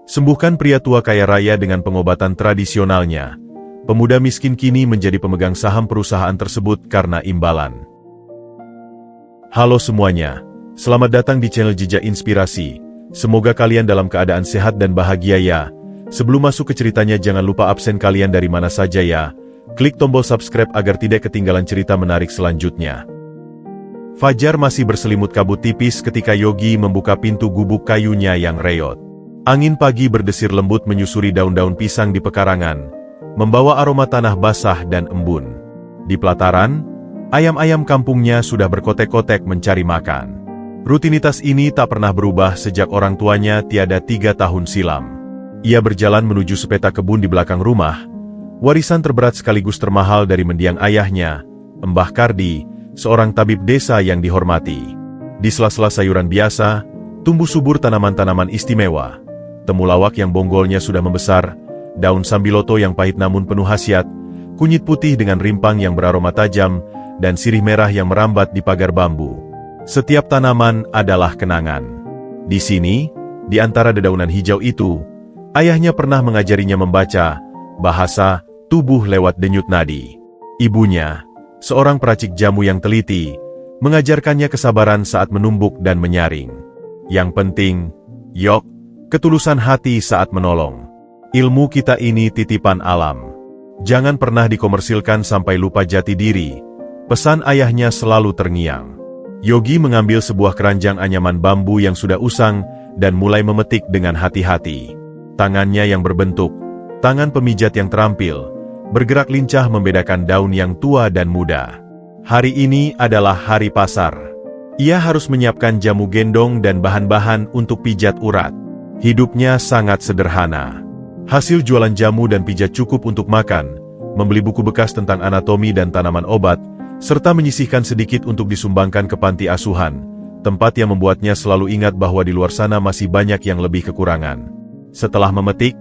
Sembuhkan pria tua kaya raya dengan pengobatan tradisionalnya. Pemuda miskin kini menjadi pemegang saham perusahaan tersebut karena imbalan. Halo semuanya, selamat datang di channel Jejak Inspirasi. Semoga kalian dalam keadaan sehat dan bahagia ya. Sebelum masuk ke ceritanya jangan lupa absen kalian dari mana saja ya. Klik tombol subscribe agar tidak ketinggalan cerita menarik selanjutnya. Fajar masih berselimut kabut tipis ketika Yogi membuka pintu gubuk kayunya yang reot. Angin pagi berdesir lembut menyusuri daun-daun pisang di pekarangan, membawa aroma tanah basah dan embun. Di pelataran, ayam-ayam kampungnya sudah berkotek-kotek mencari makan. Rutinitas ini tak pernah berubah sejak orang tuanya tiada 3 tahun silam. Ia berjalan menuju sepeta kebun di belakang rumah, warisan terberat sekaligus termahal dari mendiang ayahnya, Mbah Kardi, seorang tabib desa yang dihormati. Di sela-sela sayuran biasa, tumbuh subur tanaman-tanaman istimewa. Temulawak yang bonggolnya sudah membesar, daun sambiloto yang pahit namun penuh khasiat, kunyit putih dengan rimpang yang beraroma tajam, dan sirih merah yang merambat di pagar bambu. Setiap tanaman adalah kenangan. Di sini, di antara dedaunan hijau itu, ayahnya pernah mengajarinya membaca bahasa tubuh lewat denyut nadi. Ibunya, seorang peracik jamu yang teliti, mengajarkannya kesabaran saat menumbuk dan menyaring. Yang penting, yok, ketulusan hati saat menolong. Ilmu kita ini titipan alam. Jangan pernah dikomersilkan sampai lupa jati diri. Pesan ayahnya selalu terngiang. Yogi mengambil sebuah keranjang anyaman bambu yang sudah usang dan mulai memetik dengan hati-hati. Tangannya yang berbentuk, tangan pemijat yang terampil, bergerak lincah membedakan daun yang tua dan muda. Hari ini adalah hari pasar. Ia harus menyiapkan jamu gendong dan bahan-bahan untuk pijat urat. Hidupnya sangat sederhana. Hasil jualan jamu dan pijat cukup untuk makan, membeli buku bekas tentang anatomi dan tanaman obat, serta menyisihkan sedikit untuk disumbangkan ke panti asuhan, tempat yang membuatnya selalu ingat bahwa di luar sana masih banyak yang lebih kekurangan. Setelah memetik,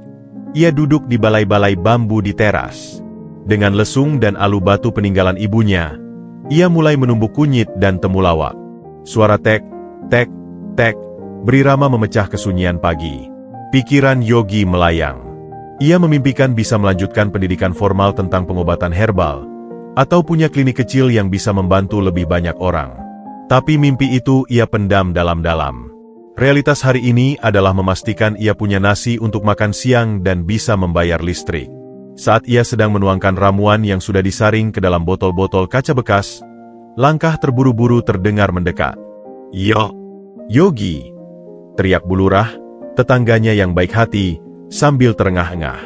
ia duduk di balai-balai bambu di teras. Dengan lesung dan alu batu peninggalan ibunya, ia mulai menumbuk kunyit dan temulawak. Suara tek, tek, tek, berirama memecah kesunyian pagi. Pikiran Yogi melayang. Ia memimpikan bisa melanjutkan pendidikan formal tentang pengobatan herbal, atau punya klinik kecil yang bisa membantu lebih banyak orang. Tapi mimpi itu ia pendam dalam-dalam. Realitas hari ini adalah memastikan ia punya nasi untuk makan siang dan bisa membayar listrik. Saat ia sedang menuangkan ramuan yang sudah disaring ke dalam botol-botol kaca bekas, langkah terburu-buru terdengar mendekat. Yogi! Teriak Bu Lurah, tetangganya yang baik hati, sambil terengah-engah.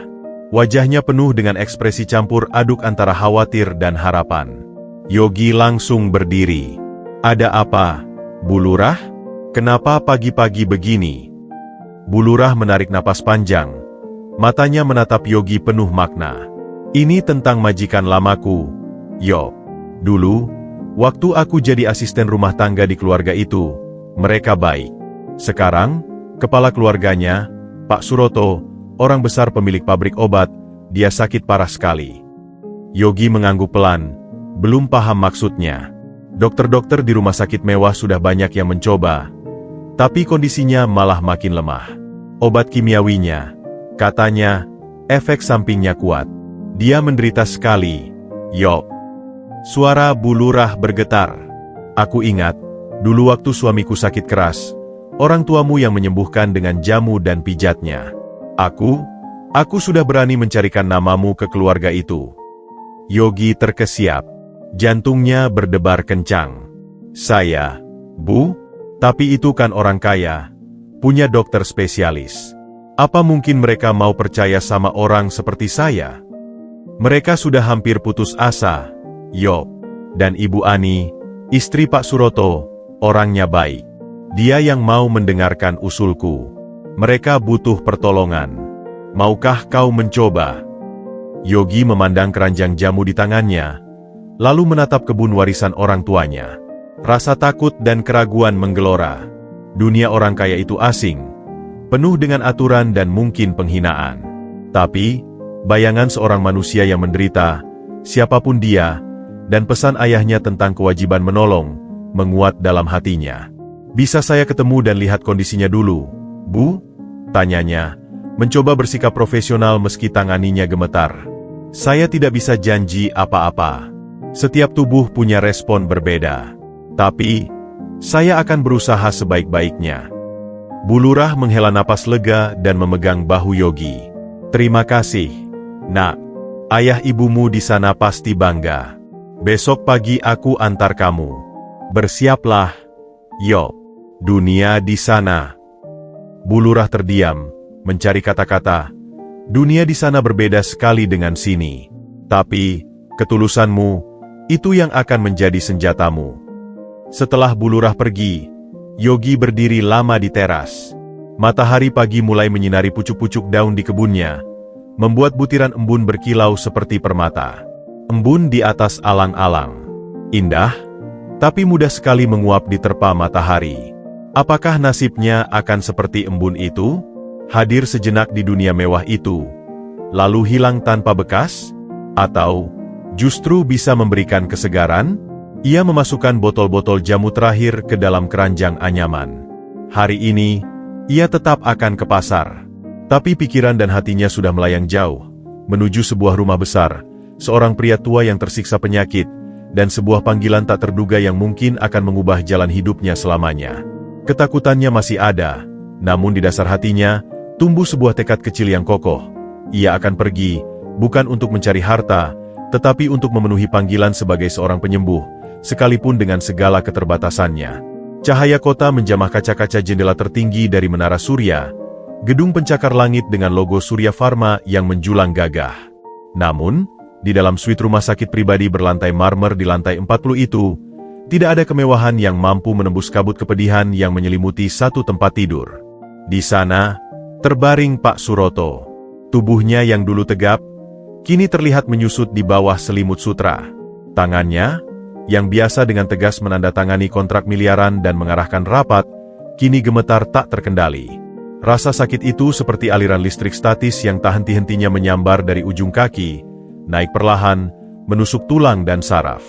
Wajahnya penuh dengan ekspresi campur aduk antara khawatir dan harapan. Yogi langsung berdiri. Ada apa, Bu Lurah? Kenapa pagi-pagi begini? Bu Lurah menarik napas panjang. Matanya menatap Yogi penuh makna. Ini tentang majikan lamaku, Yo. Dulu, waktu aku jadi asisten rumah tangga di keluarga itu, mereka baik. Sekarang, kepala keluarganya, Pak Suroto, orang besar pemilik pabrik obat, dia sakit parah sekali. Yogi mengangguk pelan, belum paham maksudnya. Dokter-dokter di rumah sakit mewah sudah banyak yang mencoba, tapi kondisinya malah makin lemah. Obat kimiawinya, katanya, efek sampingnya kuat. Dia menderita sekali, Yo. Suara Bu Lurah bergetar. Aku ingat, dulu waktu suamiku sakit keras, orang tuamu yang menyembuhkan dengan jamu dan pijatnya. Aku sudah berani mencarikan namamu ke keluarga itu. Yogi terkesiap. Jantungnya berdebar kencang. Saya, Bu? Tapi itu kan orang kaya. Punya dokter spesialis. Apa mungkin mereka mau percaya sama orang seperti saya? Mereka sudah hampir putus asa, Yo. Dan Ibu Ani, istri Pak Suroto, orangnya baik. Dia yang mau mendengarkan usulku. Mereka butuh pertolongan. Maukah kau mencoba? Yogi memandang keranjang jamu di tangannya, lalu menatap kebun warisan orang tuanya. Rasa takut dan keraguan menggelora. Dunia orang kaya itu asing, penuh dengan aturan dan mungkin penghinaan. Tapi, bayangan seorang manusia yang menderita, siapapun dia, dan pesan ayahnya tentang kewajiban menolong, menguat dalam hatinya. Bisa saya ketemu dan lihat kondisinya dulu, Bu? Tanyanya, mencoba bersikap profesional meski tanganinya gemetar. Saya tidak bisa janji apa-apa. Setiap tubuh punya respon berbeda. Tapi, saya akan berusaha sebaik-baiknya. Bu Lurah menghela napas lega dan memegang bahu Yogi. Terima kasih, Nak. Ayah ibumu di sana pasti bangga. Besok pagi aku antar kamu. Bersiaplah, Yo. Dunia di sana. Bu Lurah terdiam, mencari kata-kata. Dunia di sana berbeda sekali dengan sini. Tapi, ketulusanmu, itu yang akan menjadi senjatamu. Setelah Bu Lurah pergi, Yogi berdiri lama di teras. Matahari pagi mulai menyinari pucuk-pucuk daun di kebunnya, membuat butiran embun berkilau seperti permata. Embun di atas alang-alang. Indah, tapi mudah sekali menguap diterpa matahari. Apakah nasibnya akan seperti embun itu? Hadir sejenak di dunia mewah itu, lalu hilang tanpa bekas? Atau, justru bisa memberikan kesegaran? Ia memasukkan botol-botol jamu terakhir ke dalam keranjang anyaman. Hari ini, ia tetap akan ke pasar. Tapi pikiran dan hatinya sudah melayang jauh, menuju sebuah rumah besar, seorang pria tua yang tersiksa penyakit, dan sebuah panggilan tak terduga yang mungkin akan mengubah jalan hidupnya selamanya. Ketakutannya masih ada, namun di dasar hatinya, tumbuh sebuah tekad kecil yang kokoh. Ia akan pergi, bukan untuk mencari harta, tetapi untuk memenuhi panggilan sebagai seorang penyembuh, sekalipun dengan segala keterbatasannya. Cahaya kota menjamah kaca-kaca jendela tertinggi dari menara surya, gedung pencakar langit dengan logo Surya Pharma yang menjulang gagah. Namun, di dalam suite rumah sakit pribadi berlantai marmer di lantai 40 itu, tidak ada kemewahan yang mampu menembus kabut kepedihan yang menyelimuti satu tempat tidur. Di sana, terbaring Pak Suroto. Tubuhnya yang dulu tegap, kini terlihat menyusut di bawah selimut sutra. Tangannya, yang biasa dengan tegas menandatangani kontrak miliaran dan mengarahkan rapat, kini gemetar tak terkendali. Rasa sakit itu seperti aliran listrik statis yang tak henti-hentinya menyambar dari ujung kaki, naik perlahan, menusuk tulang dan saraf.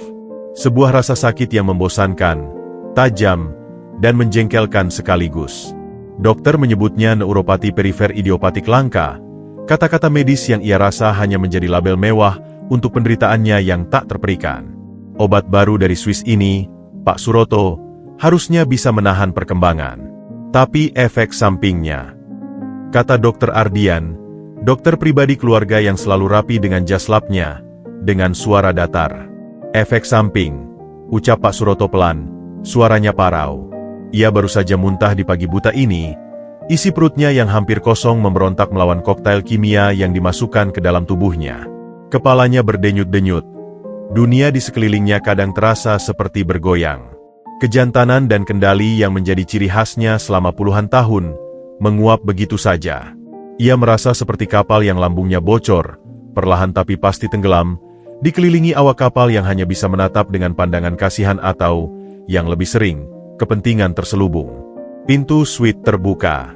Sebuah rasa sakit yang membosankan, tajam, dan menjengkelkan sekaligus. Dokter menyebutnya neuropati perifer idiopatik langka, kata-kata medis yang ia rasa hanya menjadi label mewah untuk penderitaannya yang tak terperikan. Obat baru dari Swiss ini, Pak Suroto, harusnya bisa menahan perkembangan. Tapi efek sampingnya. Kata Dr. Ardian, dokter pribadi keluarga yang selalu rapi dengan jas labnya, dengan suara datar. Efek samping, ucap Pak Suroto pelan, suaranya parau. Ia baru saja muntah di pagi buta ini, isi perutnya yang hampir kosong memberontak melawan koktail kimia yang dimasukkan ke dalam tubuhnya. Kepalanya berdenyut-denyut. Dunia di sekelilingnya kadang terasa seperti bergoyang. Kejantanan dan kendali yang menjadi ciri khasnya selama puluhan tahun, menguap begitu saja. Ia merasa seperti kapal yang lambungnya bocor, perlahan tapi pasti tenggelam, dikelilingi awak kapal yang hanya bisa menatap dengan pandangan kasihan atau, yang lebih sering, kepentingan terselubung. Pintu suite terbuka.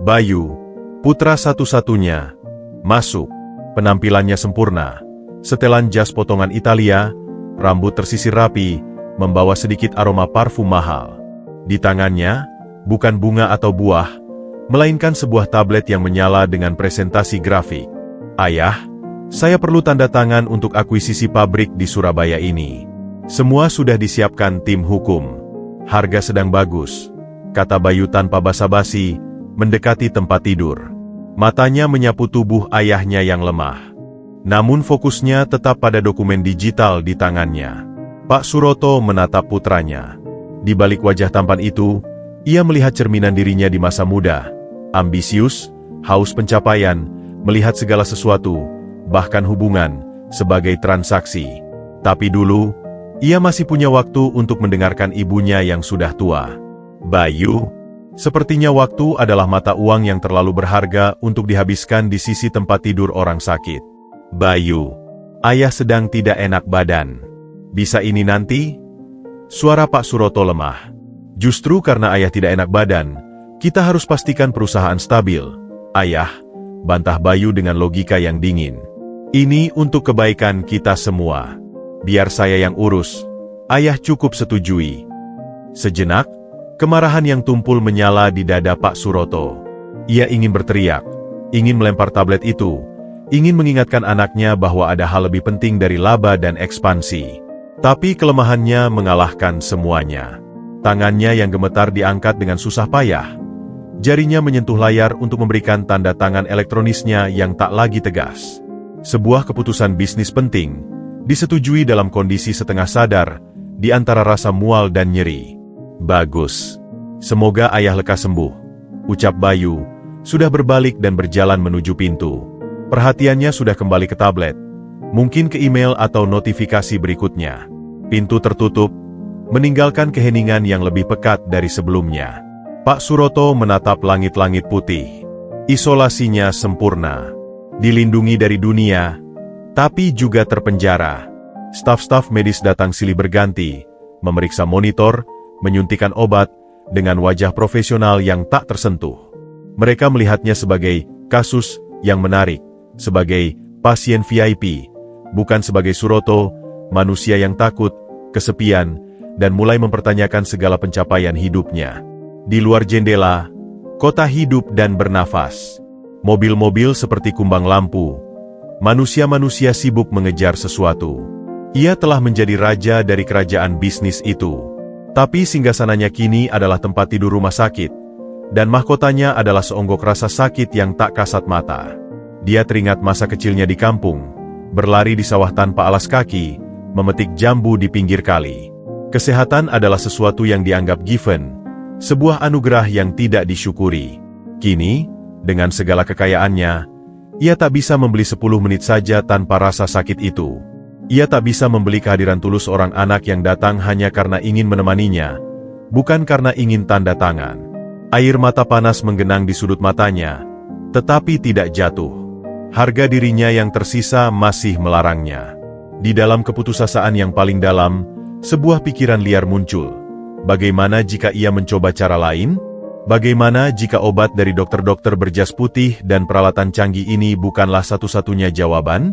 Bayu, putra satu-satunya, masuk. Penampilannya sempurna. Setelan jas potongan Italia, rambut tersisir rapi, membawa sedikit aroma parfum mahal. Di tangannya, bukan bunga atau buah, melainkan sebuah tablet yang menyala dengan presentasi grafik. Ayah, saya perlu tanda tangan untuk akuisisi pabrik di Surabaya ini. Semua sudah disiapkan tim hukum. Harga sedang bagus, kata Bayu tanpa basa-basi, mendekati tempat tidur. Matanya menyapu tubuh ayahnya yang lemah. Namun fokusnya tetap pada dokumen digital di tangannya. Pak Suroto menatap putranya. Di balik wajah tampan itu, ia melihat cerminan dirinya di masa muda. Ambisius, haus pencapaian, melihat segala sesuatu, bahkan hubungan, sebagai transaksi. Tapi dulu, ia masih punya waktu untuk mendengarkan ibunya yang sudah tua. Bayu, sepertinya waktu adalah mata uang yang terlalu berharga untuk dihabiskan di sisi tempat tidur orang sakit. Bayu, ayah sedang tidak enak badan. Bisa ini nanti? Suara Pak Suroto lemah. Justru karena ayah tidak enak badan, kita harus pastikan perusahaan stabil. Ayah, bantah Bayu dengan logika yang dingin. Ini untuk kebaikan kita semua. Biar saya yang urus. Ayah cukup setujui. Sejenak, kemarahan yang tumpul menyala di dada Pak Suroto. Ia ingin berteriak, ingin melempar tablet itu, ingin mengingatkan anaknya bahwa ada hal lebih penting dari laba dan ekspansi. Tapi kelemahannya mengalahkan semuanya. Tangannya yang gemetar diangkat dengan susah payah. Jarinya menyentuh layar untuk memberikan tanda tangan elektronisnya yang tak lagi tegas. Sebuah keputusan bisnis penting, disetujui dalam kondisi setengah sadar, di antara rasa mual dan nyeri. Bagus. Semoga ayah lekas sembuh, ucap Bayu, sudah berbalik dan berjalan menuju pintu. Perhatiannya sudah kembali ke tablet, mungkin ke email atau notifikasi berikutnya. Pintu tertutup, meninggalkan keheningan yang lebih pekat dari sebelumnya. Pak Suroto menatap langit-langit putih. Isolasinya sempurna. Dilindungi dari dunia, tapi juga terpenjara. Staf-staf medis datang silih berganti, memeriksa monitor, menyuntikkan obat, dengan wajah profesional yang tak tersentuh. Mereka melihatnya sebagai kasus yang menarik, sebagai pasien VIP, bukan sebagai Suroto, manusia yang takut, kesepian, dan mulai mempertanyakan segala pencapaian hidupnya. Di luar jendela, kota hidup dan bernafas. Mobil-mobil seperti kumbang lampu. Manusia-manusia sibuk mengejar sesuatu. Ia telah menjadi raja dari kerajaan bisnis itu. Tapi singgasananya kini adalah tempat tidur rumah sakit. Dan mahkotanya adalah seonggok rasa sakit yang tak kasat mata. Dia teringat masa kecilnya di kampung, berlari di sawah tanpa alas kaki, memetik jambu di pinggir kali. Kesehatan adalah sesuatu yang dianggap given, sebuah anugerah yang tidak disyukuri. Kini, dengan segala kekayaannya, ia tak bisa membeli 10 menit saja tanpa rasa sakit itu. Ia tak bisa membeli kehadiran tulus seorang anak yang datang hanya karena ingin menemaninya, bukan karena ingin tanda tangan. Air mata panas menggenang di sudut matanya, tetapi tidak jatuh. Harga dirinya yang tersisa masih melarangnya. Di dalam keputusasaan yang paling dalam, sebuah pikiran liar muncul. Bagaimana jika ia mencoba cara lain? Bagaimana jika obat dari dokter-dokter berjas putih dan peralatan canggih ini bukanlah satu-satunya jawaban?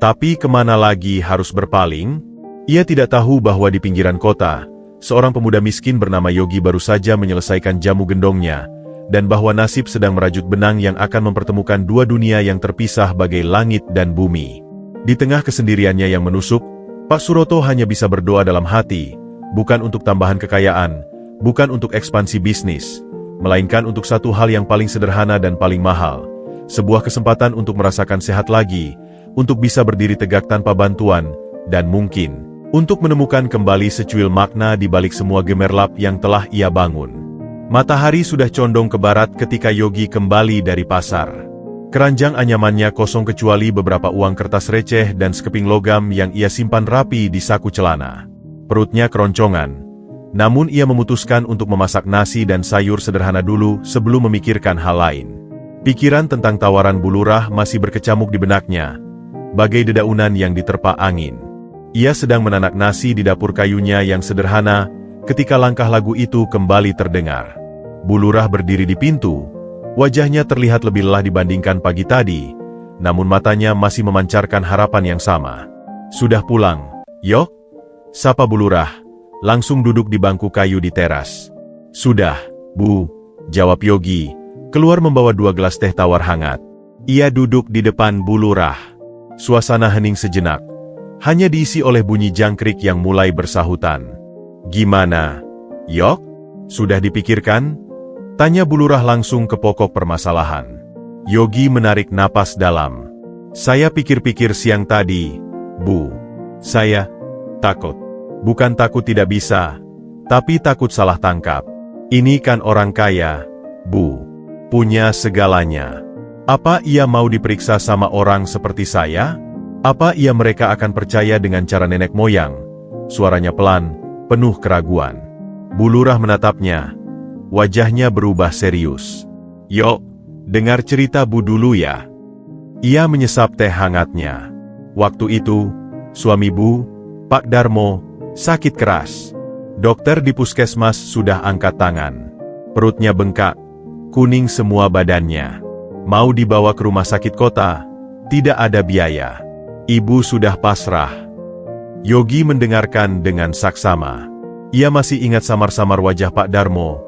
Tapi kemana lagi harus berpaling? Ia tidak tahu bahwa di pinggiran kota, seorang pemuda miskin bernama Yogi baru saja menyelesaikan jamu gendongnya, dan bahwa nasib sedang merajut benang yang akan mempertemukan dua dunia yang terpisah bagai langit dan bumi. Di tengah kesendiriannya yang menusuk, Pak Suroto hanya bisa berdoa dalam hati, bukan untuk tambahan kekayaan, bukan untuk ekspansi bisnis, melainkan untuk satu hal yang paling sederhana dan paling mahal, sebuah kesempatan untuk merasakan sehat lagi, untuk bisa berdiri tegak tanpa bantuan, dan mungkin, untuk menemukan kembali secuil makna di balik semua gemerlap yang telah ia bangun. Matahari sudah condong ke barat ketika Yogi kembali dari pasar. Keranjang anyamannya kosong kecuali beberapa uang kertas receh dan sekeping logam yang ia simpan rapi di saku celana. Perutnya keroncongan, namun ia memutuskan untuk memasak nasi dan sayur sederhana dulu sebelum memikirkan hal lain. Pikiran tentang tawaran Bu Lurah masih berkecamuk di benaknya, bagai dedaunan yang diterpa angin. Ia sedang menanak nasi di dapur kayunya yang sederhana, ketika langkah lagu itu kembali terdengar. Bu Lurah berdiri di pintu, wajahnya terlihat lebih lelah dibandingkan pagi tadi, namun matanya masih memancarkan harapan yang sama. "Sudah pulang, Yok?" sapa Bu Lurah, langsung duduk di bangku kayu di teras. "Sudah, Bu," jawab Yogi, keluar membawa 2 gelas teh tawar hangat. Ia duduk di depan Bu Lurah. Suasana hening sejenak, hanya diisi oleh bunyi jangkrik yang mulai bersahutan. "Gimana, Yok? Sudah dipikirkan?" tanya Bu Lurah langsung ke pokok permasalahan. Yogi menarik napas dalam. "Saya pikir-pikir siang tadi, Bu. Saya takut. Bukan takut tidak bisa, tapi takut salah tangkap. Ini kan orang kaya, Bu. Punya segalanya. Apa ia mau diperiksa sama orang seperti saya? Apa mereka akan percaya dengan cara nenek moyang?" Suaranya pelan, penuh keraguan. Bu Lurah menatapnya. Wajahnya berubah serius. "Yok, dengar cerita Bu dulu ya." Ia menyesap teh hangatnya. Waktu itu, suami Bu, Pak Darmo, sakit keras. Dokter di puskesmas sudah angkat tangan. Perutnya bengkak, kuning semua badannya. Mau dibawa ke rumah sakit kota, tidak ada biaya. Ibu sudah pasrah. Yogi mendengarkan dengan saksama. Ia masih ingat samar-samar wajah Pak Darmo,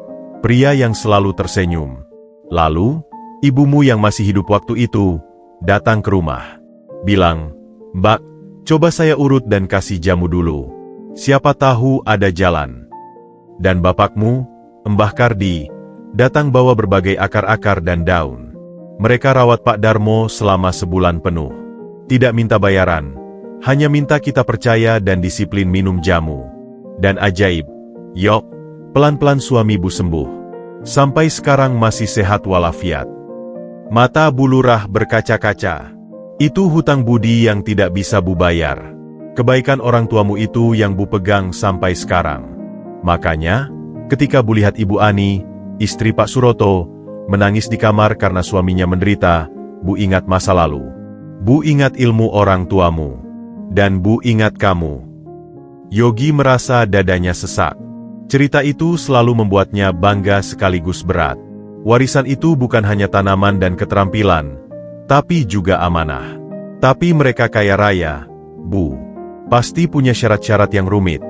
pria yang selalu tersenyum. Lalu, Ibumu yang masih hidup waktu itu, datang ke rumah. Bilang, "Mbak, coba saya urut dan kasih jamu dulu. Siapa tahu ada jalan." Dan bapakmu, Mbah Kardi, datang bawa berbagai akar-akar dan daun. Mereka rawat Pak Darmo selama sebulan penuh. Tidak minta bayaran, hanya minta kita percaya dan disiplin minum jamu. Dan ajaib, yok, pelan-pelan suami Bu sembuh. Sampai sekarang masih sehat walafiat. Mata Bu Lurah berkaca-kaca. Itu hutang budi yang tidak bisa Bu bayar. Kebaikan orang tuamu itu yang Bu pegang sampai sekarang. Makanya, ketika Bu lihat Ibu Ani, istri Pak Suroto, menangis di kamar karena suaminya menderita, Bu ingat masa lalu. Bu ingat ilmu orang tuamu. Dan Bu ingat kamu. Yogi merasa dadanya sesak. Cerita itu selalu membuatnya bangga sekaligus berat. Warisan itu bukan hanya tanaman dan keterampilan, tapi juga amanah. Tapi mereka kaya raya, Bu. Pasti punya syarat-syarat yang rumit.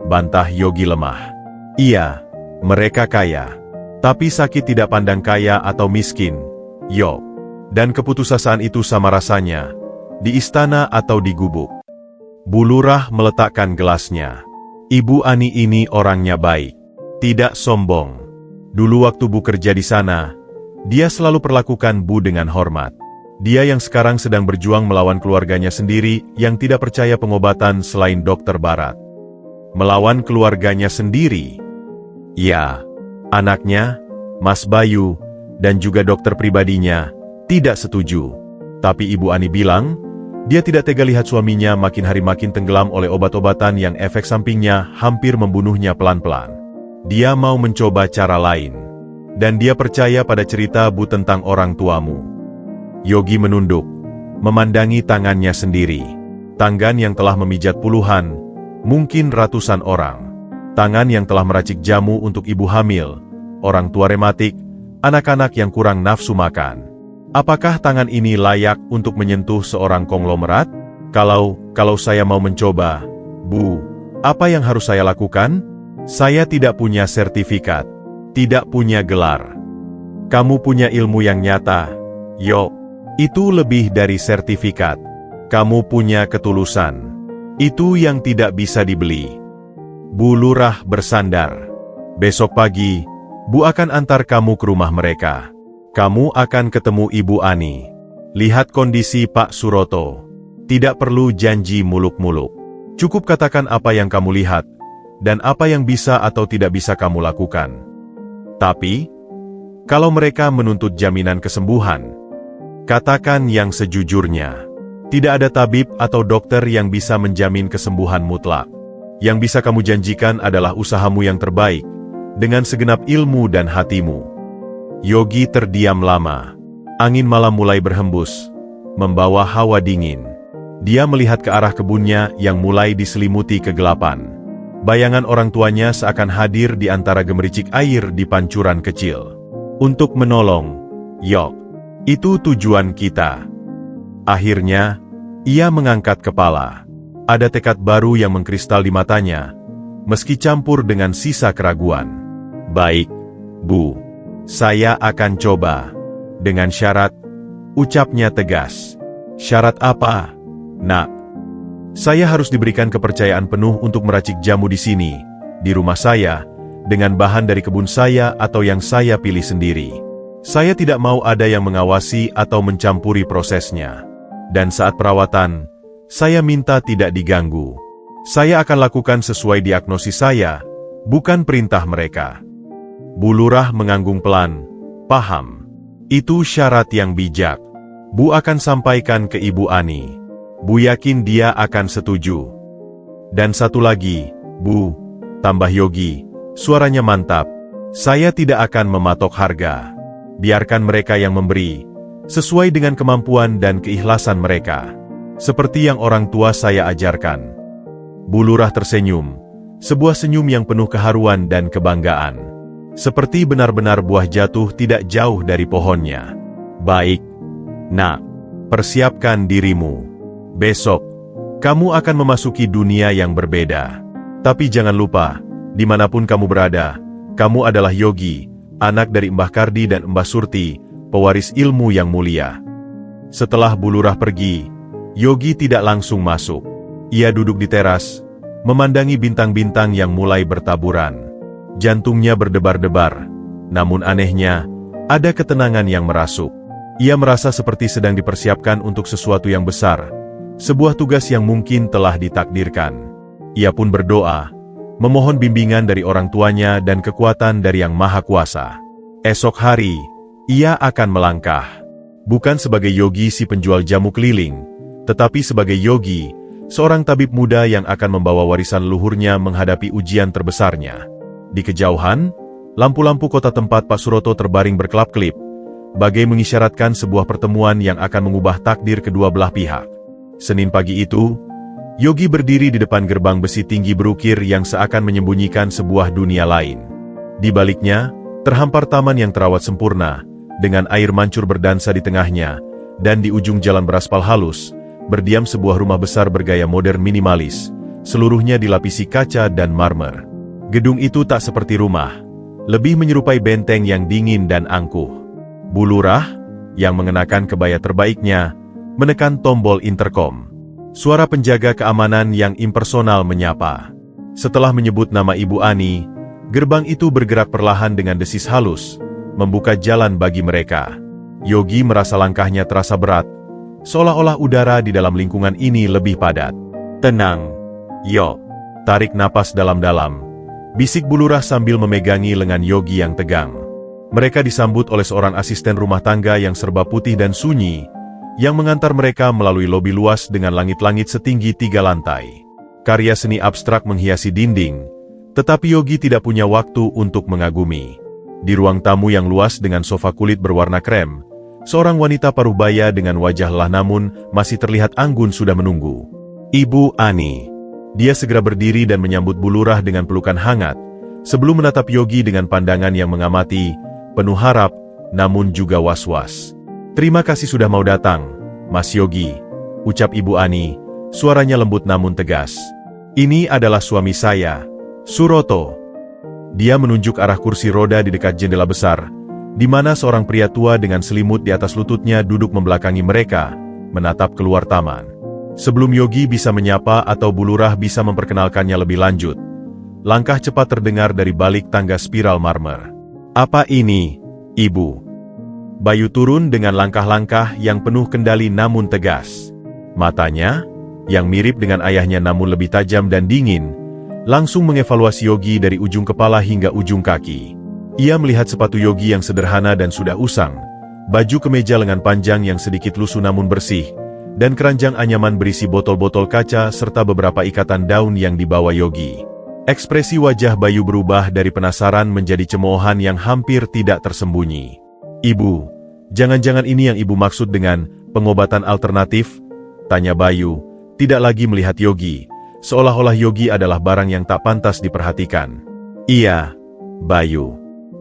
Bantah Yogi lemah. Iya, mereka kaya. Tapi sakit tidak pandang kaya atau miskin, Yok. Dan keputusasaan itu sama rasanya, di istana atau di gubuk. Bu Lurah meletakkan gelasnya. Ibu Ani ini orangnya baik, tidak sombong. Dulu waktu Bu kerja di sana, dia selalu perlakukan Bu dengan hormat. Dia yang sekarang sedang berjuang melawan keluarganya sendiri yang tidak percaya pengobatan selain dokter barat. Melawan keluarganya sendiri. Ya, anaknya, Mas Bayu, dan juga dokter pribadinya, tidak setuju. Tapi Ibu Ani bilang, dia tidak tega lihat suaminya makin hari makin tenggelam oleh obat-obatan yang efek sampingnya hampir membunuhnya pelan-pelan. Dia mau mencoba cara lain. Dan dia percaya pada cerita Bu tentang orang tuamu. Yogi menunduk, memandangi tangannya sendiri. Tangan yang telah memijat puluhan, mungkin ratusan orang. Tangan yang telah meracik jamu untuk ibu hamil, orang tua rematik, anak-anak yang kurang nafsu makan. Apakah tangan ini layak untuk menyentuh seorang konglomerat? Kalau saya mau mencoba, Bu, apa yang harus saya lakukan? Saya tidak punya sertifikat, tidak punya gelar. Kamu punya ilmu yang nyata, Yok. Itu lebih dari sertifikat. Kamu punya ketulusan. Itu yang tidak bisa dibeli. Bu Lurah bersandar. Besok pagi, Bu akan antar kamu ke rumah mereka. Kamu akan ketemu Ibu Ani. Lihat kondisi Pak Suroto. Tidak perlu janji muluk-muluk. Cukup katakan apa yang kamu lihat, dan apa yang bisa atau tidak bisa kamu lakukan. Tapi, kalau mereka menuntut jaminan kesembuhan, katakan yang sejujurnya. Tidak ada tabib atau dokter yang bisa menjamin kesembuhan mutlak. Yang bisa kamu janjikan adalah usahamu yang terbaik, dengan segenap ilmu dan hatimu. Yogi terdiam lama. Angin malam mulai berhembus, membawa hawa dingin. Dia melihat ke arah kebunnya yang mulai diselimuti kegelapan. Bayangan orang tuanya seakan hadir di antara gemericik air di pancuran kecil. Untuk menolong, Yok. Itu tujuan kita. Akhirnya, ia mengangkat kepala. Ada tekad baru yang mengkristal di matanya, meski campur dengan sisa keraguan. Baik, Bu. Saya akan coba. Dengan syarat, ucapnya tegas. Syarat apa, Nak? Saya harus diberikan kepercayaan penuh untuk meracik jamu di sini, di rumah saya, dengan bahan dari kebun saya atau yang saya pilih sendiri. Saya tidak mau ada yang mengawasi atau mencampuri prosesnya. Dan saat perawatan, saya minta tidak diganggu. Saya akan lakukan sesuai diagnosis saya, bukan perintah mereka. Bu Lurah mengangguk pelan. Paham. Itu syarat yang bijak. Bu akan sampaikan ke Ibu Ani. Bu yakin dia akan setuju. Dan satu lagi, Bu, tambah Yogi, suaranya mantap. Saya tidak akan mematok harga. Biarkan mereka yang memberi, sesuai dengan kemampuan dan keikhlasan mereka. Seperti yang orang tua saya ajarkan. Bu Lurah tersenyum, sebuah senyum yang penuh keharuan dan kebanggaan. Seperti benar-benar buah jatuh tidak jauh dari pohonnya. Baik, Nak, persiapkan dirimu. Besok, kamu akan memasuki dunia yang berbeda. Tapi jangan lupa, dimanapun kamu berada, kamu adalah Yogi, anak dari Mbah Kardi dan Mbah Surti, pewaris ilmu yang mulia. Setelah Bu Lurah pergi, Yogi tidak langsung masuk. Ia duduk di teras, memandangi bintang-bintang yang mulai bertaburan. Jantungnya berdebar-debar, namun anehnya, ada ketenangan yang merasuk. Ia merasa seperti sedang dipersiapkan untuk sesuatu yang besar, sebuah tugas yang mungkin telah ditakdirkan. Ia pun berdoa, memohon bimbingan dari orang tuanya dan kekuatan dari Yang Maha Kuasa. Esok hari, ia akan melangkah. Bukan sebagai Yogi si penjual jamu keliling, tetapi sebagai Yogi, seorang tabib muda yang akan membawa warisan leluhurnya menghadapi ujian terbesarnya. Di kejauhan, lampu-lampu kota tempat Pak Suroto terbaring berkelap-kelip, bagai mengisyaratkan sebuah pertemuan yang akan mengubah takdir kedua belah pihak. Senin pagi itu, Yogi berdiri di depan gerbang besi tinggi berukir yang seakan menyembunyikan sebuah dunia lain. Di baliknya, terhampar taman yang terawat sempurna, dengan air mancur berdansa di tengahnya, dan di ujung jalan beraspal halus, berdiam sebuah rumah besar bergaya modern minimalis, seluruhnya dilapisi kaca dan marmer. Gedung itu tak seperti rumah, lebih menyerupai benteng yang dingin dan angkuh. Bu Lurah, yang mengenakan kebaya terbaiknya, menekan tombol interkom. Suara penjaga keamanan yang impersonal menyapa. Setelah menyebut nama Ibu Ani, gerbang itu bergerak perlahan dengan desis halus, membuka jalan bagi mereka. Yogi merasa langkahnya terasa berat, seolah-olah udara di dalam lingkungan ini lebih padat. Tenang, Yo. Tarik napas dalam-dalam, bisik Bu Lurah sambil memegangi lengan Yogi yang tegang. Mereka disambut oleh seorang asisten rumah tangga yang serba putih dan sunyi, yang mengantar mereka melalui lobi luas dengan langit-langit setinggi 3 lantai. Karya seni abstrak menghiasi dinding, tetapi Yogi tidak punya waktu untuk mengagumi. Di ruang tamu yang luas dengan sofa kulit berwarna krem, seorang wanita paruh baya dengan wajah lelah namun masih terlihat anggun sudah menunggu. Ibu Ani. Dia segera berdiri dan menyambut Bu Lurah dengan pelukan hangat, sebelum menatap Yogi dengan pandangan yang mengamati, penuh harap, namun juga was-was. "Terima kasih sudah mau datang, Mas Yogi," ucap Ibu Ani, suaranya lembut namun tegas. "Ini adalah suami saya, Suroto." Dia menunjuk arah kursi roda di dekat jendela besar, di mana seorang pria tua dengan selimut di atas lututnya duduk membelakangi mereka, menatap keluar taman. Sebelum Yogi bisa menyapa atau Bu Lurah bisa memperkenalkannya lebih lanjut, langkah cepat terdengar dari balik tangga spiral marmer. "Apa ini, Ibu?" Bayu turun dengan langkah-langkah yang penuh kendali namun tegas. Matanya, yang mirip dengan ayahnya namun lebih tajam dan dingin, langsung mengevaluasi Yogi dari ujung kepala hingga ujung kaki. Ia melihat sepatu Yogi yang sederhana dan sudah usang, baju kemeja lengan panjang yang sedikit lusuh namun bersih, dan keranjang anyaman berisi botol-botol kaca serta beberapa ikatan daun yang dibawa Yogi. Ekspresi wajah Bayu berubah dari penasaran menjadi cemoohan yang hampir tidak tersembunyi. "Ibu, jangan-jangan ini yang Ibu maksud dengan pengobatan alternatif?" tanya Bayu, tidak lagi melihat Yogi, seolah-olah Yogi adalah barang yang tak pantas diperhatikan. "Iya, Bayu.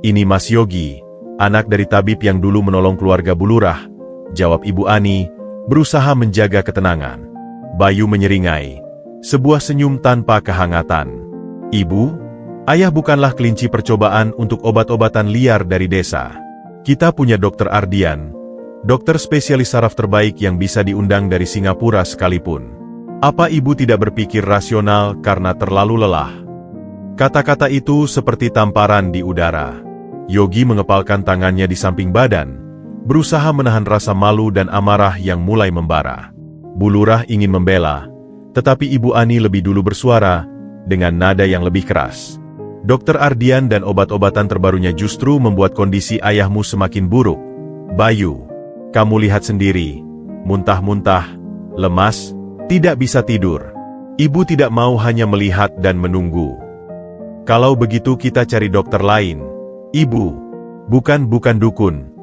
Ini Mas Yogi, anak dari tabib yang dulu menolong keluarga Bu Lurah," jawab Ibu Ani, berusaha menjaga ketenangan. Bayu menyeringai, sebuah senyum tanpa kehangatan. "Ibu, ayah bukanlah kelinci percobaan untuk obat-obatan liar dari desa. Kita punya Dokter Ardian, dokter spesialis saraf terbaik yang bisa diundang dari Singapura sekalipun. Apa Ibu tidak berpikir rasional karena terlalu lelah?" Kata-kata itu seperti tamparan di udara. Yogi mengepalkan tangannya di samping badan, berusaha menahan rasa malu dan amarah yang mulai membara. Bu Lurah ingin membela, tetapi Ibu Ani lebih dulu bersuara, dengan nada yang lebih keras. "Dokter Ardian dan obat-obatan terbarunya justru membuat kondisi ayahmu semakin buruk. Bayu, kamu lihat sendiri, muntah-muntah, lemas, tidak bisa tidur. Ibu tidak mau hanya melihat dan menunggu. Kalau begitu kita cari dokter lain, Ibu." Bukan dukun,"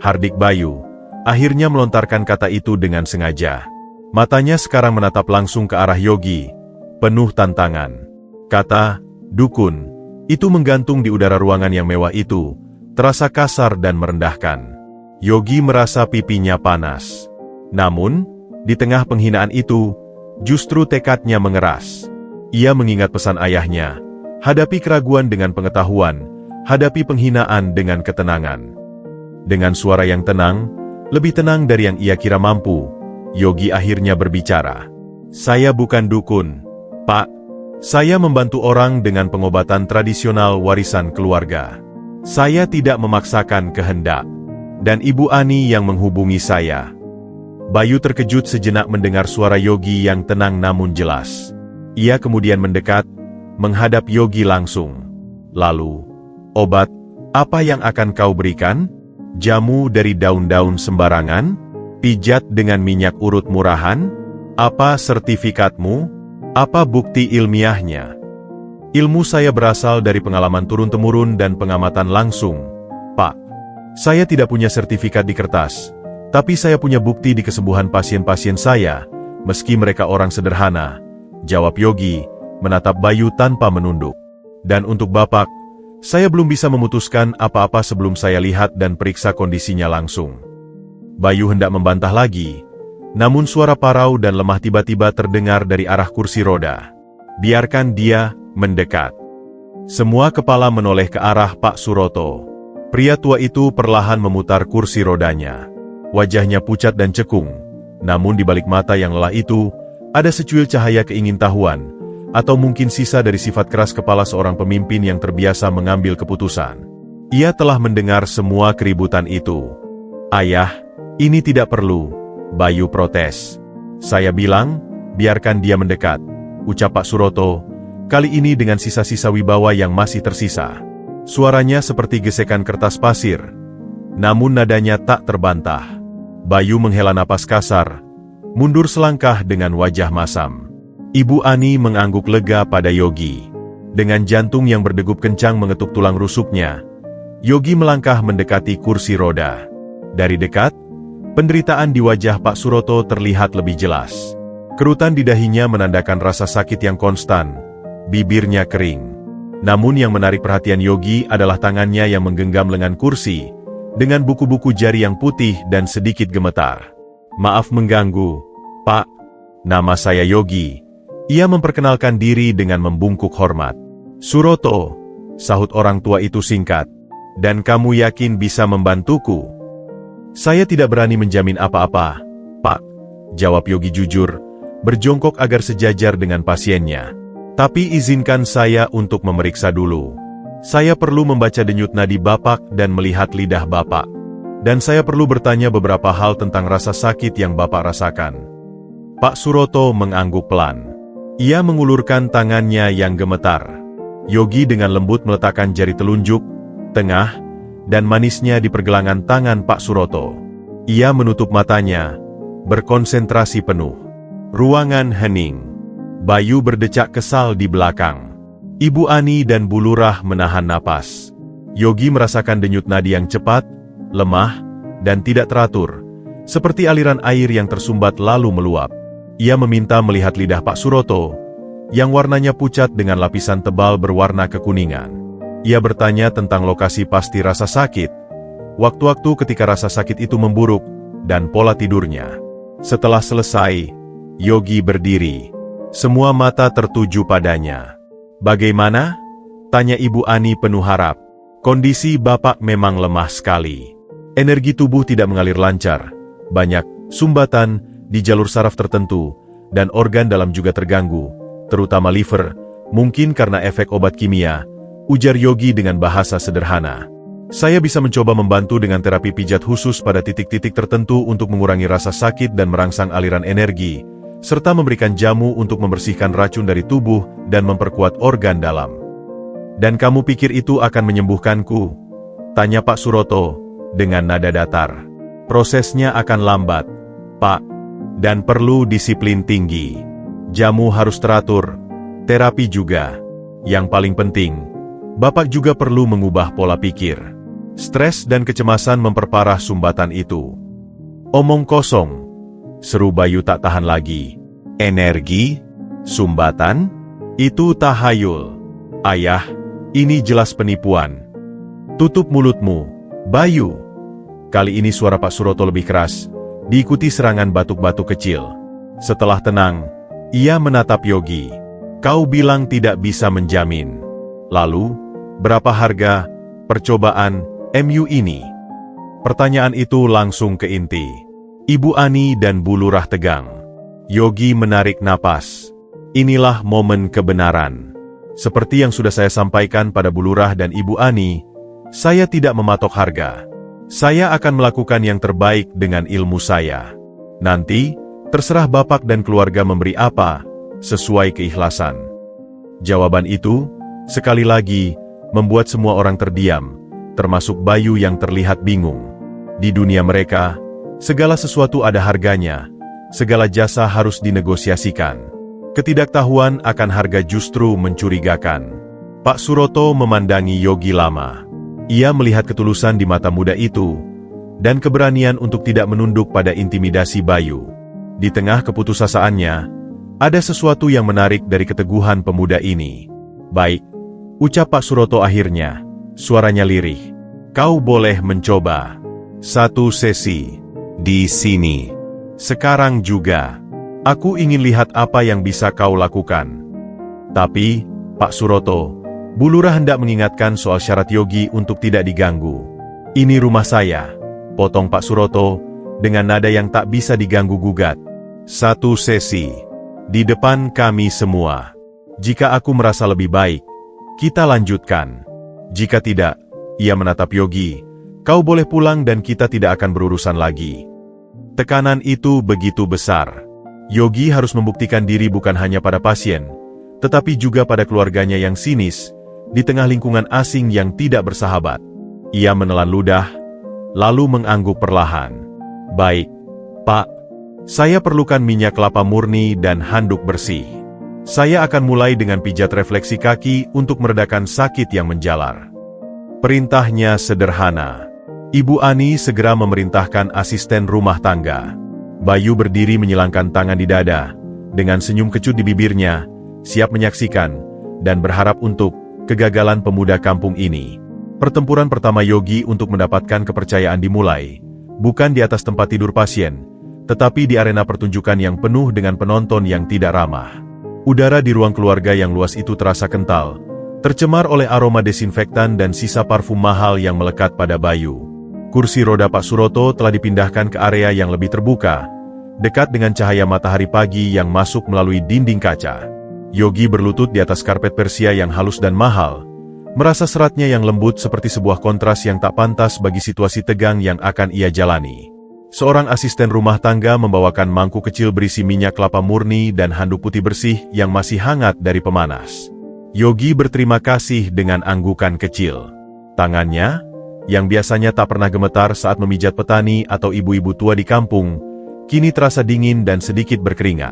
hardik Bayu, akhirnya melontarkan kata itu dengan sengaja. Matanya sekarang menatap langsung ke arah Yogi, penuh tantangan. Kata "dukun" itu menggantung di udara ruangan yang mewah itu, terasa kasar dan merendahkan. Yogi merasa pipinya panas. Namun, di tengah penghinaan itu, justru tekadnya mengeras. Ia mengingat pesan ayahnya, hadapi keraguan dengan pengetahuan, hadapi penghinaan dengan ketenangan. Dengan suara yang tenang, lebih tenang dari yang ia kira mampu, Yogi akhirnya berbicara. Saya bukan dukun, Pak. Saya membantu orang dengan pengobatan tradisional warisan keluarga. Saya tidak memaksakan kehendak. Dan Ibu Ani yang menghubungi saya. Bayu terkejut sejenak mendengar suara Yogi yang tenang namun jelas. Ia kemudian mendekat, menghadap Yogi langsung. Lalu, obat, apa yang akan kau berikan? Jamu dari daun-daun sembarangan? Pijat dengan minyak urut murahan? Apa sertifikatmu? Apa bukti ilmiahnya? Ilmu saya berasal dari pengalaman turun-temurun dan pengamatan langsung, Pak. Saya tidak punya sertifikat di kertas, tapi saya punya bukti di kesembuhan pasien-pasien saya, meski mereka orang sederhana, jawab Yogi, menatap Bayu tanpa menunduk. Dan untuk Bapak, saya belum bisa memutuskan apa-apa sebelum saya lihat dan periksa kondisinya langsung. Bayu hendak membantah lagi, namun suara parau dan lemah tiba-tiba terdengar dari arah kursi roda. Biarkan dia mendekat. Semua kepala menoleh ke arah Pak Suroto. Pria tua itu perlahan memutar kursi rodanya. Wajahnya pucat dan cekung, namun di balik mata yang lelah itu, ada secuil cahaya keingintahuan, atau mungkin sisa dari sifat keras kepala seorang pemimpin yang terbiasa mengambil keputusan. Ia telah mendengar semua keributan itu. Ayah, ini tidak perlu, Bayu protes. Saya bilang, biarkan dia mendekat, ucap Pak Suroto, kali ini dengan sisa-sisa wibawa yang masih tersisa. Suaranya seperti gesekan kertas pasir, namun nadanya tak terbantah. Bayu menghela napas kasar, mundur selangkah dengan wajah masam. Ibu Ani mengangguk lega pada Yogi. Dengan jantung yang berdegup kencang mengetuk tulang rusuknya, Yogi melangkah mendekati kursi roda. Dari dekat, penderitaan di wajah Pak Suroto terlihat lebih jelas. Kerutan di dahinya menandakan rasa sakit yang konstan, bibirnya kering. Namun yang menarik perhatian Yogi adalah tangannya yang menggenggam lengan kursi, dengan buku-buku jari yang putih dan sedikit gemetar. Maaf mengganggu, Pak. Nama saya Yogi. Ia memperkenalkan diri dengan membungkuk hormat. Suroto, sahut orang tua itu singkat. Dan kamu yakin bisa membantuku? Saya tidak berani menjamin apa-apa, Pak, jawab Yogi jujur, berjongkok agar sejajar dengan pasiennya. Tapi izinkan saya untuk memeriksa dulu. Saya perlu membaca denyut nadi Bapak dan melihat lidah Bapak. Dan saya perlu bertanya beberapa hal tentang rasa sakit yang Bapak rasakan. Pak Suroto mengangguk pelan. Ia mengulurkan tangannya yang gemetar. Yogi dengan lembut meletakkan jari telunjuk, tengah, dan manisnya di pergelangan tangan Pak Suroto. Ia menutup matanya, berkonsentrasi penuh. Ruangan hening. Bayu berdecak kesal di belakang. Ibu Ani dan Bu Lurah menahan napas. Yogi merasakan denyut nadi yang cepat, lemah, dan tidak teratur, seperti aliran air yang tersumbat lalu meluap. Ia meminta melihat lidah Pak Suroto, yang warnanya pucat dengan lapisan tebal berwarna kekuningan. Ia bertanya tentang lokasi pasti rasa sakit, waktu-waktu ketika rasa sakit itu memburuk, dan pola tidurnya. Setelah selesai, Yogi berdiri. Semua mata tertuju padanya. Bagaimana? Tanya Ibu Ani penuh harap. Kondisi Bapak memang lemah sekali. Energi tubuh tidak mengalir lancar. Banyak sumbatan di jalur saraf tertentu, dan organ dalam juga terganggu, terutama liver, mungkin karena efek obat kimia, ujar Yogi dengan bahasa sederhana. Saya bisa mencoba membantu dengan terapi pijat khusus pada titik-titik tertentu untuk mengurangi rasa sakit dan merangsang aliran energi, serta memberikan jamu untuk membersihkan racun dari tubuh dan memperkuat organ dalam. Dan kamu pikir itu akan menyembuhkanku? Tanya Pak Suroto, dengan nada datar. Prosesnya akan lambat, Pak, dan perlu disiplin tinggi. Jamu harus teratur, terapi juga. Yang paling penting, Bapak juga perlu mengubah pola pikir. Stres dan kecemasan memperparah sumbatan itu. Omong kosong. Seru Bayu tak tahan lagi. Energi? Sumbatan? Itu tahayul. Ayah, ini jelas penipuan. Tutup mulutmu, Bayu. Kali ini suara Pak Suroto lebih keras, diikuti serangan batuk-batuk kecil. Setelah tenang, ia menatap Yogi. Kau bilang tidak bisa menjamin. Lalu, berapa harga percobaan MU ini? Pertanyaan itu langsung ke inti. Ibu Ani dan Bu Lurah tegang. Yogi menarik napas. Inilah momen kebenaran. Seperti yang sudah saya sampaikan pada Bu Lurah dan Ibu Ani, saya tidak mematok harga. Saya akan melakukan yang terbaik dengan ilmu saya. Nanti, terserah Bapak dan keluarga memberi apa, sesuai keikhlasan. Jawaban itu, sekali lagi, membuat semua orang terdiam, termasuk Bayu yang terlihat bingung. Di dunia mereka, segala sesuatu ada harganya, segala jasa harus dinegosiasikan. Ketidaktahuan akan harga justru mencurigakan. Pak Suroto memandangi Yogi lama. Ia melihat ketulusan di mata muda itu, dan keberanian untuk tidak menunduk pada intimidasi Bayu. Di tengah keputusasaannya, ada sesuatu yang menarik dari keteguhan pemuda ini. Baik, ucap Pak Suroto akhirnya, suaranya lirih. Kau boleh mencoba. 1 sesi. Di sini. Sekarang juga. Aku ingin lihat apa yang bisa kau lakukan. Tapi, Pak Suroto, Bu Lurah hendak mengingatkan soal syarat Yogi untuk tidak diganggu. Ini rumah saya, potong Pak Suroto, dengan nada yang tak bisa diganggu-gugat. 1 sesi. Di depan kami semua. Jika aku merasa lebih baik, kita lanjutkan. Jika tidak, ia menatap Yogi, kau boleh pulang dan kita tidak akan berurusan lagi. Tekanan itu begitu besar. Yogi harus membuktikan diri bukan hanya pada pasien, tetapi juga pada keluarganya yang sinis, di tengah lingkungan asing yang tidak bersahabat. Ia menelan ludah, lalu mengangguk perlahan. Baik, Pak. Saya perlukan minyak kelapa murni dan handuk bersih. Saya akan mulai dengan pijat refleksi kaki untuk meredakan sakit yang menjalar. Perintahnya sederhana. Ibu Ani segera memerintahkan asisten rumah tangga. Bayu berdiri menyilangkan tangan di dada, dengan senyum kecut di bibirnya, siap menyaksikan, dan berharap untuk kegagalan pemuda kampung ini. Pertempuran pertama Yogi untuk mendapatkan kepercayaan dimulai, bukan di atas tempat tidur pasien, tetapi di arena pertunjukan yang penuh dengan penonton yang tidak ramah. Udara di ruang keluarga yang luas itu terasa kental, tercemar oleh aroma desinfektan dan sisa parfum mahal yang melekat pada Bayu. Kursi roda Pak Suroto telah dipindahkan ke area yang lebih terbuka, dekat dengan cahaya matahari pagi yang masuk melalui dinding kaca. Yogi berlutut di atas karpet Persia yang halus dan mahal, merasa seratnya yang lembut seperti sebuah kontras yang tak pantas bagi situasi tegang yang akan ia jalani. Seorang asisten rumah tangga membawakan mangkuk kecil berisi minyak kelapa murni dan handuk putih bersih yang masih hangat dari pemanas. Yogi berterima kasih dengan anggukan kecil. Tangannya, yang biasanya tak pernah gemetar saat memijat petani atau ibu-ibu tua di kampung, kini terasa dingin dan sedikit berkeringat.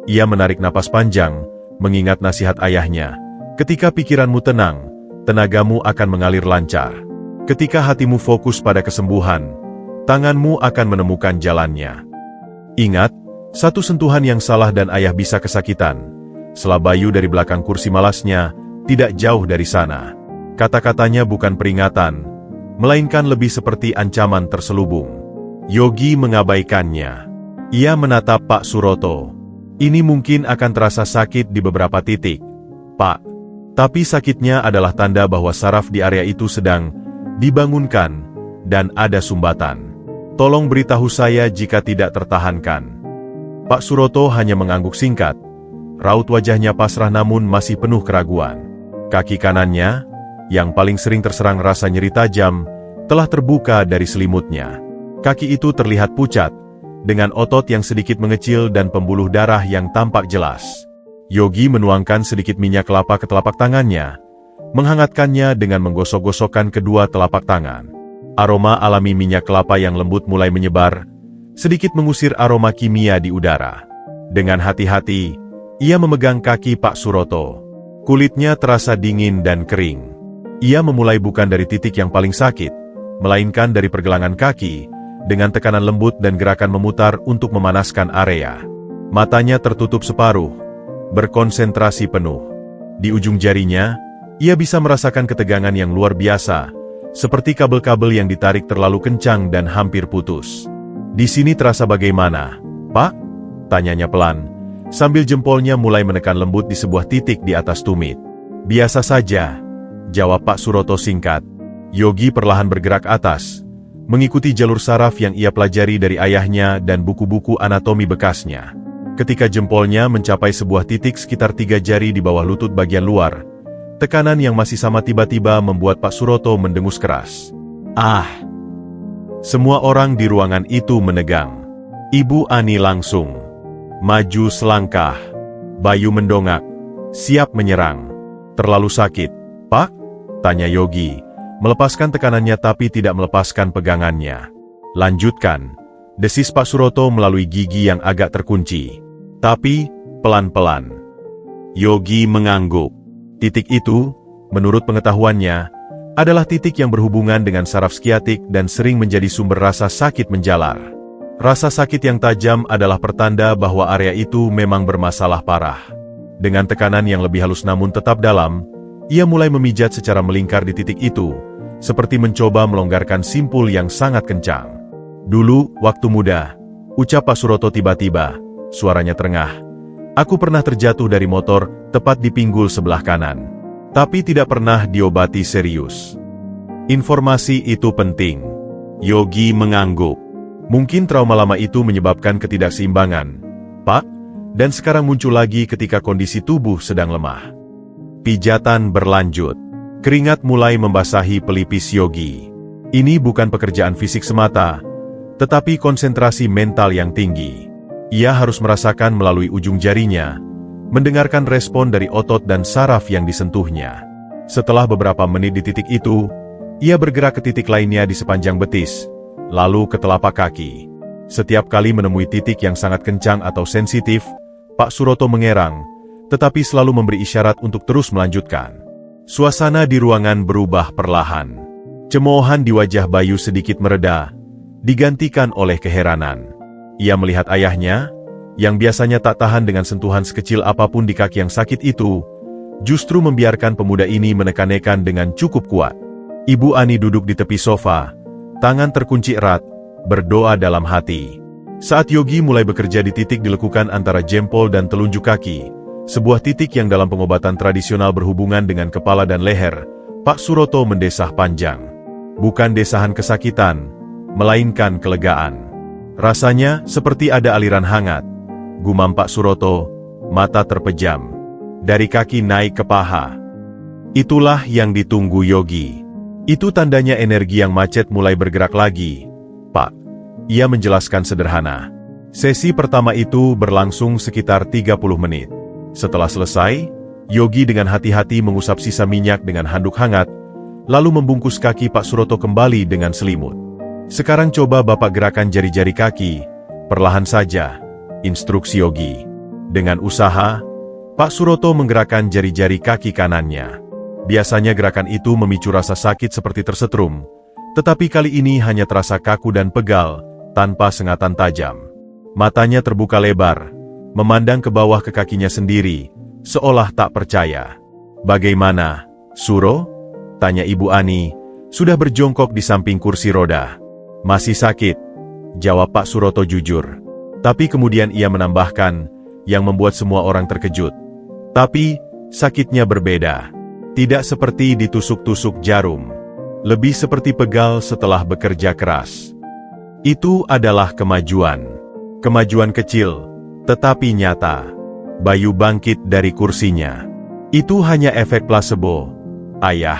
Ia menarik napas panjang, mengingat nasihat ayahnya. Ketika pikiranmu tenang, tenagamu akan mengalir lancar. Ketika hatimu fokus pada kesembuhan, tanganmu akan menemukan jalannya. Ingat, satu sentuhan yang salah dan ayah bisa kesakitan. Sela Bayu dari belakang kursi malasnya, tidak jauh dari sana. Kata-katanya bukan peringatan, melainkan lebih seperti ancaman terselubung. Yogi mengabaikannya. Ia menatap Pak Suroto. Ini mungkin akan terasa sakit di beberapa titik, Pak. Tapi sakitnya adalah tanda bahwa saraf di area itu sedang dibangunkan, dan ada sumbatan. Tolong beritahu saya jika tidak tertahankan. Pak Suroto hanya mengangguk singkat. Raut wajahnya pasrah namun masih penuh keraguan. Kaki kanannya, yang paling sering terserang rasa nyeri tajam, telah terbuka dari selimutnya. Kaki itu terlihat pucat, dengan otot yang sedikit mengecil dan pembuluh darah yang tampak jelas. Yogi menuangkan sedikit minyak kelapa ke telapak tangannya, menghangatkannya dengan menggosok-gosokkan kedua telapak tangan. Aroma alami minyak kelapa yang lembut mulai menyebar, sedikit mengusir aroma kimia di udara. Dengan hati-hati, ia memegang kaki Pak Suroto. Kulitnya terasa dingin dan kering. Ia memulai bukan dari titik yang paling sakit, melainkan dari pergelangan kaki, dengan tekanan lembut dan gerakan memutar untuk memanaskan area. Matanya tertutup separuh, berkonsentrasi penuh. Di ujung jarinya, ia bisa merasakan ketegangan yang luar biasa, seperti kabel-kabel yang ditarik terlalu kencang dan hampir putus. Di sini terasa bagaimana, Pak? Tanyanya pelan, sambil jempolnya mulai menekan lembut di sebuah titik di atas tumit. Biasa saja, jawab Pak Suroto singkat. Yogi perlahan bergerak atas, mengikuti jalur saraf yang ia pelajari dari ayahnya dan buku-buku anatomi bekasnya. Ketika jempolnya mencapai sebuah titik sekitar 3 jari di bawah lutut bagian luar, tekanan yang masih sama tiba-tiba membuat Pak Suroto mendengus keras. Ah! Semua orang di ruangan itu menegang. Ibu Ani langsung maju selangkah. Bayu mendongak, siap menyerang. Terlalu sakit, Pak? Tanya Yogi, melepaskan tekanannya tapi tidak melepaskan pegangannya. Lanjutkan, desis Pak Suroto melalui gigi yang agak terkunci. Tapi, pelan-pelan. Yogi mengangguk. Titik itu, menurut pengetahuannya, adalah titik yang berhubungan dengan saraf skiatik dan sering menjadi sumber rasa sakit menjalar. Rasa sakit yang tajam adalah pertanda bahwa area itu memang bermasalah parah. Dengan tekanan yang lebih halus namun tetap dalam, ia mulai memijat secara melingkar di titik itu, seperti mencoba melonggarkan simpul yang sangat kencang. Dulu, waktu muda, ucap Pak Suroto tiba-tiba, suaranya terengah. Aku pernah terjatuh dari motor, tepat di pinggul sebelah kanan. Tapi tidak pernah diobati serius. Informasi itu penting. Yogi mengangguk. Mungkin trauma lama itu menyebabkan ketidakseimbangan, Pak, dan sekarang muncul lagi ketika kondisi tubuh sedang lemah. Pijatan berlanjut. Keringat mulai membasahi pelipis Yogi. Ini bukan pekerjaan fisik semata, tetapi konsentrasi mental yang tinggi. Ia harus merasakan melalui ujung jarinya, mendengarkan respon dari otot dan saraf yang disentuhnya. Setelah beberapa menit di titik itu, ia bergerak ke titik lainnya di sepanjang betis, lalu ke telapak kaki. Setiap kali menemui titik yang sangat kencang atau sensitif, Pak Suroto mengerang, tetapi selalu memberi isyarat untuk terus melanjutkan. Suasana di ruangan berubah perlahan. Cemoohan di wajah Bayu sedikit mereda, digantikan oleh keheranan. Ia melihat ayahnya, yang biasanya tak tahan dengan sentuhan sekecil apapun di kaki yang sakit itu, justru membiarkan pemuda ini menekan-nekan dengan cukup kuat. Ibu Ani duduk di tepi sofa, tangan terkunci erat, berdoa dalam hati. Saat Yogi mulai bekerja di titik dilekukan antara jempol dan telunjuk kaki, sebuah titik yang dalam pengobatan tradisional berhubungan dengan kepala dan leher, Pak Suroto mendesah panjang. Bukan desahan kesakitan, melainkan kelegaan. Rasanya seperti ada aliran hangat. Gumam Pak Suroto, mata terpejam. Dari kaki naik ke paha. Itulah yang ditunggu Yogi. Itu tandanya energi yang macet mulai bergerak lagi, Pak. Ia menjelaskan sederhana. Sesi pertama itu berlangsung sekitar 30 menit. Setelah selesai, Yogi dengan hati-hati mengusap sisa minyak dengan handuk hangat, lalu membungkus kaki Pak Suroto kembali dengan selimut. Sekarang coba Bapak gerakan jari-jari kaki, perlahan saja, instruksi Yogi. Dengan usaha, Pak Suroto menggerakkan jari-jari kaki kanannya. Biasanya gerakan itu memicu rasa sakit seperti tersetrum, tetapi kali ini hanya terasa kaku dan pegal, tanpa sengatan tajam. Matanya terbuka lebar, memandang ke bawah ke kakinya sendiri, seolah tak percaya. Bagaimana, Suro? Tanya Ibu Ani, sudah berjongkok di samping kursi roda. Masih sakit, jawab Pak Suroto jujur. Tapi kemudian ia menambahkan, yang membuat semua orang terkejut. Tapi, sakitnya berbeda. Tidak seperti ditusuk-tusuk jarum. Lebih seperti pegal setelah bekerja keras. Itu adalah kemajuan. Kemajuan kecil, tetapi nyata. Bayu bangkit dari kursinya. Itu hanya efek plasebo, Ayah.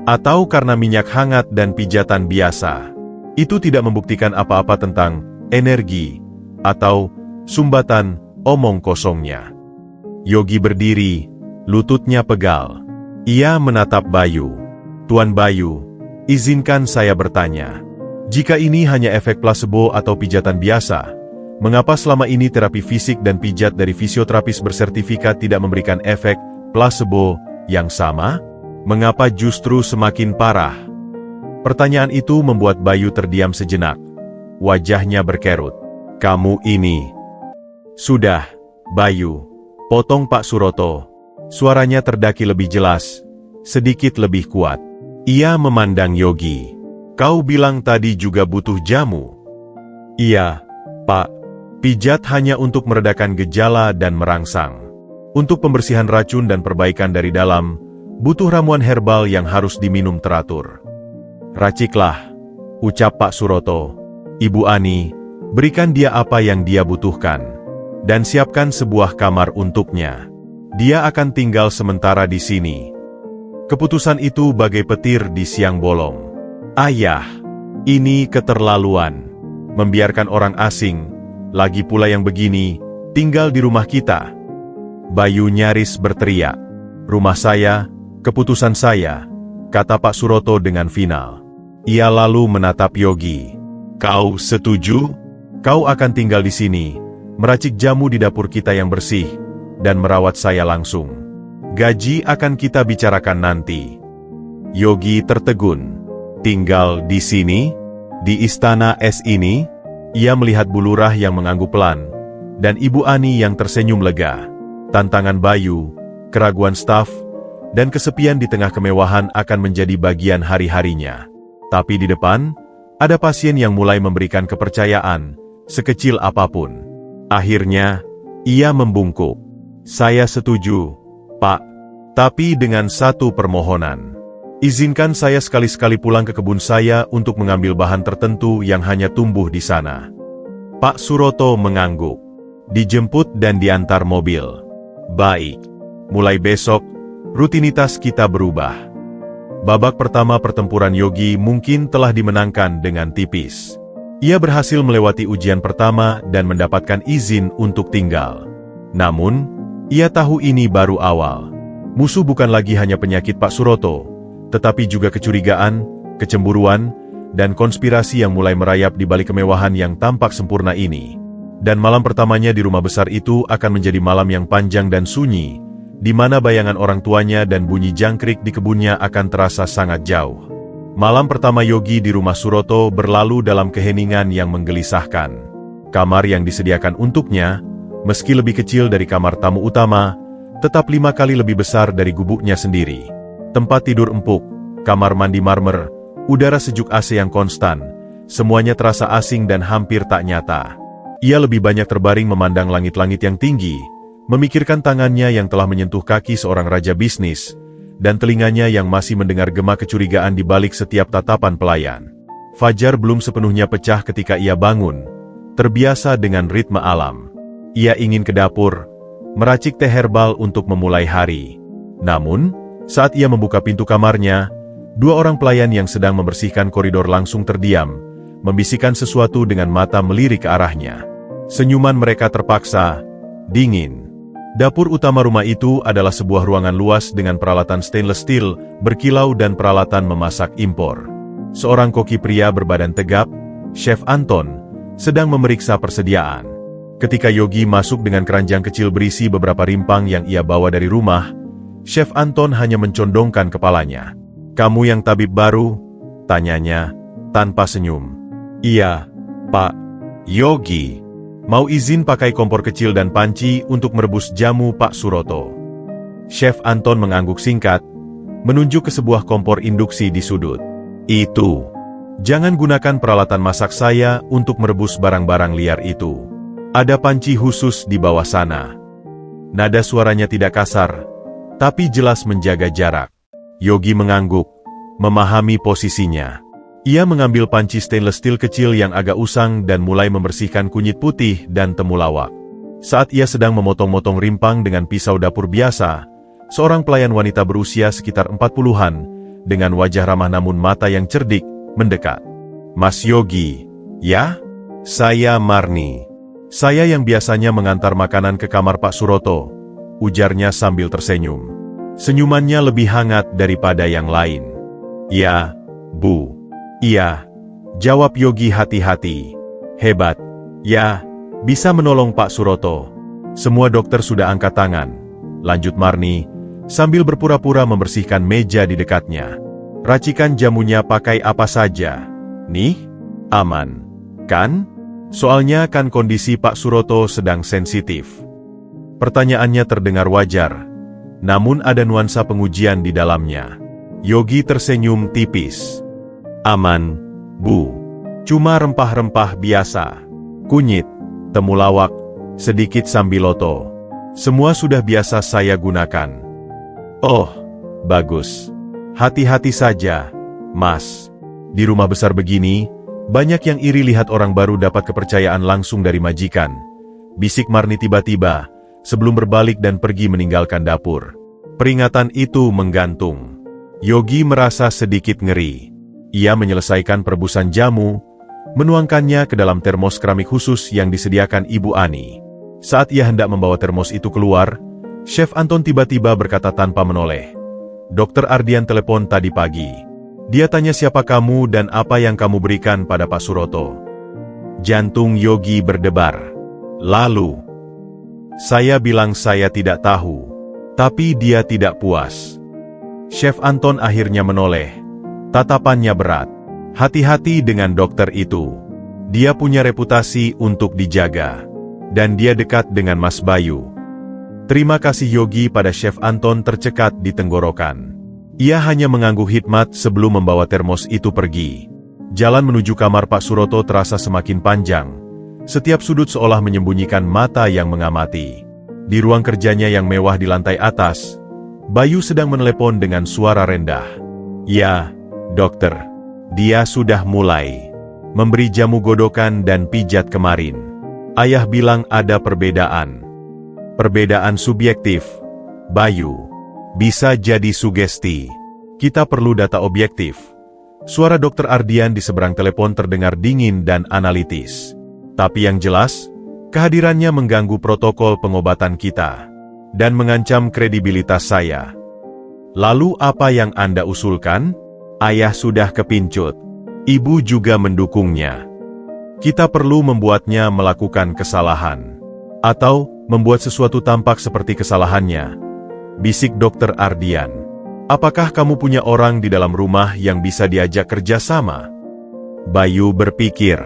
Atau karena minyak hangat dan pijatan biasa. Itu tidak membuktikan apa-apa tentang energi atau sumbatan omong kosongnya. Yogi berdiri, lututnya pegal. Ia menatap Bayu. Tuan Bayu, izinkan saya bertanya. Jika ini hanya efek plasebo atau pijatan biasa, mengapa selama ini terapi fisik dan pijat dari fisioterapis bersertifikat tidak memberikan efek plasebo yang sama? Mengapa justru semakin parah? Pertanyaan itu membuat Bayu terdiam sejenak. Wajahnya berkerut. Kamu ini. Sudah, Bayu. Potong Pak Suroto. Suaranya terdaki lebih jelas, sedikit lebih kuat. Ia memandang Yogi. Kau bilang tadi juga butuh jamu. Iya, Pak. Pijat hanya untuk meredakan gejala dan merangsang. Untuk pembersihan racun dan perbaikan dari dalam, butuh ramuan herbal yang harus diminum teratur. Raciklah, ucap Pak Suroto. Ibu Ani, berikan dia apa yang dia butuhkan. Dan siapkan sebuah kamar untuknya. Dia akan tinggal sementara di sini. Keputusan itu bagai petir di siang bolong. Ayah, ini keterlaluan. Membiarkan orang asing, lagi pula yang begini, tinggal di rumah kita. Bayu nyaris berteriak. Rumah saya, keputusan saya, kata Pak Suroto dengan final. Ia lalu menatap Yogi. Kau setuju? Kau akan tinggal di sini, meracik jamu di dapur kita yang bersih, dan merawat saya langsung. Gaji akan kita bicarakan nanti. Yogi tertegun. Tinggal di sini? Di istana es ini? Ia melihat Bu Lurah yang mengangguk pelan, dan Ibu Ani yang tersenyum lega. Tantangan Bayu, keraguan staf, dan kesepian di tengah kemewahan akan menjadi bagian hari-harinya. Tapi di depan, ada pasien yang mulai memberikan kepercayaan, sekecil apapun. Akhirnya, ia membungkuk. Saya setuju, Pak. Tapi dengan satu permohonan. Izinkan saya sekali-sekali pulang ke kebun saya untuk mengambil bahan tertentu yang hanya tumbuh di sana. Pak Suroto mengangguk. Dijemput dan diantar mobil. Baik. Mulai besok, rutinitas kita berubah. Babak pertama pertempuran Yogi mungkin telah dimenangkan dengan tipis. Ia berhasil melewati ujian pertama dan mendapatkan izin untuk tinggal. Namun, ia tahu ini baru awal. Musuh bukan lagi hanya penyakit Pak Suroto, tetapi juga kecurigaan, kecemburuan, dan konspirasi yang mulai merayap di balik kemewahan yang tampak sempurna ini. Dan malam pertamanya di rumah besar itu akan menjadi malam yang panjang dan sunyi, di mana bayangan orang tuanya dan bunyi jangkrik di kebunnya akan terasa sangat jauh. Malam pertama Yogi di rumah Suroto berlalu dalam keheningan yang menggelisahkan. Kamar yang disediakan untuknya, meski lebih kecil dari kamar tamu utama, tetap 5 kali lebih besar dari gubuknya sendiri. Tempat tidur empuk, kamar mandi marmer, udara sejuk AC yang konstan, semuanya terasa asing dan hampir tak nyata. Ia lebih banyak terbaring memandang langit-langit yang tinggi, memikirkan tangannya yang telah menyentuh kaki seorang raja bisnis, dan telinganya yang masih mendengar gema kecurigaan di balik setiap tatapan pelayan. Fajar belum sepenuhnya pecah ketika ia bangun, terbiasa dengan ritme alam. Ia ingin ke dapur, meracik teh herbal untuk memulai hari. Namun, saat ia membuka pintu kamarnya, 2 orang pelayan yang sedang membersihkan koridor langsung terdiam, membisikkan sesuatu dengan mata melirik ke arahnya. Senyuman mereka terpaksa, dingin. Dapur utama rumah itu adalah sebuah ruangan luas dengan peralatan stainless steel, berkilau dan peralatan memasak impor. Seorang koki pria berbadan tegap, Chef Anton, sedang memeriksa persediaan. Ketika Yogi masuk dengan keranjang kecil berisi beberapa rimpang yang ia bawa dari rumah, Chef Anton hanya mencondongkan kepalanya. "Kamu yang tabib baru?" tanyanya, tanpa senyum. "Iya, Pak." "Yogi, mau izin pakai kompor kecil dan panci untuk merebus jamu Pak Suroto." Chef Anton mengangguk singkat, menunjuk ke sebuah kompor induksi di sudut. "Itu. Jangan gunakan peralatan masak saya untuk merebus barang-barang liar itu. Ada panci khusus di bawah sana." Nada suaranya tidak kasar, tapi jelas menjaga jarak. Yogi mengangguk, memahami posisinya. Ia mengambil panci stainless steel kecil yang agak usang dan mulai membersihkan kunyit putih dan temulawak. Saat ia sedang memotong-motong rimpang dengan pisau dapur biasa, seorang pelayan wanita berusia sekitar 40-an, dengan wajah ramah namun mata yang cerdik, mendekat. "Mas Yogi, ya? Saya Marni. Saya yang biasanya mengantar makanan ke kamar Pak Suroto," ujarnya sambil tersenyum. Senyumannya lebih hangat daripada yang lain. "Ya, Bu." "Iya," jawab Yogi hati-hati. "Hebat. Ya, bisa menolong Pak Suroto." "Semua dokter sudah angkat tangan," lanjut Marni, sambil berpura-pura membersihkan meja di dekatnya. "Racikan jamunya pakai apa saja. Nih, aman, kan? Soalnya kan kondisi Pak Suroto sedang sensitif." Pertanyaannya terdengar wajar, namun ada nuansa pengujian di dalamnya. Yogi tersenyum tipis. "Aman, Bu. Cuma rempah-rempah biasa. Kunyit, temulawak, sedikit sambiloto. Semua sudah biasa saya gunakan." "Oh, bagus. Hati-hati saja, Mas." Di rumah besar begini, banyak yang iri lihat orang baru dapat kepercayaan langsung dari majikan. Bisik Marni tiba-tiba, sebelum berbalik dan pergi meninggalkan dapur. Peringatan itu menggantung. Yogi merasa sedikit ngeri. Ia menyelesaikan perebusan jamu, menuangkannya ke dalam termos keramik khusus yang disediakan Ibu Ani. Saat ia hendak membawa termos itu keluar, Chef Anton tiba-tiba berkata tanpa menoleh, "Dokter Ardian telepon tadi pagi. Dia tanya siapa kamu dan apa yang kamu berikan pada Pak Suroto." Jantung Yogi berdebar. Lalu, "Saya bilang saya tidak tahu." Tapi dia tidak puas. Chef Anton akhirnya menoleh. Tatapannya berat. "Hati-hati dengan dokter itu. Dia punya reputasi untuk dijaga. Dan dia dekat dengan Mas Bayu." Terima kasih Yogi pada Chef Anton tercekat di tenggorokan. Ia hanya mengangguk hikmat sebelum membawa termos itu pergi. Jalan menuju kamar Pak Suroto terasa semakin panjang. Setiap sudut seolah menyembunyikan mata yang mengamati. Di ruang kerjanya yang mewah di lantai atas, Bayu sedang menelepon dengan suara rendah. "Ya, dokter. Dia sudah mulai memberi jamu godokan dan pijat kemarin. Ayah bilang ada perbedaan. Perbedaan subjektif, Bayu. Bisa jadi sugesti. Kita perlu data objektif." Suara Dr. Ardian di seberang telepon terdengar dingin dan analitis. Tapi yang jelas, kehadirannya mengganggu protokol pengobatan kita. Dan mengancam kredibilitas saya. "Lalu apa yang Anda usulkan?" "Ayah sudah kepincut. Ibu juga mendukungnya. Kita perlu membuatnya melakukan kesalahan. Atau, membuat sesuatu tampak seperti kesalahannya," bisik Dr. Ardian. "Apakah kamu punya orang di dalam rumah yang bisa diajak kerja sama?" Bayu berpikir.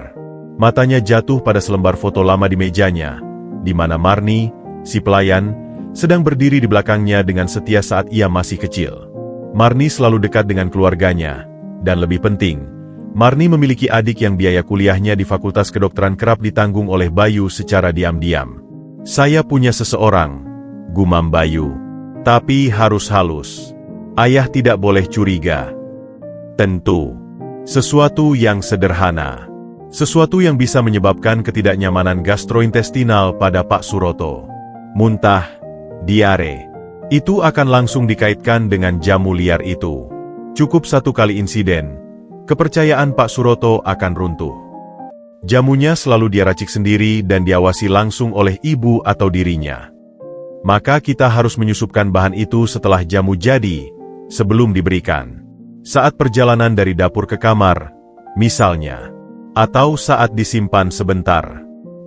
Matanya jatuh pada selembar foto lama di mejanya, di mana Marni, si pelayan, sedang berdiri di belakangnya dengan setia saat ia masih kecil. Marni selalu dekat dengan keluarganya, dan lebih penting, Marni memiliki adik yang biaya kuliahnya di Fakultas Kedokteran kerap ditanggung oleh Bayu secara diam-diam. "Saya punya seseorang," gumam Bayu. "Tapi harus halus. Ayah tidak boleh curiga." "Tentu. Sesuatu yang sederhana. Sesuatu yang bisa menyebabkan ketidaknyamanan gastrointestinal pada Pak Suroto. Muntah, diare. Itu akan langsung dikaitkan dengan jamu liar itu. Cukup satu kali insiden, kepercayaan Pak Suroto akan runtuh. Jamunya selalu dia racik sendiri dan diawasi langsung oleh ibu atau dirinya. Maka kita harus menyusupkan bahan itu setelah jamu jadi, sebelum diberikan. Saat perjalanan dari dapur ke kamar, misalnya. Atau saat disimpan sebentar.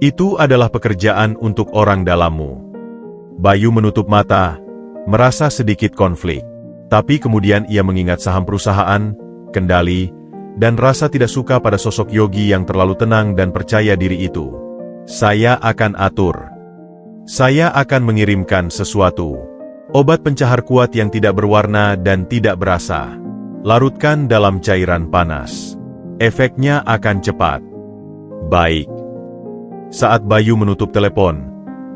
Itu adalah pekerjaan untuk orang dalammu." Bayu menutup mata, merasa sedikit konflik. Tapi kemudian ia mengingat saham perusahaan, kendali, dan rasa tidak suka pada sosok Yogi yang terlalu tenang dan percaya diri itu. "Saya akan atur. Saya akan mengirimkan sesuatu. Obat pencahar kuat yang tidak berwarna dan tidak berasa. Larutkan dalam cairan panas. Efeknya akan cepat." "Baik." Saat Bayu menutup telepon,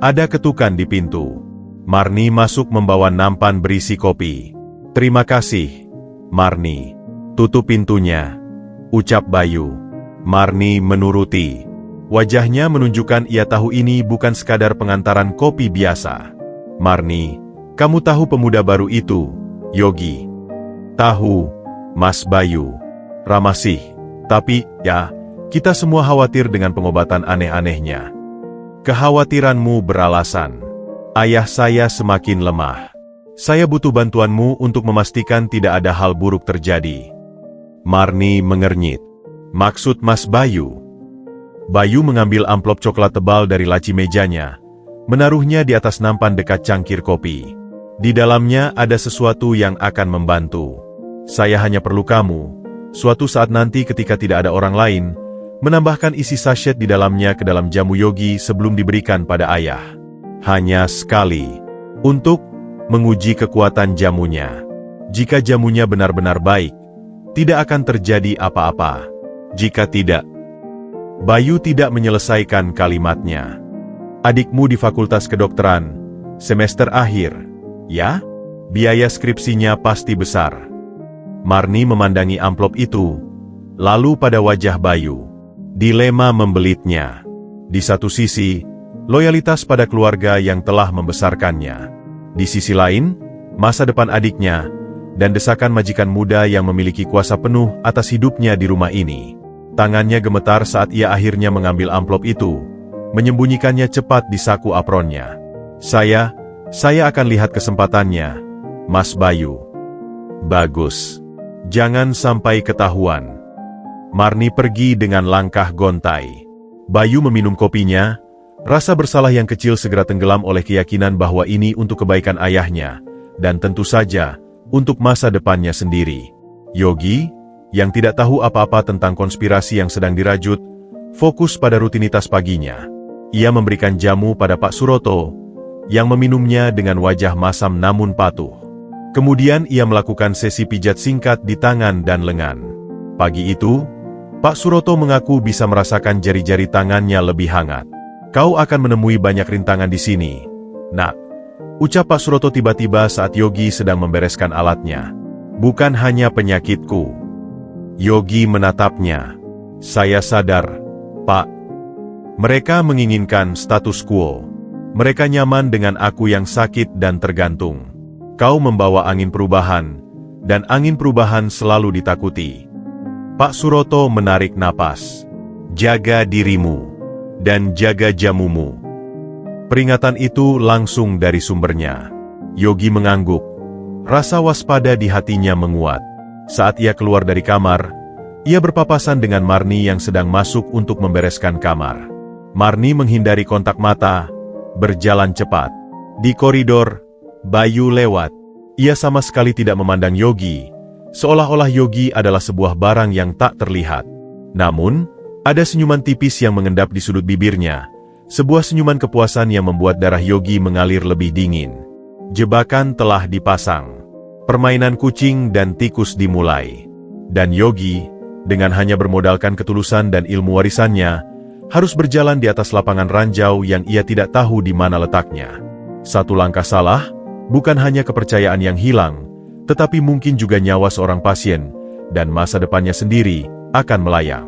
ada ketukan di pintu. Marni masuk membawa nampan berisi kopi. "Terima kasih, Marni." "Tutup pintunya," ucap Bayu. Marni menuruti. Wajahnya menunjukkan ia tahu ini bukan sekadar pengantaran kopi biasa. "Marni, kamu tahu pemuda baru itu, Yogi?" "Tahu, Mas Bayu." "Ramasih. Tapi, ya, kita semua khawatir dengan pengobatan aneh-anehnya." "Kekhawatiranmu beralasan. Ayah saya semakin lemah. Saya butuh bantuanmu untuk memastikan tidak ada hal buruk terjadi." Marni mengernyit. "Maksud Mas Bayu?" Bayu mengambil amplop coklat tebal dari laci mejanya, menaruhnya di atas nampan dekat cangkir kopi. "Di dalamnya ada sesuatu yang akan membantu. Saya hanya perlu kamu, suatu saat nanti ketika tidak ada orang lain, menambahkan isi sachet di dalamnya ke dalam jamu Yogi sebelum diberikan pada ayah. Hanya sekali. Untuk menguji kekuatan jamunya. Jika jamunya benar-benar baik, tidak akan terjadi apa-apa. Jika tidak..." Bayu tidak menyelesaikan kalimatnya. "Adikmu di Fakultas Kedokteran, semester akhir, ya? Biaya skripsinya pasti besar." Marni memandangi amplop itu, Lalu pada wajah Bayu, dilema membelitnya. Di satu sisi, loyalitas pada keluarga yang telah membesarkannya. Di sisi lain, masa depan adiknya, dan desakan majikan muda yang memiliki kuasa penuh atas hidupnya di rumah ini. Tangannya gemetar saat ia akhirnya mengambil amplop itu, menyembunyikannya cepat di saku apronnya. Saya akan lihat kesempatannya, Mas Bayu. Bagus. Jangan sampai ketahuan. Marni pergi dengan langkah gontai. Bayu meminum kopinya, rasa bersalah yang kecil segera tenggelam oleh keyakinan bahwa ini untuk kebaikan ayahnya, dan tentu saja, untuk masa depannya sendiri. Yogi, yang tidak tahu apa-apa tentang konspirasi yang sedang dirajut, fokus pada rutinitas paginya. Ia memberikan jamu pada Pak Suroto, yang meminumnya dengan wajah masam namun patuh. Kemudian ia melakukan sesi pijat singkat di tangan dan lengan. Pagi itu, Pak Suroto mengaku bisa merasakan jari-jari tangannya lebih hangat. Kau akan menemui banyak rintangan di sini, Nak. Ucap Pak Suroto tiba-tiba saat Yogi sedang membereskan alatnya. Bukan hanya penyakitku. Yogi menatapnya. Saya sadar, Pak. Mereka menginginkan status quo. Mereka nyaman dengan aku yang sakit dan tergantung. Kau membawa angin perubahan, dan angin perubahan selalu ditakuti. Pak Suroto menarik napas. Jaga dirimu, dan jaga jamumu. Peringatan itu langsung dari sumbernya. Yogi mengangguk. Rasa waspada di hatinya menguat. Saat ia keluar dari kamar, ia berpapasan dengan Marni yang sedang masuk untuk membereskan kamar. Marni menghindari kontak mata, berjalan cepat. Di koridor, Bayu lewat. Ia sama sekali tidak memandang Yogi, seolah-olah Yogi adalah sebuah barang yang tak terlihat. Namun, ada senyuman tipis yang mengendap di sudut bibirnya. Sebuah senyuman kepuasan yang membuat darah Yogi mengalir lebih dingin. Jebakan telah dipasang. Permainan kucing dan tikus dimulai. Dan Yogi, dengan hanya bermodalkan ketulusan dan ilmu warisannya, harus berjalan di atas lapangan ranjau yang ia tidak tahu di mana letaknya. Satu langkah salah, bukan hanya kepercayaan yang hilang, tetapi mungkin juga nyawa seorang pasien, dan masa depannya sendiri, akan melayang.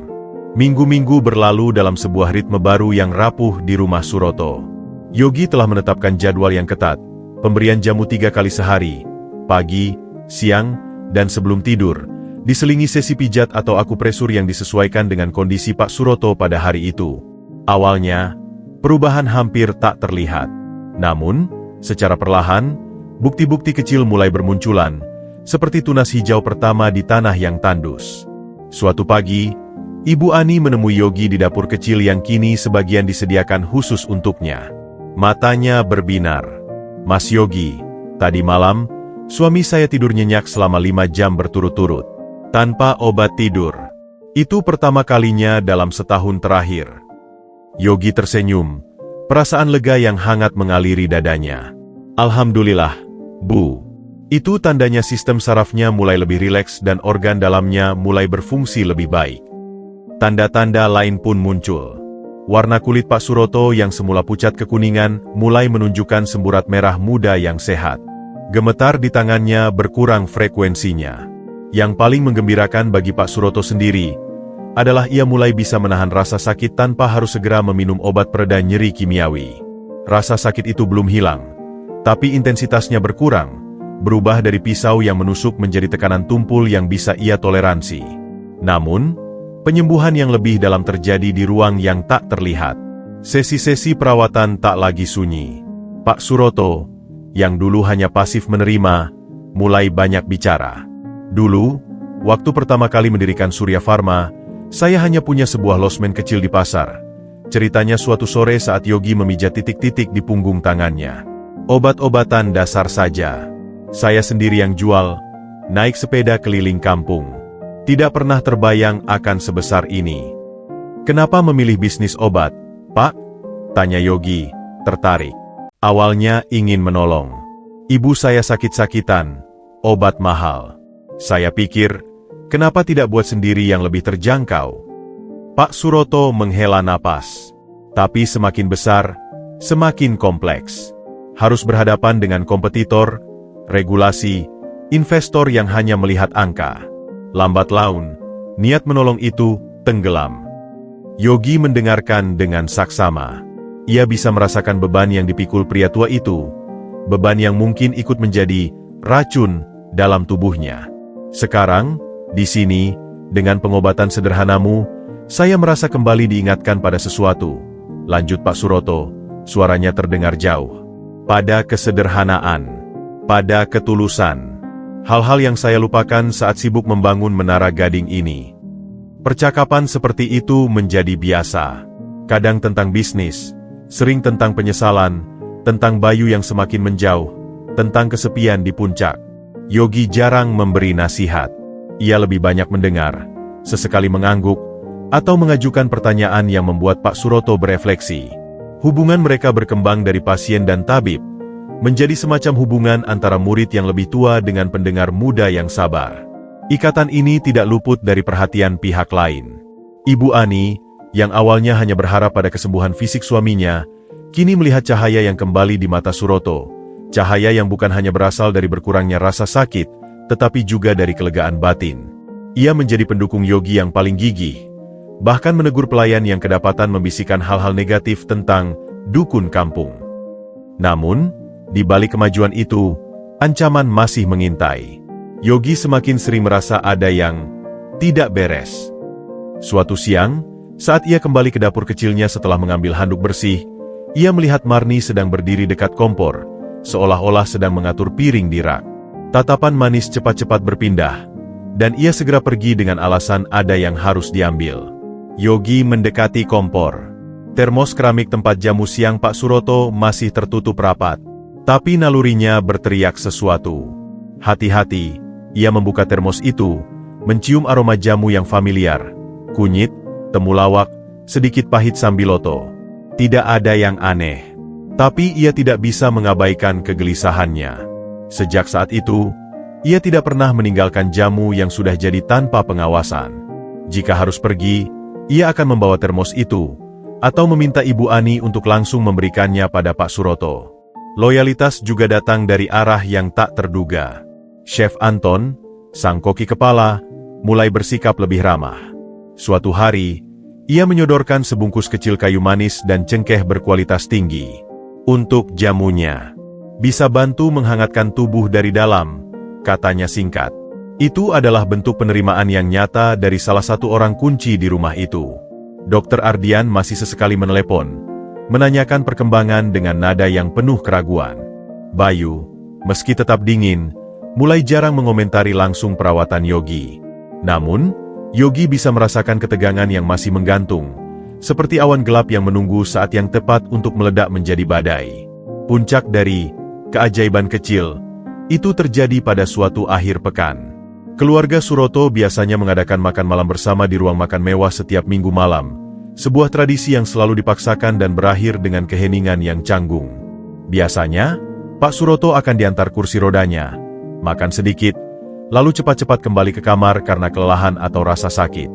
Minggu-minggu berlalu dalam sebuah ritme baru yang rapuh di rumah Suroto. Yogi telah menetapkan jadwal yang ketat, pemberian jamu 3 kali sehari, pagi, siang, dan sebelum tidur, diselingi sesi pijat atau akupresur yang disesuaikan dengan kondisi Pak Suroto pada hari itu. Awalnya, perubahan hampir tak terlihat. Namun, secara perlahan, bukti-bukti kecil mulai bermunculan, seperti tunas hijau pertama di tanah yang tandus. Suatu pagi, Ibu Ani menemui Yogi di dapur kecil yang kini sebagian disediakan khusus untuknya. Matanya berbinar. Mas Yogi, tadi malam, suami saya tidur nyenyak selama 5 jam berturut-turut. Tanpa obat tidur. Itu pertama kalinya dalam setahun terakhir. Yogi tersenyum, perasaan lega yang hangat mengaliri dadanya. Alhamdulillah, Bu. Itu tandanya sistem sarafnya mulai lebih rileks dan organ dalamnya mulai berfungsi lebih baik. Tanda-tanda lain pun muncul. Warna kulit Pak Suroto yang semula pucat kekuningan mulai menunjukkan semburat merah muda yang sehat. Gemetar di tangannya berkurang frekuensinya. Yang paling menggembirakan bagi Pak Suroto sendiri adalah ia mulai bisa menahan rasa sakit tanpa harus segera meminum obat pereda nyeri kimiawi. Rasa sakit itu belum hilang, tapi intensitasnya berkurang, berubah dari pisau yang menusuk menjadi tekanan tumpul yang bisa ia toleransi. Namun, penyembuhan yang lebih dalam terjadi di ruang yang tak terlihat. Sesi-sesi perawatan tak lagi sunyi. Pak Suroto, yang dulu hanya pasif menerima, mulai banyak bicara. Dulu, waktu pertama kali mendirikan Surya Pharma, saya hanya punya sebuah losmen kecil di pasar. Ceritanya suatu sore saat Yogi memijat titik-titik di punggung tangannya. Obat-obatan dasar saja. Saya sendiri yang jual, naik sepeda keliling kampung. Tidak pernah terbayang akan sebesar ini. Kenapa memilih bisnis obat, Pak? Tanya Yogi, tertarik. Awalnya ingin menolong. Ibu saya sakit-sakitan, obat mahal. Saya pikir, kenapa tidak buat sendiri yang lebih terjangkau? Pak Suroto menghela napas. Tapi semakin besar, semakin kompleks. Harus berhadapan dengan kompetitor, regulasi, investor yang hanya melihat angka. Lambat laun, Niat menolong itu tenggelam. Yogi mendengarkan dengan saksama. Ia bisa merasakan beban yang dipikul pria tua itu, beban yang mungkin ikut menjadi racun dalam tubuhnya. Sekarang, di sini, dengan pengobatan sederhanamu, saya merasa kembali diingatkan pada sesuatu. Lanjut Pak Suroto, suaranya terdengar jauh. Pada kesederhanaan, pada ketulusan. Hal-hal yang saya lupakan saat sibuk membangun menara gading ini. Percakapan seperti itu menjadi biasa. Kadang tentang bisnis, sering tentang penyesalan, tentang Bayu yang semakin menjauh, tentang kesepian di puncak. Yogi jarang memberi nasihat. Ia lebih banyak mendengar, sesekali mengangguk, atau mengajukan pertanyaan yang membuat Pak Suroto berefleksi. Hubungan mereka berkembang dari pasien dan tabib, menjadi semacam hubungan antara murid yang lebih tua dengan pendengar muda yang sabar. Ikatan ini tidak luput dari perhatian pihak lain. Ibu Ani, yang awalnya hanya berharap pada kesembuhan fisik suaminya, kini melihat cahaya yang kembali di mata Suroto. Cahaya yang bukan hanya berasal dari berkurangnya rasa sakit, tetapi juga dari kelegaan batin. Ia menjadi pendukung Yogi yang paling gigih, bahkan menegur pelayan yang kedapatan membisikkan hal-hal negatif tentang dukun kampung. Namun, di balik kemajuan itu, ancaman masih mengintai. Yogi semakin sering merasa ada yang tidak beres. Suatu siang, saat ia kembali ke dapur kecilnya setelah mengambil handuk bersih, ia melihat Marni sedang berdiri dekat kompor, seolah-olah sedang mengatur piring di rak. Tatapan manis cepat-cepat berpindah, dan ia segera pergi dengan alasan ada yang harus diambil. Yogi mendekati kompor. Termos keramik tempat jamu siang Pak Suroto masih tertutup rapat, tapi nalurinya berteriak sesuatu. Hati-hati, ia membuka termos itu, mencium aroma jamu yang familiar. Kunyit, temulawak, sedikit pahit sambiloto. Tidak ada yang aneh. Tapi ia tidak bisa mengabaikan kegelisahannya. Sejak saat itu, ia tidak pernah meninggalkan jamu yang sudah jadi tanpa pengawasan. Jika harus pergi, ia akan membawa termos itu, atau meminta Ibu Ani untuk langsung memberikannya pada Pak Suroto. Loyalitas juga datang dari arah yang tak terduga. Chef Anton, sang koki kepala, mulai bersikap lebih ramah. Suatu hari, ia menyodorkan sebungkus kecil kayu manis dan cengkeh berkualitas tinggi. Untuk jamunya, bisa bantu menghangatkan tubuh dari dalam, katanya singkat. Itu adalah bentuk penerimaan yang nyata dari salah satu orang kunci di rumah itu. Dr. Ardian masih sesekali menelepon, menanyakan perkembangan dengan nada yang penuh keraguan. Bayu, meski tetap dingin, mulai jarang mengomentari langsung perawatan Yogi. Namun, Yogi bisa merasakan ketegangan yang masih menggantung, seperti awan gelap yang menunggu saat yang tepat untuk meledak menjadi badai. Puncak dari keajaiban kecil itu terjadi pada suatu akhir pekan. Keluarga Suroto biasanya mengadakan makan malam bersama di ruang makan mewah setiap minggu malam, sebuah tradisi yang selalu dipaksakan dan berakhir dengan keheningan yang canggung. Biasanya, Pak Suroto akan diantar kursi rodanya, makan sedikit, lalu cepat-cepat kembali ke kamar karena kelelahan atau rasa sakit.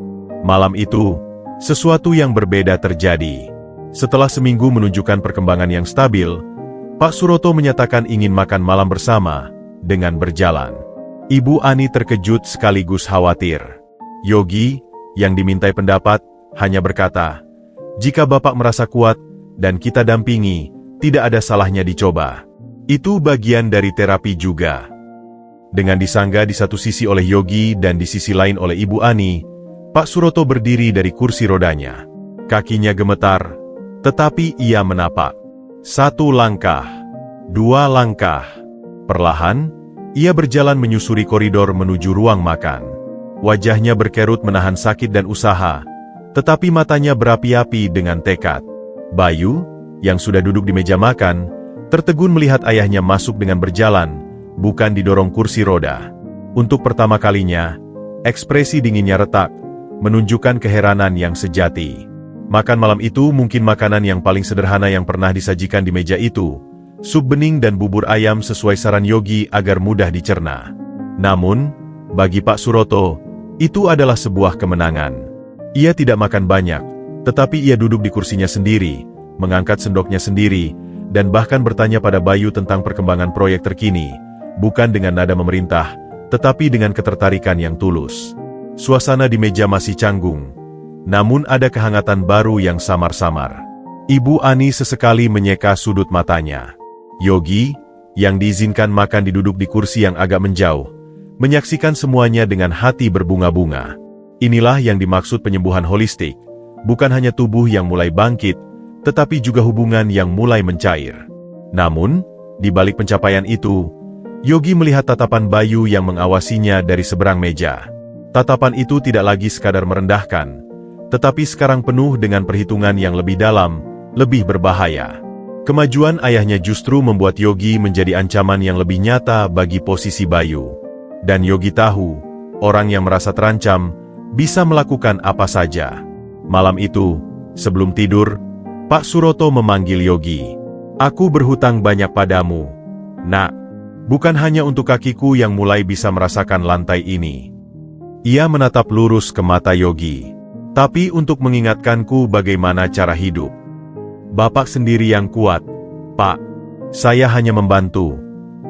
Malam itu, sesuatu yang berbeda terjadi. Setelah seminggu menunjukkan perkembangan yang stabil, Pak Suroto menyatakan ingin makan malam bersama, dengan berjalan. Ibu Ani terkejut sekaligus khawatir. Yogi, yang dimintai pendapat, hanya berkata, "Jika Bapak merasa kuat, dan kita dampingi, tidak ada salahnya dicoba. Itu bagian dari terapi juga." Dengan disangga di satu sisi oleh Yogi dan di sisi lain oleh Ibu Ani, Pak Suroto berdiri dari kursi rodanya. Kakinya gemetar, tetapi ia menapak. 1 langkah, 2 langkah. Perlahan, ia berjalan menyusuri koridor menuju ruang makan. Wajahnya berkerut menahan sakit dan usaha, tetapi matanya berapi-api dengan tekad. Bayu, yang sudah duduk di meja makan, tertegun melihat ayahnya masuk dengan berjalan, bukan didorong kursi roda. Untuk pertama kalinya, ekspresi dinginnya retak, menunjukkan keheranan yang sejati. Makan malam itu mungkin makanan yang paling sederhana yang pernah disajikan di meja itu, sup bening dan bubur ayam sesuai saran Yogi agar mudah dicerna. Namun, bagi Pak Suroto, itu adalah sebuah kemenangan. Ia tidak makan banyak, tetapi ia duduk di kursinya sendiri, mengangkat sendoknya sendiri, dan bahkan bertanya pada Bayu tentang perkembangan proyek terkini, bukan dengan nada memerintah, tetapi dengan ketertarikan yang tulus. Suasana di meja masih canggung, namun ada kehangatan baru yang samar-samar. Ibu Ani sesekali menyeka sudut matanya. Yogi, yang diizinkan makan diduduk di kursi yang agak menjauh, menyaksikan semuanya dengan hati berbunga-bunga. Inilah yang dimaksud penyembuhan holistik, bukan hanya tubuh yang mulai bangkit, tetapi juga hubungan yang mulai mencair. Namun, di balik pencapaian itu, Yogi melihat tatapan Bayu yang mengawasinya dari seberang meja. Tatapan itu tidak lagi sekadar merendahkan, tetapi sekarang penuh dengan perhitungan yang lebih dalam, lebih berbahaya. Kemajuan ayahnya justru membuat Yogi menjadi ancaman yang lebih nyata bagi posisi Bayu. Dan Yogi tahu, orang yang merasa terancam, bisa melakukan apa saja. Malam itu, sebelum tidur, Pak Suroto memanggil Yogi. "Aku berhutang banyak padamu, Nak. Bukan hanya untuk kakiku yang mulai bisa merasakan lantai ini." Ia menatap lurus ke mata Yogi. "Tapi untuk mengingatkanku bagaimana cara hidup." "Bapak sendiri yang kuat, Pak. Saya hanya membantu,"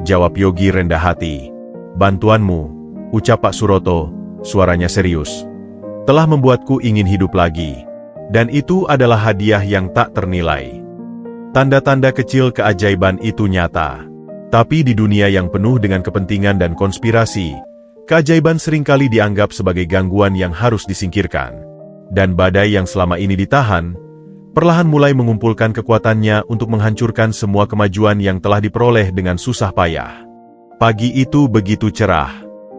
jawab Yogi rendah hati. "Bantuanmu," ucap Pak Suroto, suaranya serius, "telah membuatku ingin hidup lagi. Dan itu adalah hadiah yang tak ternilai." Tanda-tanda kecil keajaiban itu nyata. Tapi di dunia yang penuh dengan kepentingan dan konspirasi, keajaiban seringkali dianggap sebagai gangguan yang harus disingkirkan. Dan badai yang selama ini ditahan, perlahan mulai mengumpulkan kekuatannya untuk menghancurkan semua kemajuan yang telah diperoleh dengan susah payah. Pagi itu begitu cerah.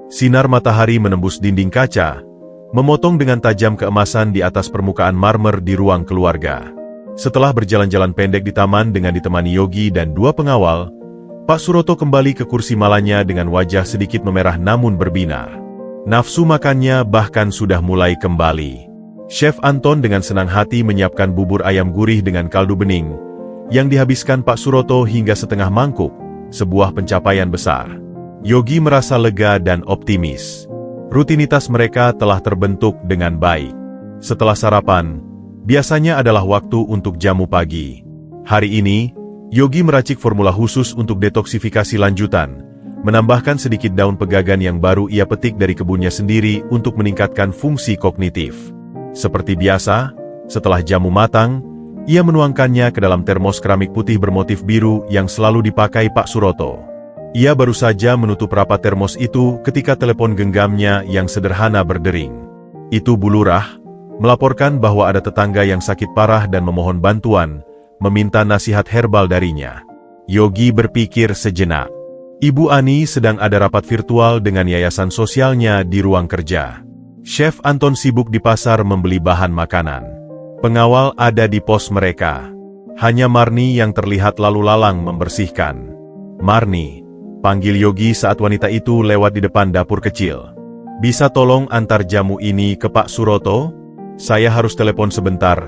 Sinar matahari menembus dinding kaca, memotong dengan tajam keemasan di atas permukaan marmer di ruang keluarga. Setelah berjalan-jalan pendek di taman dengan ditemani Yogi dan dua pengawal, Pak Suroto kembali ke kursi malanya dengan wajah sedikit memerah namun berbinar. Nafsu makannya bahkan sudah mulai kembali. Chef Anton dengan senang hati menyiapkan bubur ayam gurih dengan kaldu bening, yang dihabiskan Pak Suroto hingga setengah mangkuk, sebuah pencapaian besar. Yogi merasa lega dan optimis. Rutinitas mereka telah terbentuk dengan baik. Setelah sarapan, biasanya adalah waktu untuk jamu pagi. Hari ini, Yogi meracik formula khusus untuk detoksifikasi lanjutan, menambahkan sedikit daun pegagan yang baru ia petik dari kebunnya sendiri untuk meningkatkan fungsi kognitif. Seperti biasa, setelah jamu matang, ia menuangkannya ke dalam termos keramik putih bermotif biru yang selalu dipakai Pak Suroto. Ia baru saja menutup rapat termos itu ketika telepon genggamnya yang sederhana berdering. Itu Bu Lurah, melaporkan bahwa ada tetangga yang sakit parah dan memohon bantuan, meminta nasihat herbal darinya. Yogi berpikir sejenak. Ibu Ani sedang ada rapat virtual dengan yayasan sosialnya di ruang kerja. Chef Anton sibuk di pasar membeli bahan makanan. Pengawal ada di pos mereka. Hanya Marni yang terlihat lalu lalang membersihkan. "Marni," panggil Yogi saat wanita itu lewat di depan dapur kecil. "Bisa tolong antar jamu ini ke Pak Suroto? Saya harus telepon sebentar.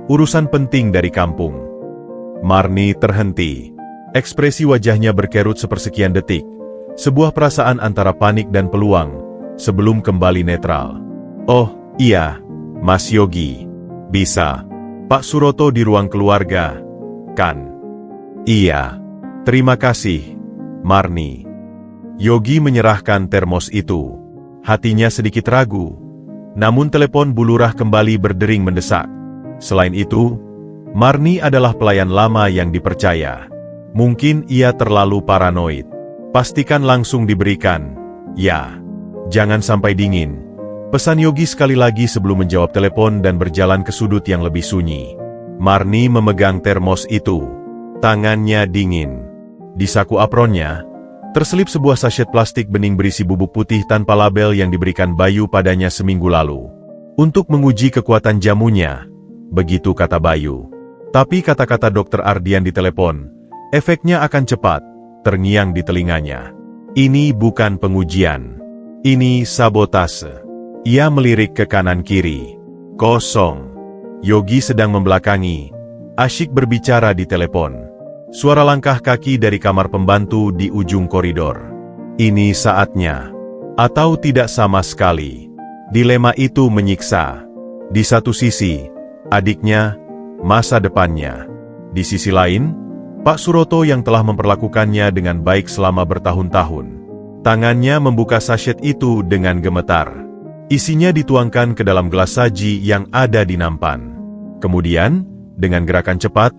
Urusan penting dari kampung." Marni terhenti. Ekspresi wajahnya berkerut sepersekian detik. Sebuah perasaan antara panik dan peluang, sebelum kembali netral. "Oh, iya, Mas Yogi. Bisa. Pak Suroto di ruang keluarga, kan?" "Iya. Terima kasih, Marni." Yogi menyerahkan termos itu. Hatinya sedikit ragu. Namun telepon Bu Lurah kembali berdering mendesak. Selain itu, Marni adalah pelayan lama yang dipercaya. Mungkin ia terlalu paranoid. "Pastikan langsung diberikan. Ya. Jangan sampai dingin," pesan Yogi sekali lagi sebelum menjawab telepon dan berjalan ke sudut yang lebih sunyi. Marni memegang termos itu. Tangannya dingin. Di saku apronnya, terselip sebuah sachet plastik bening berisi bubuk putih tanpa label yang diberikan Bayu padanya seminggu lalu. "Untuk menguji kekuatan jamunya," begitu kata Bayu. Tapi kata-kata Dr. Ardian di telepon, efeknya akan cepat, terngiang di telinganya. "Ini bukan pengujian. Ini sabotase." Ia melirik ke kanan-kiri. Kosong. Yogi sedang membelakangi, asyik berbicara di telepon. Suara langkah kaki dari kamar pembantu di ujung koridor. Ini saatnya. Atau tidak sama sekali. Dilema itu menyiksa. Di satu sisi, adiknya, masa depannya. Di sisi lain, Pak Suroto yang telah memperlakukannya dengan baik selama bertahun-tahun. Tangannya membuka sachet itu dengan gemetar. Isinya dituangkan ke dalam gelas saji yang ada di nampan. Kemudian, dengan gerakan cepat,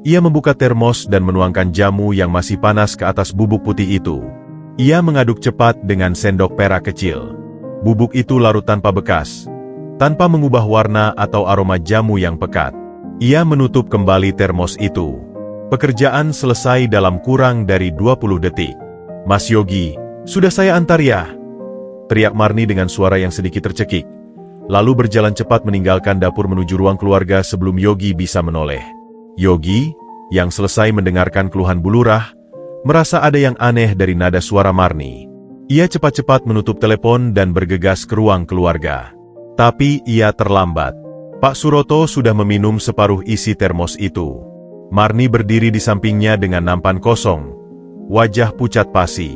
ia membuka termos dan menuangkan jamu yang masih panas ke atas bubuk putih itu. Ia mengaduk cepat dengan sendok perak kecil. Bubuk itu larut tanpa bekas, tanpa mengubah warna atau aroma jamu yang pekat. Ia menutup kembali termos itu. Pekerjaan selesai dalam kurang dari 20 detik. "Mas Yogi, sudah saya antar ya?" teriak Marni dengan suara yang sedikit tercekik. Lalu berjalan cepat meninggalkan dapur menuju ruang keluarga sebelum Yogi bisa menoleh. Yogi, yang selesai mendengarkan keluhan Bu Lurah, merasa ada yang aneh dari nada suara Marni. Ia cepat-cepat menutup telepon dan bergegas ke ruang keluarga. Tapi ia terlambat. Pak Suroto sudah meminum separuh isi termos itu. Marni berdiri di sampingnya dengan nampan kosong. Wajah pucat pasi.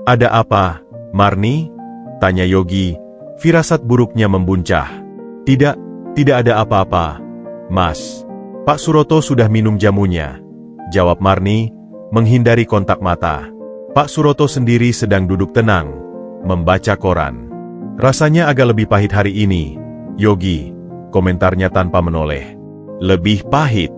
"Ada apa, Marni?" tanya Yogi. Firasat buruknya membuncah. Tidak ada apa-apa, Mas. Pak Suroto sudah minum jamunya," jawab Marni, menghindari kontak mata. Pak Suroto sendiri sedang duduk tenang, membaca koran. "Rasanya agak lebih pahit hari ini, Yogi," komentarnya tanpa menoleh. "Lebih pahit?"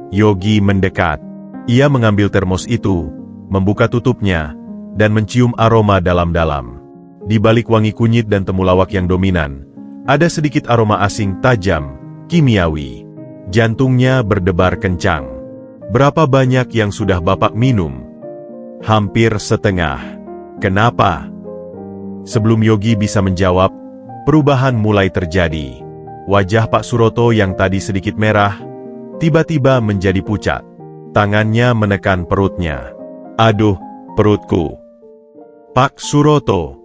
Yogi mendekat. Ia mengambil termos itu, membuka tutupnya, dan mencium aroma dalam-dalam. Di balik wangi kunyit dan temulawak yang dominan, ada sedikit aroma asing tajam, kimiawi. Jantungnya berdebar kencang. "Berapa banyak yang sudah Bapak minum?" "Hampir setengah." "Kenapa?" Sebelum Yogi bisa menjawab, perubahan mulai terjadi. Wajah Pak Suroto yang tadi sedikit merah, tiba-tiba menjadi pucat. Tangannya menekan perutnya. "Aduh, perutku." "Pak Suroto."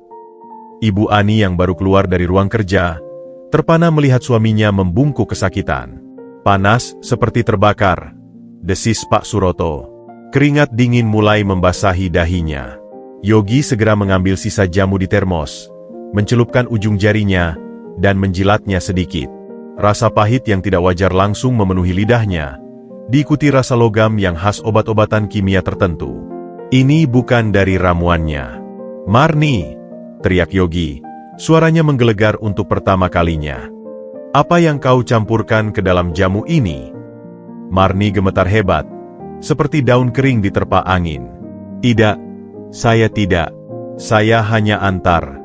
Ibu Ani yang baru keluar dari ruang kerja, terpana melihat suaminya membungkuk kesakitan. "Panas seperti terbakar," desis Pak Suroto. Keringat dingin mulai membasahi dahinya. Yogi segera mengambil sisa jamu di termos, mencelupkan ujung jarinya, dan menjilatnya sedikit. Rasa pahit yang tidak wajar langsung memenuhi lidahnya, diikuti rasa logam yang khas obat-obatan kimia tertentu. "Ini bukan dari ramuannya." "Marni!" teriak Yogi, suaranya menggelegar untuk pertama kalinya. "Apa yang kau campurkan ke dalam jamu ini?" Marni gemetar hebat, seperti daun kering diterpa angin. "Tidak, saya tidak. Saya hanya antar."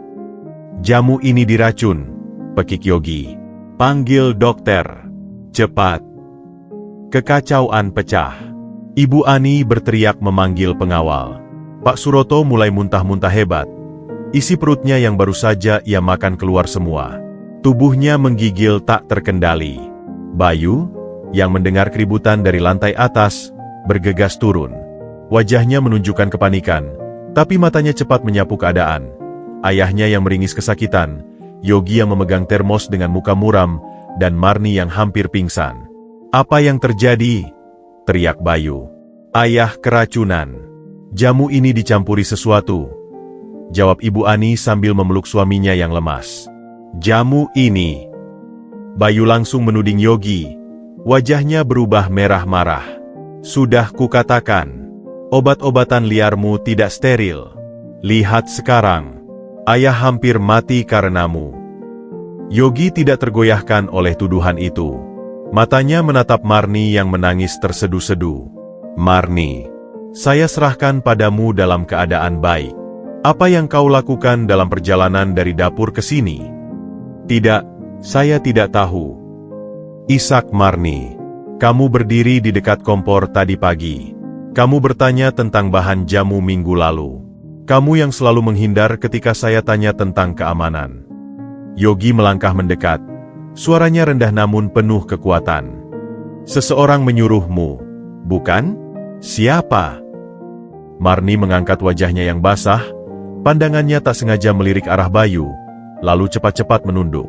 "Jamu ini diracun," pekik Yogi. "Panggil dokter. Cepat." Kekacauan pecah. Ibu Ani berteriak memanggil pengawal. Pak Suroto mulai muntah-muntah hebat. Isi perutnya yang baru saja ia makan keluar semua. Tubuhnya menggigil tak terkendali. Bayu, yang mendengar keributan dari lantai atas, bergegas turun. Wajahnya menunjukkan kepanikan, tapi matanya cepat menyapu keadaan. Ayahnya yang meringis kesakitan, Yogi yang memegang termos dengan muka muram, dan Marni yang hampir pingsan. "Apa yang terjadi?" teriak Bayu. "Ayah keracunan. Jamu ini dicampuri sesuatu," jawab Ibu Ani sambil memeluk suaminya yang lemas. "Jamu ini." Bayu langsung menuding Yogi. Wajahnya berubah merah marah. "Sudah kukatakan, obat-obatan liarmu tidak steril. Lihat sekarang, ayah hampir mati karenamu." Yogi tidak tergoyahkan oleh tuduhan itu. Matanya menatap Marni yang menangis tersedu-sedu. "Marni, saya serahkan padamu dalam keadaan baik. Apa yang kau lakukan dalam perjalanan dari dapur ke sini?" "Tidak, saya tidak tahu." "Isak Marni, kamu berdiri di dekat kompor tadi pagi. Kamu bertanya tentang bahan jamu minggu lalu. Kamu yang selalu menghindar ketika saya tanya tentang keamanan." Yogi melangkah mendekat. Suaranya rendah namun penuh kekuatan. "Seseorang menyuruhmu, bukan? Siapa?" Marni mengangkat wajahnya yang basah. Pandangannya tak sengaja melirik arah Bayu, lalu cepat-cepat menunduk.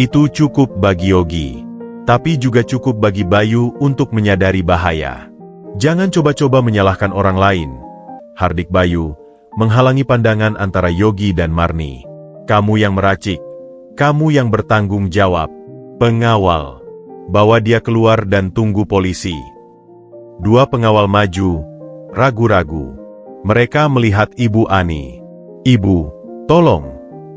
Itu cukup bagi Yogi, tapi juga cukup bagi Bayu untuk menyadari bahaya. "Jangan coba-coba menyalahkan orang lain," hardik Bayu, menghalangi pandangan antara Yogi dan Marni. "Kamu yang meracik, kamu yang bertanggung jawab." "Pengawal, bawa dia keluar dan tunggu polisi." Dua pengawal maju, ragu-ragu. Mereka melihat Ibu Ani. "Ibu, tolong,"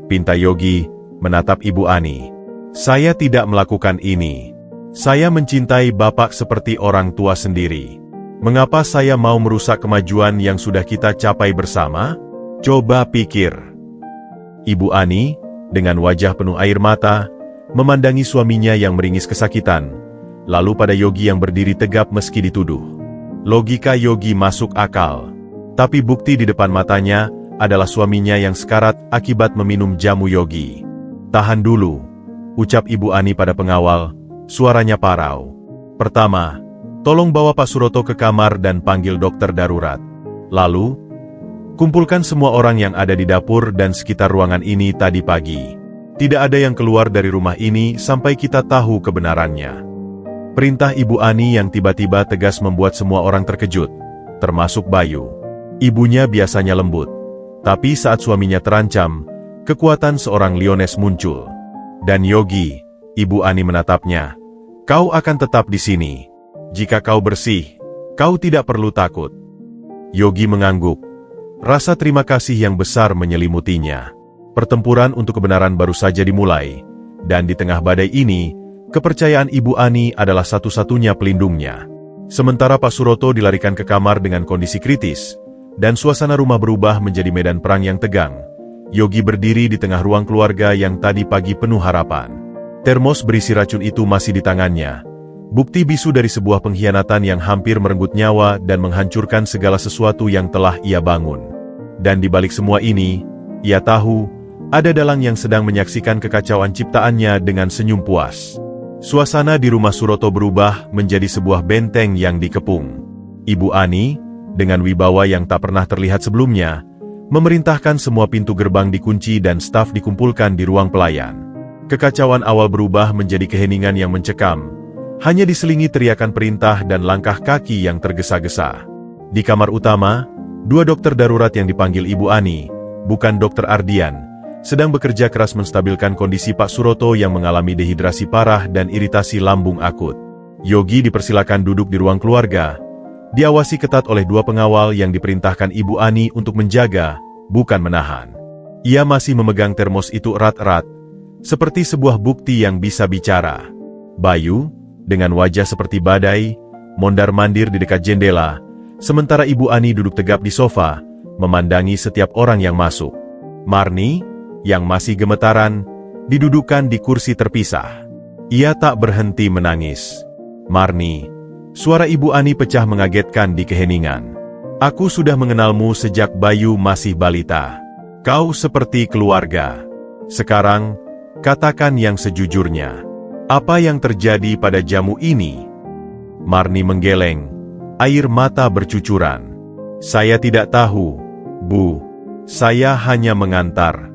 pinta Yogi, menatap Ibu Ani. Saya tidak melakukan ini. Saya mencintai Bapak seperti orang tua sendiri. Mengapa saya mau merusak kemajuan yang sudah kita capai bersama? Coba pikir. Ibu Ani, dengan wajah penuh air mata, memandangi suaminya yang meringis kesakitan, lalu pada Yogi yang berdiri tegap meski dituduh. Logika Yogi masuk akal. Tapi bukti di depan matanya adalah suaminya yang sekarat akibat meminum jamu Yogi. Tahan dulu, ucap Ibu Ani pada pengawal, suaranya parau. Pertama, tolong bawa Pak Suroto ke kamar dan panggil dokter darurat. Lalu, kumpulkan semua orang yang ada di dapur dan sekitar ruangan ini tadi pagi. Tidak ada yang keluar dari rumah ini sampai kita tahu kebenarannya. Perintah Ibu Ani yang tiba-tiba tegas membuat semua orang terkejut, termasuk Bayu. Ibunya biasanya lembut, tapi saat suaminya terancam, kekuatan seorang Liones muncul. Dan Yogi, Ibu Ani menatapnya. Kau akan tetap di sini. Jika kau bersih, kau tidak perlu takut. Yogi mengangguk. Rasa terima kasih yang besar menyelimutinya. Pertempuran untuk kebenaran baru saja dimulai, dan di tengah badai ini, kepercayaan Ibu Ani adalah satu-satunya pelindungnya. Sementara Pak Suroto dilarikan ke kamar dengan kondisi kritis, dan suasana rumah berubah menjadi medan perang yang tegang, Yogi berdiri di tengah ruang keluarga yang tadi pagi penuh harapan. Termos berisi racun itu masih di tangannya, bukti bisu dari sebuah pengkhianatan yang hampir merenggut nyawa dan menghancurkan segala sesuatu yang telah ia bangun. Dan di balik semua ini, ia tahu, ada dalang yang sedang menyaksikan kekacauan ciptaannya dengan senyum puas. Suasana di rumah Suroto berubah menjadi sebuah benteng yang dikepung. Ibu Ani, dengan wibawa yang tak pernah terlihat sebelumnya, memerintahkan semua pintu gerbang dikunci dan staf dikumpulkan di ruang pelayan. Kekacauan awal berubah menjadi keheningan yang mencekam, hanya diselingi teriakan perintah dan langkah kaki yang tergesa-gesa. Di kamar utama, dua dokter darurat yang dipanggil Ibu Ani, bukan Dokter Ardian, sedang bekerja keras menstabilkan kondisi Pak Suroto yang mengalami dehidrasi parah dan iritasi lambung akut. Yogi dipersilakan duduk di ruang keluarga, diawasi ketat oleh dua pengawal yang diperintahkan Ibu Ani untuk menjaga, bukan menahan. Ia masih memegang termos itu erat-erat, seperti sebuah bukti yang bisa bicara. Bayu, dengan wajah seperti badai, mondar-mandir di dekat jendela, sementara Ibu Ani duduk tegap di sofa, memandangi setiap orang yang masuk. Marni, yang masih gemetaran, didudukkan di kursi terpisah. Ia tak berhenti menangis. Marni, suara Ibu Ani pecah mengagetkan di keheningan. Aku sudah mengenalmu sejak Bayu masih balita. Kau seperti keluarga. Sekarang, katakan yang sejujurnya. Apa yang terjadi pada jamu ini? Marni menggeleng, air mata bercucuran. Saya tidak tahu, Bu. Saya hanya mengantar.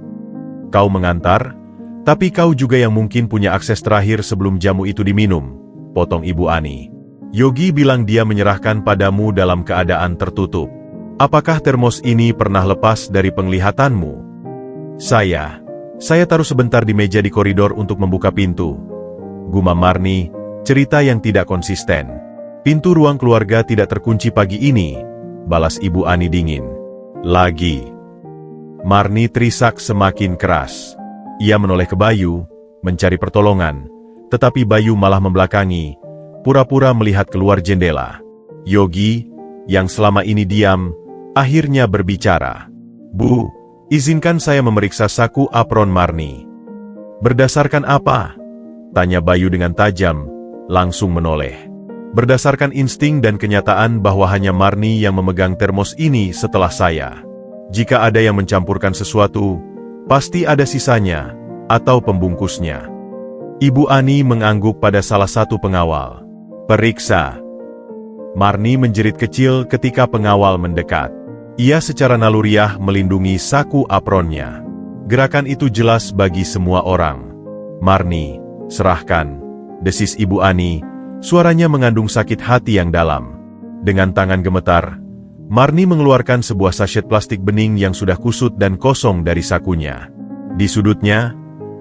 Kau mengantar? Tapi kau juga yang mungkin punya akses terakhir sebelum jamu itu diminum, potong Ibu Ani. Yogi bilang dia menyerahkan padamu dalam keadaan tertutup. Apakah termos ini pernah lepas dari penglihatanmu? Saya taruh sebentar di meja di koridor untuk membuka pintu. Gumam Marni, cerita yang tidak konsisten. Pintu ruang keluarga tidak terkunci pagi ini, balas Ibu Ani dingin. Lagi. Marni terisak semakin keras. Ia menoleh ke Bayu, mencari pertolongan, tetapi Bayu malah membelakangi, pura-pura melihat keluar jendela. Yogi, yang selama ini diam, akhirnya berbicara. Bu, izinkan saya memeriksa saku apron Marni. Berdasarkan apa? Tanya Bayu dengan tajam, langsung menoleh. Berdasarkan insting dan kenyataan bahwa hanya Marni yang memegang termos ini setelah saya. Jika ada yang mencampurkan sesuatu, pasti ada sisanya, atau pembungkusnya. Ibu Ani mengangguk pada salah satu pengawal. Periksa. Marni menjerit kecil ketika pengawal mendekat. Ia secara naluriah melindungi saku apronnya. Gerakan itu jelas bagi semua orang. Marni, serahkan, desis Ibu Ani, suaranya mengandung sakit hati yang dalam. Dengan tangan gemetar, Marni mengeluarkan sebuah sachet plastik bening yang sudah kusut dan kosong dari sakunya. Di sudutnya,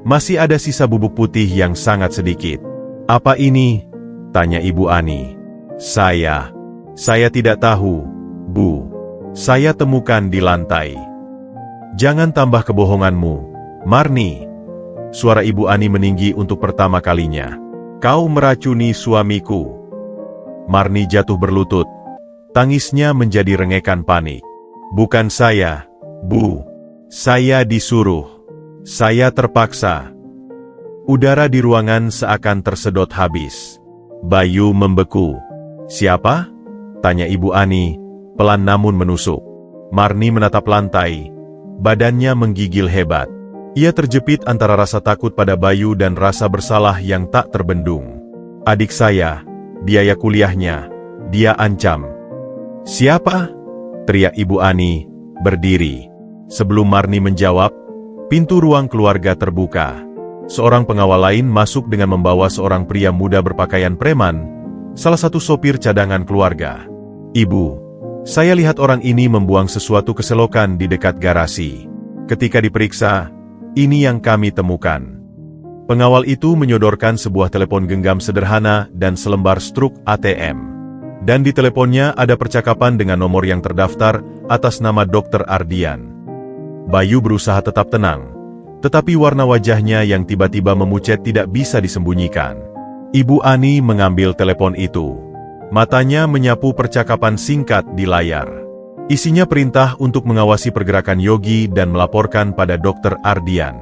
masih ada sisa bubuk putih yang sangat sedikit. Apa ini? Tanya Ibu Ani. Saya tidak tahu, Bu. Saya temukan di lantai. Jangan tambah kebohonganmu, Marni. Suara Ibu Ani meninggi untuk pertama kalinya. Kau meracuni suamiku. Marni jatuh berlutut. Tangisnya menjadi rengekan panik. Bukan saya, Bu. Saya disuruh. Saya terpaksa. Udara di ruangan seakan tersedot habis. Bayu membeku. Siapa? Tanya Ibu Ani, pelan namun menusuk. Marni menatap lantai. Badannya menggigil hebat. Ia terjepit antara rasa takut pada Bayu dan rasa bersalah yang tak terbendung. Adik saya, biaya kuliahnya, dia ancam. Siapa? Teriak Ibu Ani, berdiri. Sebelum Marni menjawab, pintu ruang keluarga terbuka. Seorang pengawal lain masuk dengan membawa seorang pria muda berpakaian preman, salah satu sopir cadangan keluarga. Ibu, saya lihat orang ini membuang sesuatu keselokan di dekat garasi. Ketika diperiksa, ini yang kami temukan. Pengawal itu menyodorkan sebuah telepon genggam sederhana dan selembar struk ATM. Dan di teleponnya ada percakapan dengan nomor yang terdaftar atas nama Dr. Ardian. Bayu berusaha tetap tenang, tetapi warna wajahnya yang tiba-tiba memucat tidak bisa disembunyikan. Ibu Ani mengambil telepon itu. Matanya menyapu percakapan singkat di layar. Isinya perintah untuk mengawasi pergerakan Yogi dan melaporkan pada Dr. Ardian.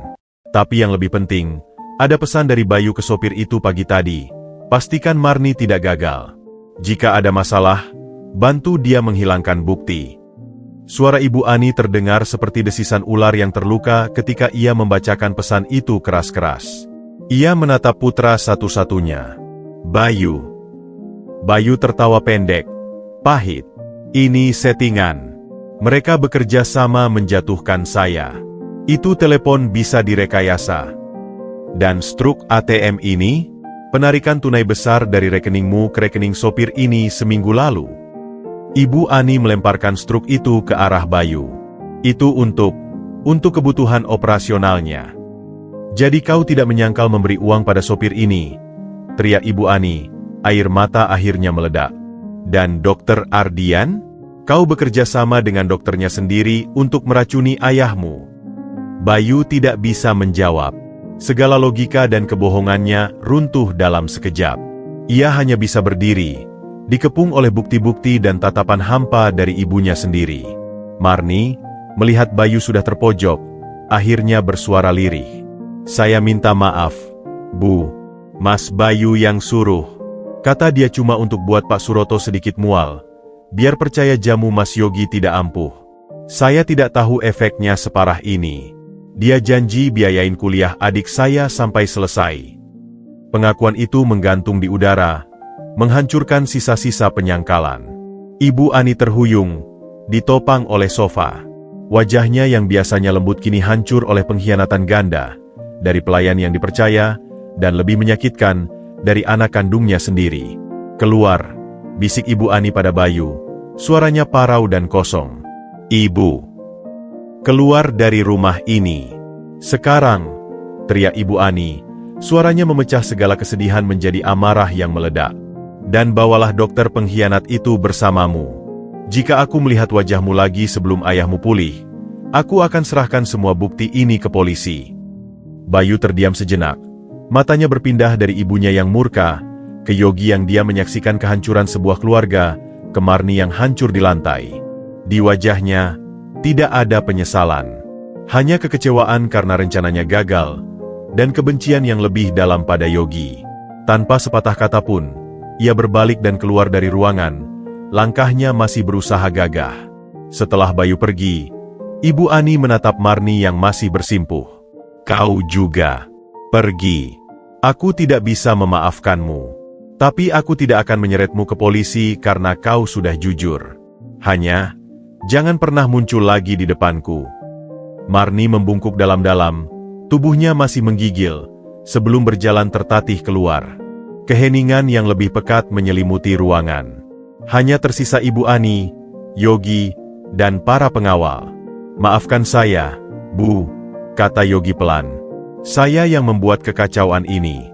Tapi yang lebih penting, ada pesan dari Bayu ke sopir itu pagi tadi. Pastikan Marni tidak gagal. Jika ada masalah, bantu dia menghilangkan bukti. Suara Ibu Ani terdengar seperti desisan ular yang terluka ketika ia membacakan pesan itu keras-keras. Ia menatap putra satu-satunya. Bayu. Bayu tertawa pendek. Pahit. Ini settingan. Mereka bekerja sama menjatuhkan saya. Itu telepon bisa direkayasa. Dan struk ATM ini, penarikan tunai besar dari rekeningmu ke rekening sopir ini seminggu lalu. Ibu Ani melemparkan struk itu ke arah Bayu. Itu untuk kebutuhan operasionalnya. Jadi kau tidak menyangkal memberi uang pada sopir ini, teriak Ibu Ani. Air mata akhirnya meledak. Dan Dr. Ardian? Kau bekerja sama dengan dokternya sendiri untuk meracuni ayahmu. Bayu tidak bisa menjawab. Segala logika dan kebohongannya runtuh dalam sekejap. Ia hanya bisa berdiri, dikepung oleh bukti-bukti dan tatapan hampa dari ibunya sendiri. Marni, melihat Bayu sudah terpojok, akhirnya bersuara lirih. Saya minta maaf, Bu. Mas Bayu yang suruh. Kata dia cuma untuk buat Pak Suroto sedikit mual. Biar percaya jamu Mas Yogi tidak ampuh. Saya tidak tahu efeknya separah ini. Dia janji biayain kuliah adik saya sampai selesai. Pengakuan itu menggantung di udara, menghancurkan sisa-sisa penyangkalan. Ibu Ani terhuyung, ditopang oleh sofa. Wajahnya yang biasanya lembut kini hancur oleh pengkhianatan ganda, dari pelayan yang dipercaya, dan lebih menyakitkan, dari anak kandungnya sendiri. Keluar, bisik Ibu Ani pada Bayu, suaranya parau dan kosong. Ibu, keluar dari rumah ini. Sekarang, teriak Ibu Ani, suaranya memecah segala kesedihan menjadi amarah yang meledak. Dan bawalah dokter pengkhianat itu bersamamu. Jika aku melihat wajahmu lagi sebelum ayahmu pulih, aku akan serahkan semua bukti ini ke polisi. Bayu terdiam sejenak. Matanya berpindah dari ibunya yang murka, ke Yogi yang dia menyaksikan kehancuran sebuah keluarga, ke Marni yang hancur di lantai. Di wajahnya, tidak ada penyesalan. Hanya kekecewaan karena rencananya gagal, dan kebencian yang lebih dalam pada Yogi. Tanpa sepatah kata pun, ia berbalik dan keluar dari ruangan, langkahnya masih berusaha gagah. Setelah Bayu pergi, Ibu Ani menatap Marni yang masih bersimpuh. Kau juga. Pergi. Aku tidak bisa memaafkanmu. Tapi aku tidak akan menyeretmu ke polisi karena kau sudah jujur. Hanya, jangan pernah muncul lagi di depanku. Marni membungkuk dalam-dalam, tubuhnya masih menggigil, sebelum berjalan tertatih keluar. Keheningan yang lebih pekat menyelimuti ruangan. Hanya tersisa Ibu Ani, Yogi, dan para pengawal. Maafkan saya, Bu, kata Yogi pelan. Saya yang membuat kekacauan ini.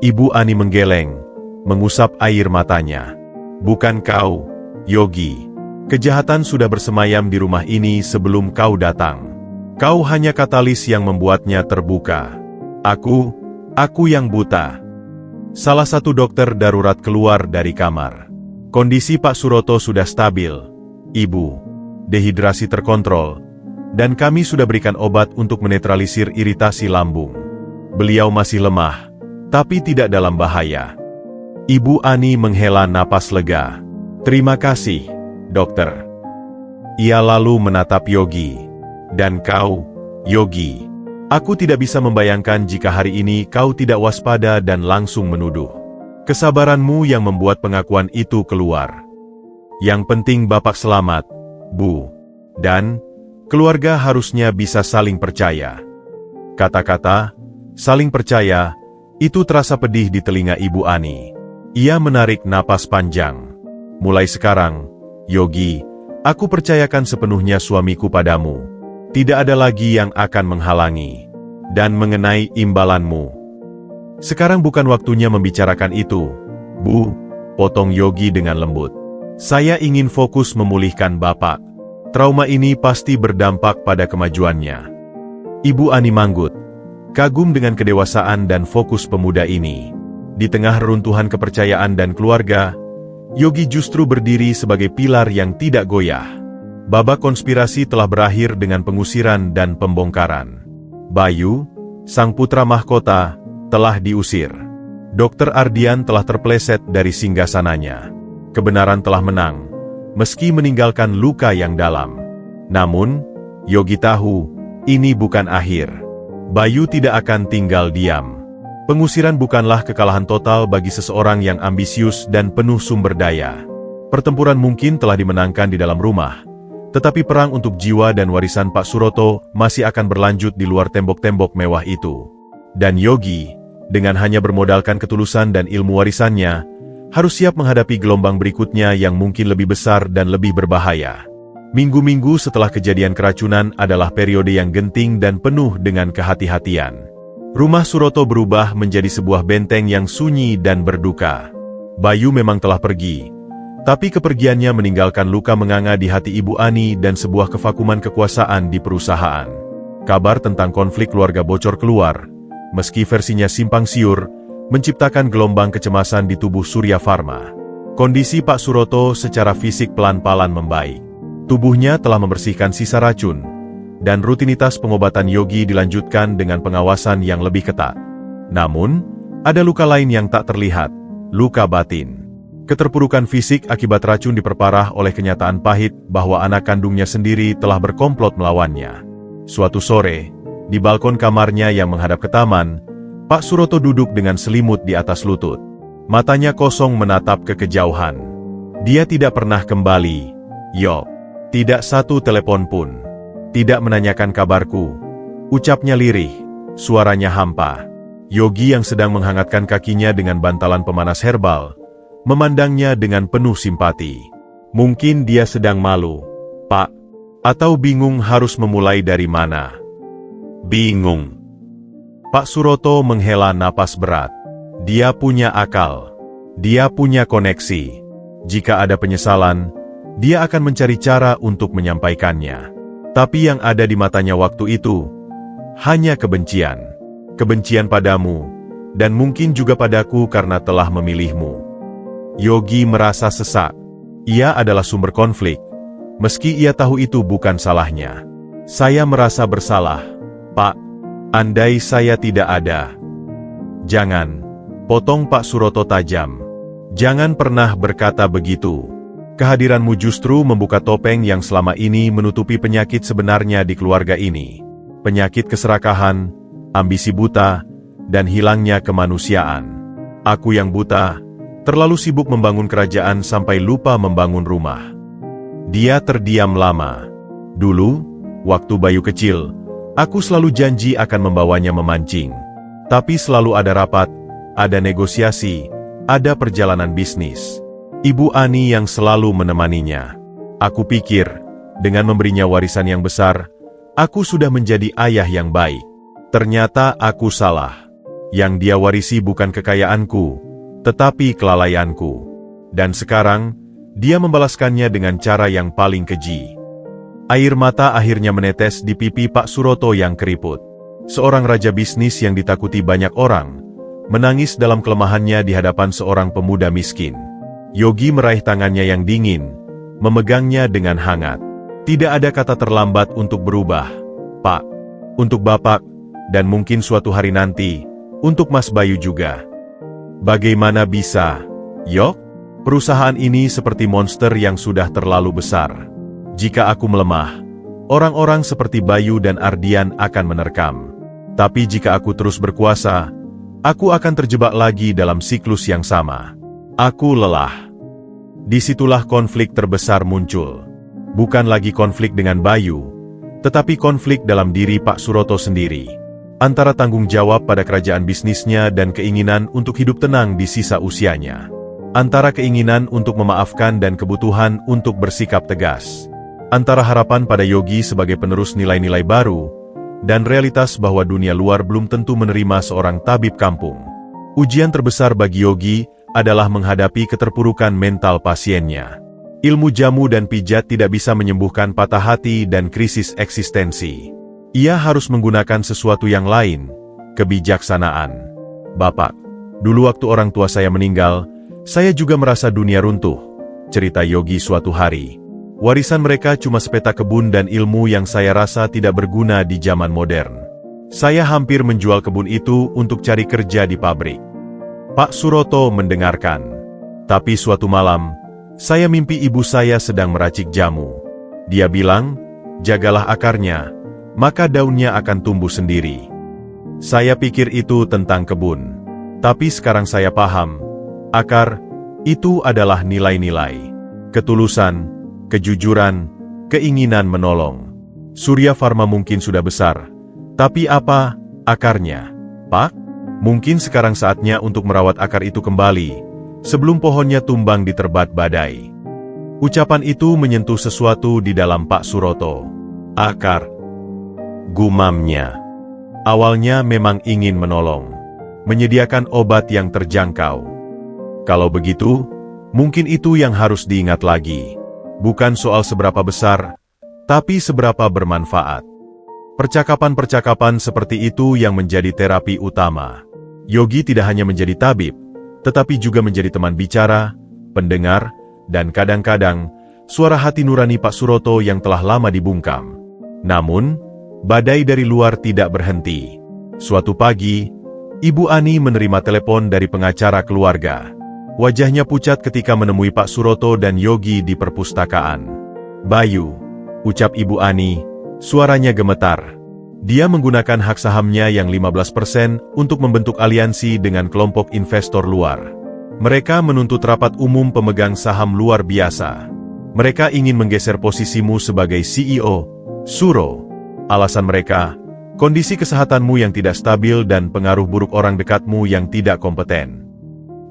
Ibu Ani menggeleng, mengusap air matanya. Bukan kau, Yogi. Kejahatan sudah bersemayam di rumah ini sebelum kau datang. Kau hanya katalis yang membuatnya terbuka. Aku yang buta. Salah satu dokter darurat keluar dari kamar. Kondisi Pak Suroto sudah stabil. Ibu, dehidrasi terkontrol, dan kami sudah berikan obat untuk menetralisir iritasi lambung. Beliau masih lemah, tapi tidak dalam bahaya. Ibu Ani menghela napas lega. Terima kasih, dokter. Ia lalu menatap Yogi. Dan kau, Yogi, aku tidak bisa membayangkan jika hari ini kau tidak waspada dan langsung menuduh. Kesabaranmu yang membuat pengakuan itu keluar. Yang penting Bapak selamat, Bu. Dan keluarga harusnya bisa saling percaya. Kata-kata saling percaya itu terasa pedih di telinga Ibu Ani. Ia menarik napas panjang. Mulai sekarang, Yogi, aku percayakan sepenuhnya suamiku padamu. Tidak ada lagi yang akan menghalangi. Dan mengenai imbalanmu. Sekarang bukan waktunya membicarakan itu, Bu, potong Yogi dengan lembut. Saya ingin fokus memulihkan Bapak. Trauma ini pasti berdampak pada kemajuannya. Ibu Ani manggut, kagum dengan kedewasaan dan fokus pemuda ini. Di tengah reruntuhan kepercayaan dan keluarga, Yogi justru berdiri sebagai pilar yang tidak goyah. Babak konspirasi telah berakhir dengan pengusiran dan pembongkaran. Bayu, sang putra mahkota, telah diusir. Dokter Ardian telah terpleset dari singgasananya. Kebenaran telah menang, meski meninggalkan luka yang dalam. Namun, Yogi tahu, ini bukan akhir. Bayu tidak akan tinggal diam. Pengusiran bukanlah kekalahan total bagi seseorang yang ambisius dan penuh sumber daya. Pertempuran mungkin telah dimenangkan di dalam rumah, tetapi perang untuk jiwa dan warisan Pak Suroto masih akan berlanjut di luar tembok-tembok mewah itu. Dan Yogi, dengan hanya bermodalkan ketulusan dan ilmu warisannya, harus siap menghadapi gelombang berikutnya yang mungkin lebih besar dan lebih berbahaya. Minggu-minggu setelah kejadian keracunan adalah periode yang genting dan penuh dengan kehati-hatian. Rumah Suroto berubah menjadi sebuah benteng yang sunyi dan berduka. Bayu memang telah pergi, tapi kepergiannya meninggalkan luka menganga di hati Ibu Ani dan sebuah kevakuman kekuasaan di perusahaan. Kabar tentang konflik keluarga bocor keluar, meski versinya simpang siur, menciptakan gelombang kecemasan di tubuh Surya Pharma. Kondisi Pak Suroto secara fisik pelan-pelan membaik. Tubuhnya telah membersihkan sisa racun, dan rutinitas pengobatan Yogi dilanjutkan dengan pengawasan yang lebih ketat. Namun, ada luka lain yang tak terlihat, luka batin. Keterpurukan fisik akibat racun diperparah oleh kenyataan pahit bahwa anak kandungnya sendiri telah berkomplot melawannya. Suatu sore, di balkon kamarnya yang menghadap ke taman, Pak Suroto duduk dengan selimut di atas lutut. Matanya kosong menatap ke kejauhan. Dia tidak pernah kembali, Yok. Tidak satu telepon pun. Tidak menanyakan kabarku. Ucapnya lirih, suaranya hampa. Yogi yang sedang menghangatkan kakinya dengan bantalan pemanas herbal, memandangnya dengan penuh simpati. Mungkin dia sedang malu, Pak. Atau bingung harus memulai dari mana. Bingung. Pak Suroto menghela napas berat. Dia punya akal. Dia punya koneksi. Jika ada penyesalan, dia akan mencari cara untuk menyampaikannya. Tapi yang ada di matanya waktu itu, hanya kebencian. Kebencian padamu, dan mungkin juga padaku karena telah memilihmu. Yogi merasa sesak. Ia adalah sumber konflik, meski ia tahu itu bukan salahnya. Saya merasa bersalah, Pak. Andai saya tidak ada. Jangan, potong Pak Suroto tajam. Jangan pernah berkata begitu. Kehadiranmu justru membuka topeng yang selama ini menutupi penyakit sebenarnya di keluarga ini. Penyakit keserakahan, ambisi buta, dan hilangnya kemanusiaan. Aku yang buta, terlalu sibuk membangun kerajaan sampai lupa membangun rumah. Dia terdiam lama. Dulu, waktu Bayu kecil, aku selalu janji akan membawanya memancing. Tapi selalu ada rapat, ada negosiasi, ada perjalanan bisnis. Ibu Ani yang selalu menemaninya. Aku pikir, dengan memberinya warisan yang besar, aku sudah menjadi ayah yang baik. Ternyata aku salah. Yang dia warisi bukan kekayaanku, tetapi kelalaianku. Dan sekarang, dia membalaskannya dengan cara yang paling keji. Air mata akhirnya menetes di pipi Pak Suroto yang keriput. Seorang raja bisnis yang ditakuti banyak orang, menangis dalam kelemahannya di hadapan seorang pemuda miskin. Yogi meraih tangannya yang dingin, memegangnya dengan hangat. Tidak ada kata terlambat untuk berubah, Pak. Untuk Bapak, dan mungkin suatu hari nanti, untuk Mas Bayu juga. Bagaimana bisa, Yok? Perusahaan ini seperti monster yang sudah terlalu besar. Jika aku melemah, orang-orang seperti Bayu dan Ardian akan menerkam. Tapi jika aku terus berkuasa, aku akan terjebak lagi dalam siklus yang sama. Aku lelah. Disitulah konflik terbesar muncul. Bukan lagi konflik dengan Bayu, tetapi konflik dalam diri Pak Suroto sendiri. Antara tanggung jawab pada kerajaan bisnisnya dan keinginan untuk hidup tenang di sisa usianya. Antara keinginan untuk memaafkan dan kebutuhan untuk bersikap tegas. Antara harapan pada Yogi sebagai penerus nilai-nilai baru, dan realitas bahwa dunia luar belum tentu menerima seorang tabib kampung. Ujian terbesar bagi Yogi adalah menghadapi keterpurukan mental pasiennya. Ilmu jamu dan pijat tidak bisa menyembuhkan patah hati dan krisis eksistensi. Ia harus menggunakan sesuatu yang lain, kebijaksanaan. Bapak, dulu waktu orang tua saya meninggal, saya juga merasa dunia runtuh, cerita Yogi suatu hari. Warisan mereka cuma sepeta kebun dan ilmu yang saya rasa tidak berguna di zaman modern. Saya hampir menjual kebun itu untuk cari kerja di pabrik. Pak Suroto mendengarkan. Tapi suatu malam, saya mimpi ibu saya sedang meracik jamu. Dia bilang, jagalah akarnya, maka daunnya akan tumbuh sendiri. Saya pikir itu tentang kebun. Tapi sekarang saya paham, akar itu adalah nilai-nilai. Ketulusan, kejujuran, keinginan menolong. Surya Pharma mungkin sudah besar, tapi apa akarnya, Pak? Mungkin sekarang saatnya untuk merawat akar itu kembali, sebelum pohonnya tumbang diterbat badai. Ucapan itu menyentuh sesuatu di dalam Pak Suroto. Akar, gumamnya. Awalnya memang ingin menolong, menyediakan obat yang terjangkau. Kalau begitu, mungkin itu yang harus diingat lagi. Bukan soal seberapa besar, tapi seberapa bermanfaat. Percakapan-percakapan seperti itu yang menjadi terapi utama. Yogi tidak hanya menjadi tabib, tetapi juga menjadi teman bicara, pendengar, dan kadang-kadang, suara hati nurani Pak Suroto yang telah lama dibungkam. Namun, badai dari luar tidak berhenti. Suatu pagi, Ibu Ani menerima telepon dari pengacara keluarga. Wajahnya pucat ketika menemui Pak Suroto dan Yogi di perpustakaan. Bayu, ucap Ibu Ani, suaranya gemetar. Dia menggunakan hak sahamnya yang 15% untuk membentuk aliansi dengan kelompok investor luar. Mereka menuntut rapat umum pemegang saham luar biasa. Mereka ingin menggeser posisimu sebagai CEO, Suro. Alasan mereka, kondisi kesehatanmu yang tidak stabil dan pengaruh buruk orang dekatmu yang tidak kompeten.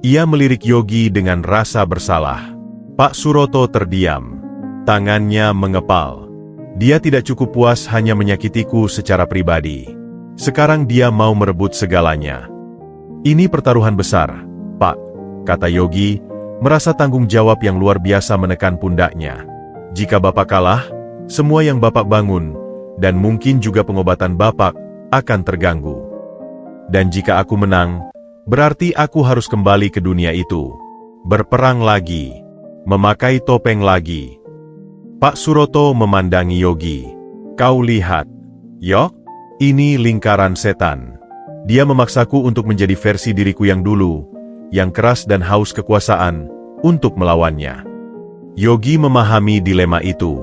Ia melirik Yogi dengan rasa bersalah. Pak Suroto terdiam. Tangannya mengepal. Dia tidak cukup puas hanya menyakitiku secara pribadi. Sekarang dia mau merebut segalanya. Ini pertaruhan besar, Pak, kata Yogi, merasa tanggung jawab yang luar biasa menekan pundaknya. Jika Bapak kalah, semua yang Bapak bangun, dan mungkin juga pengobatan Bapak, akan terganggu. Dan jika aku menang, berarti aku harus kembali ke dunia itu. Berperang lagi. Memakai topeng lagi. Pak Suroto memandangi Yogi. Kau lihat, Yok? Ini lingkaran setan. Dia memaksaku untuk menjadi versi diriku yang dulu, yang keras dan haus kekuasaan, untuk melawannya. Yogi memahami dilema itu.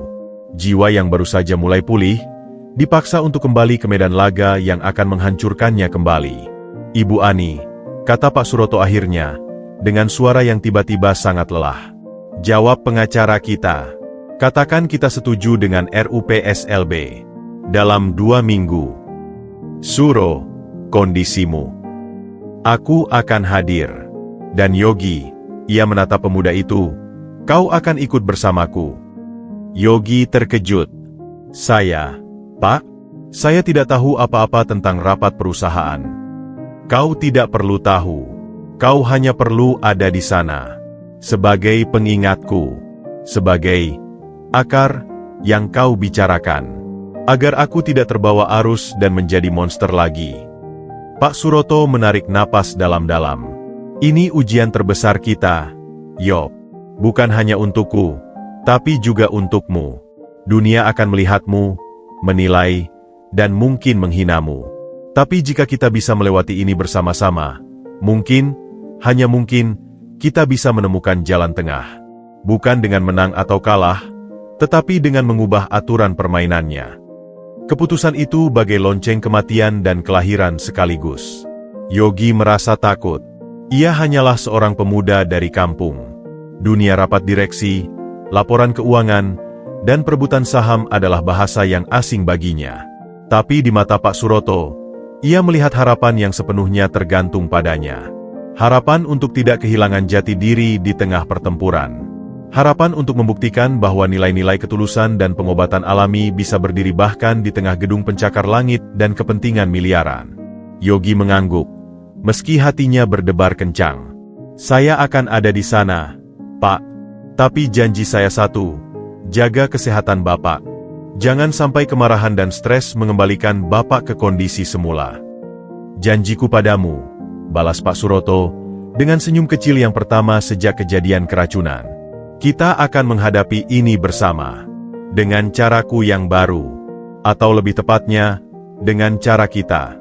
Jiwa yang baru saja mulai pulih, dipaksa untuk kembali ke medan laga yang akan menghancurkannya kembali. Ibu Ani, kata Pak Suroto akhirnya, dengan suara yang tiba-tiba sangat lelah. Jawab pengacara kita. Katakan kita setuju dengan RUPSLB. Dalam 2 minggu. Suro, kondisimu. Aku akan hadir. Dan Yogi, ia menatap pemuda itu, kau akan ikut bersamaku. Yogi terkejut. Saya, Pak, saya tidak tahu apa-apa tentang rapat perusahaan. Kau tidak perlu tahu. Kau hanya perlu ada di sana. Sebagai pengingatku. Sebagai akar yang kau bicarakan. agar aku tidak terbawa arus dan menjadi monster lagi. Pak Suroto menarik napas dalam-dalam. Ini ujian terbesar kita, Yob. Bukan hanya untukku, tapi juga untukmu. Dunia akan melihatmu, menilai, dan mungkin menghinamu. Tapi jika kita bisa melewati ini bersama-sama, mungkin, hanya mungkin, kita bisa menemukan jalan tengah. Bukan dengan menang atau kalah, tetapi dengan mengubah aturan permainannya. Keputusan itu bagai lonceng kematian dan kelahiran sekaligus. Yogi merasa takut. Ia hanyalah seorang pemuda dari kampung. Dunia rapat direksi, laporan keuangan, dan perebutan saham adalah bahasa yang asing baginya. Tapi di mata Pak Suroto, ia melihat harapan yang sepenuhnya tergantung padanya. Harapan untuk tidak kehilangan jati diri di tengah pertempuran. Harapan untuk membuktikan bahwa nilai-nilai ketulusan dan pengobatan alami bisa berdiri bahkan di tengah gedung pencakar langit dan kepentingan miliaran. Yogi mengangguk, meski hatinya berdebar kencang. Saya akan ada di sana, Pak. Tapi janji saya satu, jaga kesehatan Bapak. Jangan sampai kemarahan dan stres mengembalikan Bapak ke kondisi semula. Janjiku padamu, balas Pak Suroto, dengan senyum kecil yang pertama sejak kejadian keracunan. Kita akan menghadapi ini bersama, dengan caraku yang baru, atau lebih tepatnya, dengan cara kita.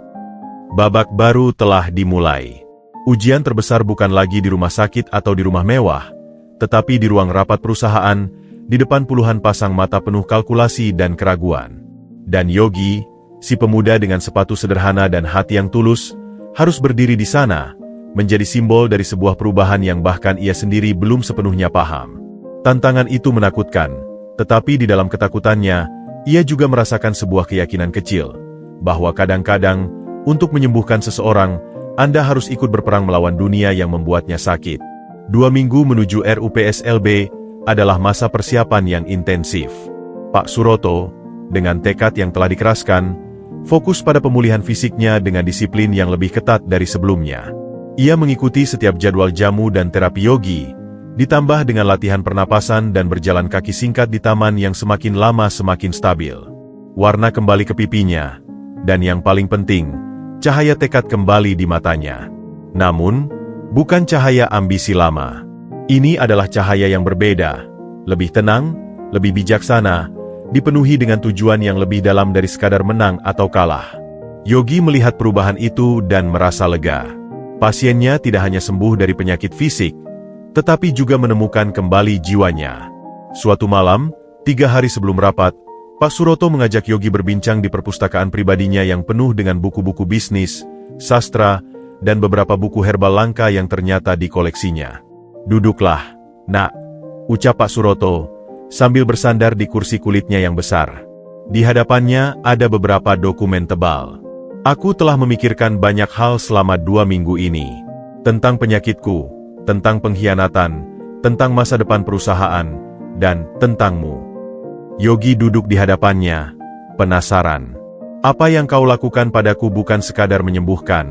Babak baru telah dimulai. Ujian terbesar bukan lagi di rumah sakit atau di rumah mewah, tetapi di ruang rapat perusahaan, di depan puluhan pasang mata penuh kalkulasi dan keraguan. Dan Yogi, si pemuda dengan sepatu sederhana dan hati yang tulus, harus berdiri di sana, menjadi simbol dari sebuah perubahan yang bahkan ia sendiri belum sepenuhnya paham. Tantangan itu menakutkan, tetapi di dalam ketakutannya, ia juga merasakan sebuah keyakinan kecil, bahwa kadang-kadang, untuk menyembuhkan seseorang, Anda harus ikut berperang melawan dunia yang membuatnya sakit. 2 minggu menuju RUPSLB adalah masa persiapan yang intensif. Pak Suroto, dengan tekad yang telah dikeraskan, fokus pada pemulihan fisiknya dengan disiplin yang lebih ketat dari sebelumnya. Ia mengikuti setiap jadwal jamu dan terapi Yogi, ditambah dengan latihan pernapasan dan berjalan kaki singkat di taman yang semakin lama semakin stabil. Warna kembali ke pipinya, dan yang paling penting, cahaya tekad kembali di matanya. Namun, bukan cahaya ambisi lama. Ini adalah cahaya yang berbeda, lebih tenang, lebih bijaksana, dipenuhi dengan tujuan yang lebih dalam dari sekadar menang atau kalah. Yogi melihat perubahan itu dan merasa lega. Pasiennya tidak hanya sembuh dari penyakit fisik, tetapi juga menemukan kembali jiwanya. Suatu malam, 3 hari sebelum rapat, Pak Suroto mengajak Yogi berbincang di perpustakaan pribadinya yang penuh dengan buku-buku bisnis, sastra, dan beberapa buku herbal langka yang ternyata dikoleksinya. Duduklah, nak, ucap Pak Suroto, sambil bersandar di kursi kulitnya yang besar. Di hadapannya ada beberapa dokumen tebal. Aku telah memikirkan banyak hal selama 2 minggu ini. Tentang penyakitku, tentang pengkhianatan, tentang masa depan perusahaan, dan tentangmu. Yogi duduk di hadapannya, penasaran. Apa yang kau lakukan padaku bukan sekadar menyembuhkan,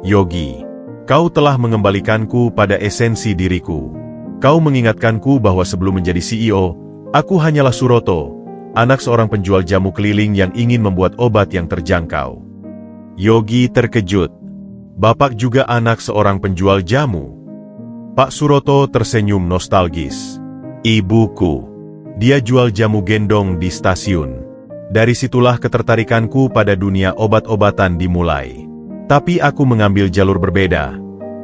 Yogi. Kau telah mengembalikanku pada esensi diriku. Kau mengingatkanku bahwa sebelum menjadi CEO, aku hanyalah Suroto, anak seorang penjual jamu keliling yang ingin membuat obat yang terjangkau. Yogi terkejut. Bapak juga anak seorang penjual jamu? Pak Suroto tersenyum nostalgis. Ibuku. Dia jual jamu gendong di stasiun. Dari situlah ketertarikanku pada dunia obat-obatan dimulai. Tapi aku mengambil jalur berbeda.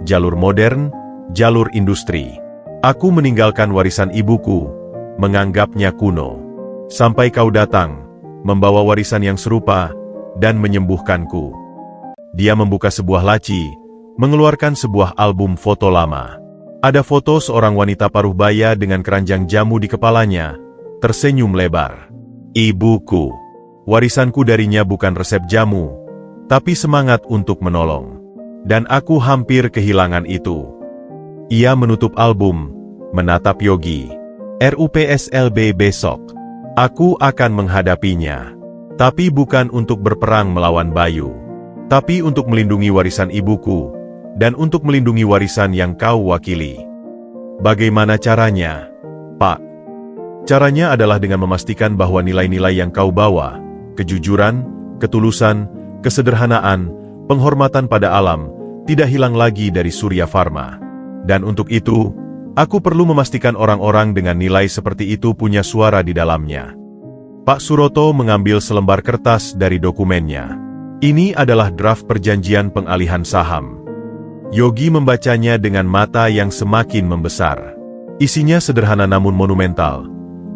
Jalur modern, jalur industri. Aku meninggalkan warisan ibuku, menganggapnya kuno. Sampai kau datang, membawa warisan yang serupa, dan menyembuhkanku. Dia membuka sebuah laci, mengeluarkan sebuah album foto lama. Ada foto seorang wanita paruh baya dengan keranjang jamu di kepalanya, tersenyum lebar. Ibuku. Warisanku darinya bukan resep jamu, tapi semangat untuk menolong. Dan aku hampir kehilangan itu. Ia menutup album, menatap Yogi. RUPSLB besok. Aku akan menghadapinya. Tapi bukan untuk berperang melawan Bayu. Tapi untuk melindungi warisan ibuku, dan untuk melindungi warisan yang kau wakili. Bagaimana caranya, Pak? Caranya adalah dengan memastikan bahwa nilai-nilai yang kau bawa, kejujuran, ketulusan, kesederhanaan, penghormatan pada alam, tidak hilang lagi dari Surya Pharma. Dan untuk itu, aku perlu memastikan orang-orang dengan nilai seperti itu punya suara di dalamnya. Pak Suroto mengambil selembar kertas dari dokumennya. Ini adalah draft perjanjian pengalihan saham. Yogi membacanya dengan mata yang semakin membesar. Isinya sederhana namun monumental.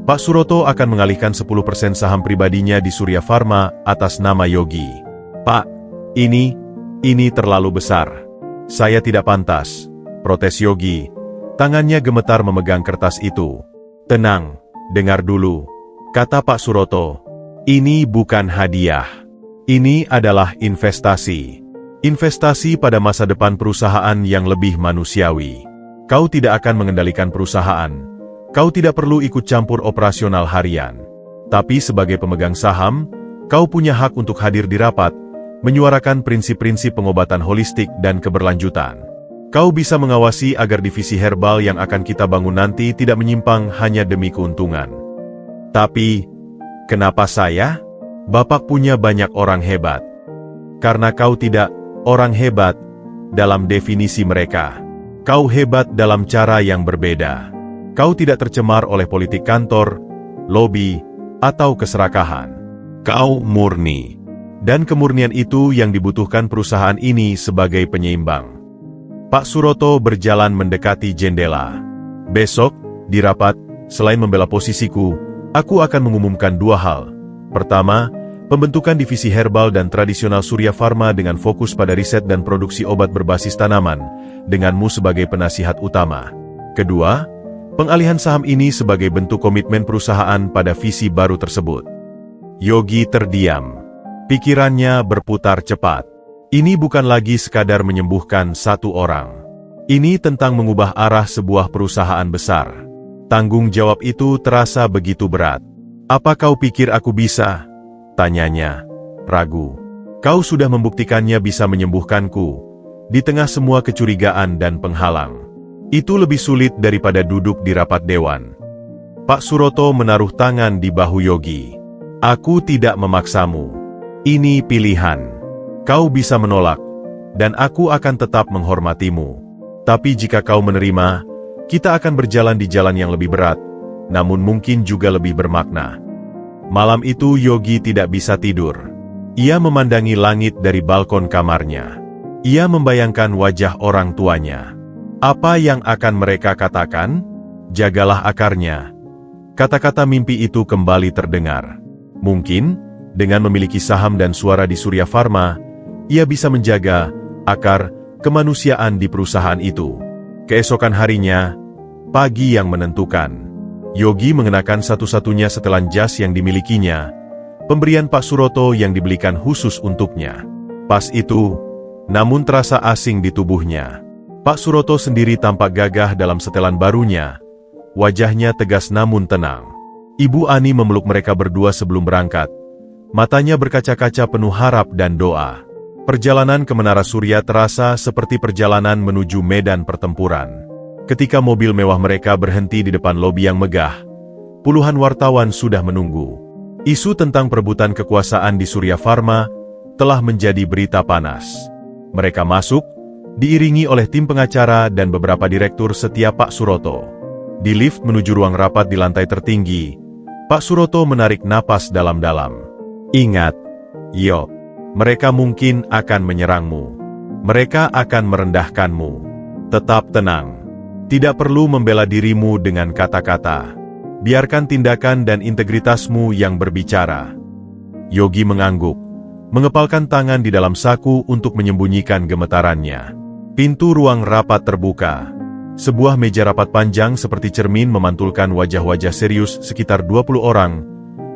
Pak Suroto akan mengalihkan 10% saham pribadinya di Surya Pharma atas nama Yogi. Pak, ini terlalu besar. Saya tidak pantas, protes Yogi. Tangannya gemetar memegang kertas itu. Tenang, dengar dulu, kata Pak Suroto. Ini bukan hadiah. Ini adalah investasi. Investasi pada masa depan perusahaan yang lebih manusiawi. Kau tidak akan mengendalikan perusahaan. Kau tidak perlu ikut campur operasional harian. Tapi sebagai pemegang saham, kau punya hak untuk hadir di rapat, menyuarakan prinsip-prinsip pengobatan holistik dan keberlanjutan. Kau bisa mengawasi agar divisi herbal yang akan kita bangun nanti tidak menyimpang hanya demi keuntungan. Tapi, kenapa saya? Bapak punya banyak orang hebat. Karena kau tidak orang hebat dalam definisi mereka. Kau hebat dalam cara yang berbeda. Kau tidak tercemar oleh politik kantor, lobi, atau keserakahan. Kau murni. Dan kemurnian itu yang dibutuhkan perusahaan ini sebagai penyeimbang. Pak Suroto berjalan mendekati jendela. Besok, di rapat, selain membela posisiku, aku akan mengumumkan dua hal. Pertama, pembentukan divisi herbal dan tradisional Surya Pharma dengan fokus pada riset dan produksi obat berbasis tanaman, denganmu sebagai penasihat utama. Kedua, pengalihan saham ini sebagai bentuk komitmen perusahaan pada visi baru tersebut. Yogi terdiam. Pikirannya berputar cepat. Ini bukan lagi sekadar menyembuhkan satu orang. Ini tentang mengubah arah sebuah perusahaan besar. Tanggung jawab itu terasa begitu berat. Apa kau pikir aku bisa? Tanyanya, ragu. Kau sudah membuktikannya bisa menyembuhkanku, di tengah semua kecurigaan dan penghalang. Itu lebih sulit daripada duduk di rapat dewan. Pak Suroto menaruh tangan di bahu Yogi. Aku tidak memaksamu. Ini pilihan. Kau bisa menolak, dan aku akan tetap menghormatimu. Tapi jika kau menerima, kita akan berjalan di jalan yang lebih berat, namun mungkin juga lebih bermakna. Malam itu Yogi tidak bisa tidur. Ia memandangi langit dari balkon kamarnya. Ia membayangkan wajah orang tuanya. Apa yang akan mereka katakan? Jagalah akarnya. Kata-kata mimpi itu kembali terdengar. Mungkin, dengan memiliki saham dan suara di Surya Pharma, ia bisa menjaga akar kemanusiaan di perusahaan itu. Keesokan harinya, pagi yang menentukan. Yogi mengenakan satu-satunya setelan jas yang dimilikinya, pemberian Pak Suroto yang dibelikan khusus untuknya. Pas itu, namun terasa asing di tubuhnya. Pak Suroto sendiri tampak gagah dalam setelan barunya. Wajahnya tegas namun tenang. Ibu Ani memeluk mereka berdua sebelum berangkat. Matanya berkaca-kaca penuh harap dan doa. Perjalanan ke Menara Surya terasa seperti perjalanan menuju medan pertempuran. Ketika mobil mewah mereka berhenti di depan lobi yang megah, puluhan wartawan sudah menunggu. Isu tentang perebutan kekuasaan di Surya Pharma telah menjadi berita panas. Mereka masuk, diiringi oleh tim pengacara dan beberapa direktur setia Pak Suroto. Di lift menuju ruang rapat di lantai tertinggi, Pak Suroto menarik napas dalam-dalam. Ingat, Yo, mereka mungkin akan menyerangmu. Mereka akan merendahkanmu. Tetap tenang. Tidak perlu membela dirimu dengan kata-kata. Biarkan tindakan dan integritasmu yang berbicara. Yogi mengangguk, mengepalkan tangan di dalam saku untuk menyembunyikan gemetarannya. Pintu ruang rapat terbuka. Sebuah meja rapat panjang seperti cermin memantulkan wajah-wajah serius sekitar 20 orang,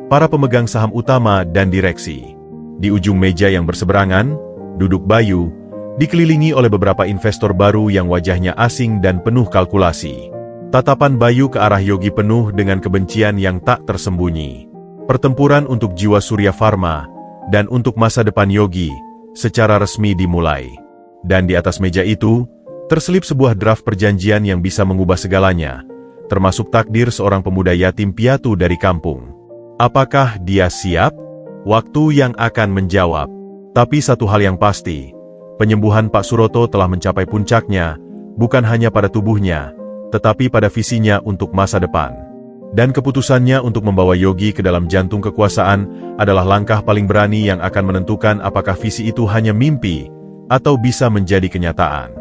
para pemegang saham utama dan direksi. Di ujung meja yang berseberangan, duduk Bayu, dikelilingi oleh beberapa investor baru yang wajahnya asing dan penuh kalkulasi. Tatapan Bayu ke arah Yogi penuh dengan kebencian yang tak tersembunyi. Pertempuran untuk jiwa Surya Pharma dan untuk masa depan Yogi secara resmi dimulai. Dan di atas meja itu, terselip sebuah draft perjanjian yang bisa mengubah segalanya, termasuk takdir seorang pemuda yatim piatu dari kampung. Apakah dia siap? Waktu yang akan menjawab. Tapi satu hal yang pasti, penyembuhan Pak Suroto telah mencapai puncaknya, bukan hanya pada tubuhnya, tetapi pada visinya untuk masa depan. Dan keputusannya untuk membawa Yogi ke dalam jantung kekuasaan adalah langkah paling berani yang akan menentukan apakah visi itu hanya mimpi atau bisa menjadi kenyataan.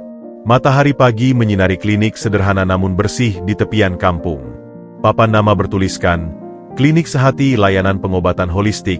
Matahari pagi menyinari klinik sederhana namun bersih di tepian kampung. Papan nama bertuliskan, Klinik Sehati Layanan Pengobatan Holistik,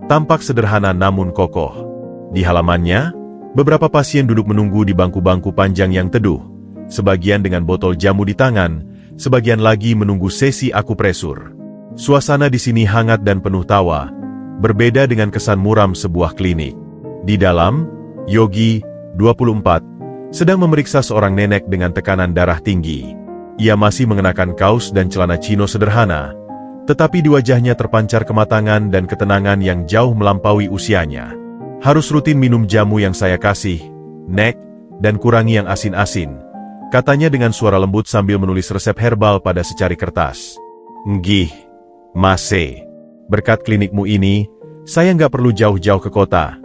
tampak sederhana namun kokoh. Di halamannya, beberapa pasien duduk menunggu di bangku-bangku panjang yang teduh, sebagian dengan botol jamu di tangan, sebagian lagi menunggu sesi akupresur. Suasana di sini hangat dan penuh tawa, berbeda dengan kesan muram sebuah klinik. Di dalam, Yogi, 24, sedang memeriksa seorang nenek dengan tekanan darah tinggi. Ia masih mengenakan kaos dan celana chino sederhana, tetapi di wajahnya terpancar kematangan dan ketenangan yang jauh melampaui usianya. Harus rutin minum jamu yang saya kasih, Nek, dan kurangi yang asin-asin, katanya dengan suara lembut sambil menulis resep herbal pada secari kertas. Nggih, Mase. Berkat klinikmu ini, saya nggak perlu jauh-jauh ke kota,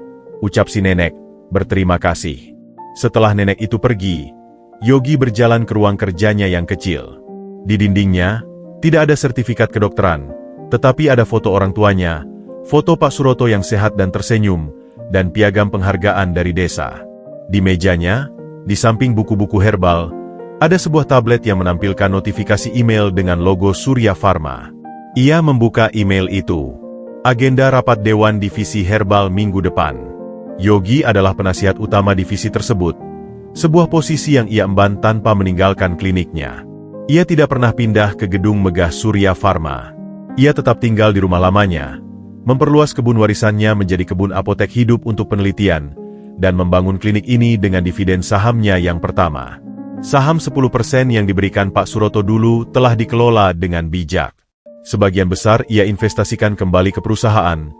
ucap si nenek, berterima kasih. Setelah nenek itu pergi, Yogi berjalan ke ruang kerjanya yang kecil. Di dindingnya, tidak ada sertifikat kedokteran, tetapi ada foto orang tuanya, foto Pak Suroto yang sehat dan tersenyum, dan piagam penghargaan dari desa. Di mejanya, di samping buku-buku herbal, ada sebuah tablet yang menampilkan notifikasi email dengan logo Surya Pharma. Ia membuka email itu. Agenda rapat Dewan Divisi Herbal minggu depan. Yogi adalah penasihat utama divisi tersebut, sebuah posisi yang ia emban tanpa meninggalkan kliniknya. Ia tidak pernah pindah ke gedung megah Surya Pharma. Ia tetap tinggal di rumah lamanya, memperluas kebun warisannya menjadi kebun apotek hidup untuk penelitian, dan membangun klinik ini dengan dividen sahamnya yang pertama. Saham 10% yang diberikan Pak Suroto dulu telah dikelola dengan bijak. Sebagian besar ia investasikan kembali ke perusahaan,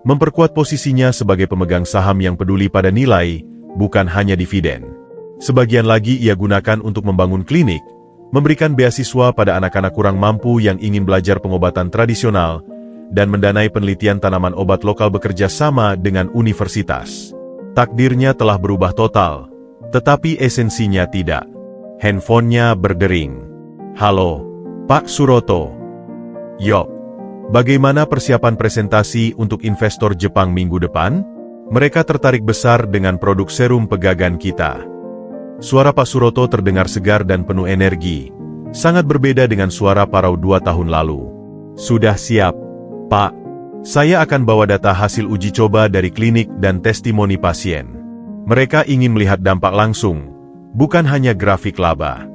memperkuat posisinya sebagai pemegang saham yang peduli pada nilai, bukan hanya dividen. Sebagian lagi ia gunakan untuk membangun klinik, memberikan beasiswa pada anak-anak kurang mampu yang ingin belajar pengobatan tradisional, dan mendanai penelitian tanaman obat lokal bekerja sama dengan universitas. Takdirnya telah berubah total, tetapi esensinya tidak. Handphonenya berdering. Halo, Pak Suroto. Yok, bagaimana persiapan presentasi untuk investor Jepang minggu depan? Mereka tertarik besar dengan produk serum pegagan kita. Suara Pak Suroto terdengar segar dan penuh energi, sangat berbeda dengan suara Parau 2 tahun lalu. Sudah siap, Pak. Saya akan bawa data hasil uji coba dari klinik dan testimoni pasien. Mereka ingin melihat dampak langsung, bukan hanya grafik laba.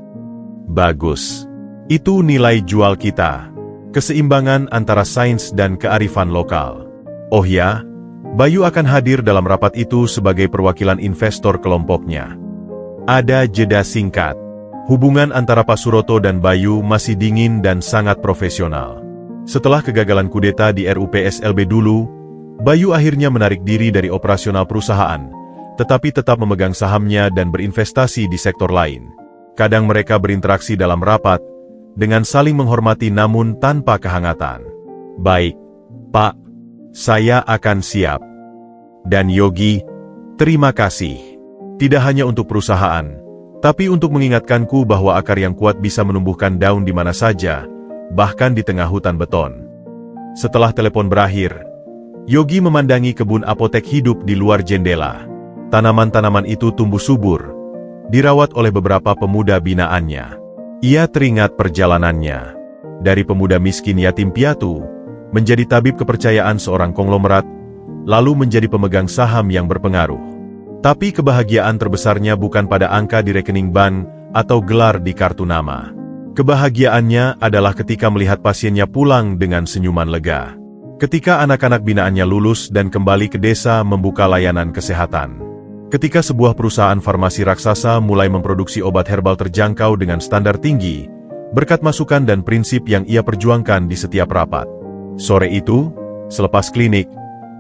Bagus. Itu nilai jual kita. Keseimbangan antara sains dan kearifan lokal. Oh ya, Bayu akan hadir dalam rapat itu sebagai perwakilan investor kelompoknya. Ada jeda singkat. Hubungan antara Pak Suroto dan Bayu masih dingin dan sangat profesional. Setelah kegagalan kudeta di RUPSLB dulu, Bayu akhirnya menarik diri dari operasional perusahaan, tetapi tetap memegang sahamnya dan berinvestasi di sektor lain. Kadang mereka berinteraksi dalam rapat, dengan saling menghormati namun tanpa kehangatan. Baik, Pak. Saya akan siap. Dan Yogi, terima kasih. Tidak hanya untuk perusahaan, tapi untuk mengingatkanku bahwa akar yang kuat bisa menumbuhkan daun di mana saja, bahkan di tengah hutan beton. Setelah telepon berakhir, Yogi memandangi kebun apotek hidup di luar jendela. Tanaman-tanaman itu tumbuh subur, dirawat oleh beberapa pemuda binaannya. Ia teringat perjalanannya. Dari pemuda miskin yatim piatu, menjadi tabib kepercayaan seorang konglomerat, lalu menjadi pemegang saham yang berpengaruh. Tapi kebahagiaan terbesarnya bukan pada angka di rekening bank atau gelar di kartu nama. Kebahagiaannya adalah ketika melihat pasiennya pulang dengan senyuman lega. Ketika anak-anak binaannya lulus dan kembali ke desa membuka layanan kesehatan. Ketika sebuah perusahaan farmasi raksasa mulai memproduksi obat herbal terjangkau dengan standar tinggi, berkat masukan dan prinsip yang ia perjuangkan di setiap rapat. Sore itu, selepas klinik,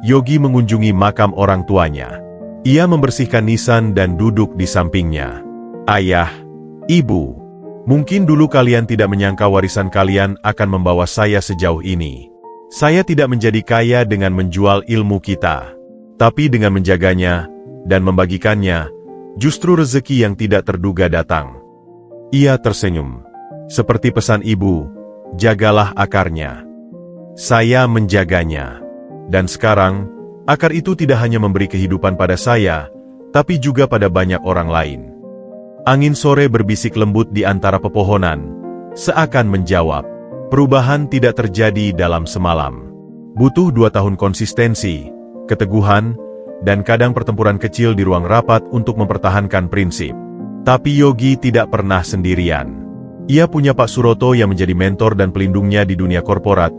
Yogi mengunjungi makam orang tuanya. Ia membersihkan nisan dan duduk di sampingnya. Ayah, Ibu, mungkin dulu kalian tidak menyangka warisan kalian akan membawa saya sejauh ini. Saya tidak menjadi kaya dengan menjual ilmu kita, tapi dengan menjaganya dan membagikannya, justru rezeki yang tidak terduga datang. Ia tersenyum. Seperti pesan ibu, jagalah akarnya. Saya menjaganya. Dan sekarang, akar itu tidak hanya memberi kehidupan pada saya, tapi juga pada banyak orang lain. Angin sore berbisik lembut di antara pepohonan, seakan menjawab, perubahan tidak terjadi dalam semalam. Butuh 2 tahun konsistensi, keteguhan, dan kadang pertempuran kecil di ruang rapat untuk mempertahankan prinsip. Tapi Yogi tidak pernah sendirian. Ia punya Pak Suroto yang menjadi mentor dan pelindungnya di dunia korporat,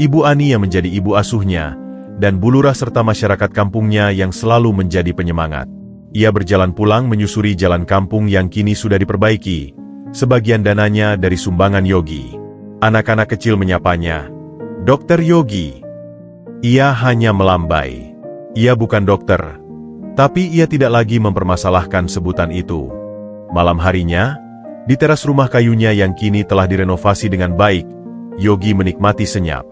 Ibu Ani yang menjadi ibu asuhnya, dan Bu Lurah serta masyarakat kampungnya yang selalu menjadi penyemangat. Ia berjalan pulang menyusuri jalan kampung yang kini sudah diperbaiki, sebagian dananya dari sumbangan Yogi. Anak-anak kecil menyapanya, Dokter Yogi. Ia hanya melambai. Ia bukan dokter, tapi ia tidak lagi mempermasalahkan sebutan itu. Malam harinya, di teras rumah kayunya yang kini telah direnovasi dengan baik, Yogi menikmati senyap.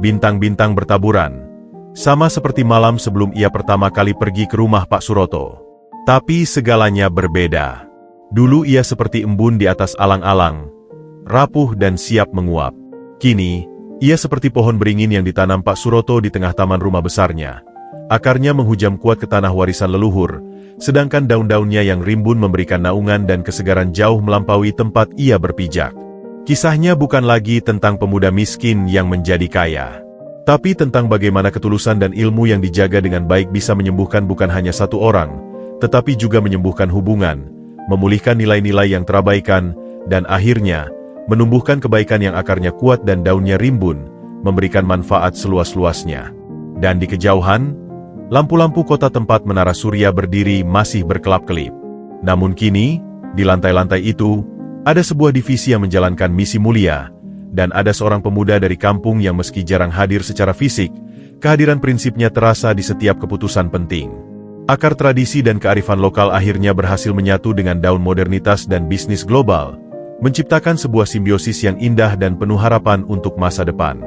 Bintang-bintang bertaburan, sama seperti malam sebelum ia pertama kali pergi ke rumah Pak Suroto. Tapi segalanya berbeda. Dulu ia seperti embun di atas alang-alang, rapuh dan siap menguap. Kini, ia seperti pohon beringin yang ditanam Pak Suroto di tengah taman rumah besarnya. Akarnya menghujam kuat ke tanah warisan leluhur, sedangkan daun-daunnya yang rimbun memberikan naungan dan kesegaran jauh melampaui tempat ia berpijak. Kisahnya bukan lagi tentang pemuda miskin yang menjadi kaya, tapi tentang bagaimana ketulusan dan ilmu yang dijaga dengan baik bisa menyembuhkan bukan hanya satu orang, tetapi juga menyembuhkan hubungan, memulihkan nilai-nilai yang terabaikan, dan akhirnya, menumbuhkan kebaikan yang akarnya kuat dan daunnya rimbun, memberikan manfaat seluas-luasnya. Dan di kejauhan, lampu-lampu kota tempat menara surya berdiri masih berkelap-kelip. Namun kini, di lantai-lantai itu, ada sebuah divisi yang menjalankan misi mulia, dan ada seorang pemuda dari kampung yang meski jarang hadir secara fisik, kehadiran prinsipnya terasa di setiap keputusan penting. Akar tradisi dan kearifan lokal akhirnya berhasil menyatu dengan daun modernitas dan bisnis global, menciptakan sebuah simbiosis yang indah dan penuh harapan untuk masa depan.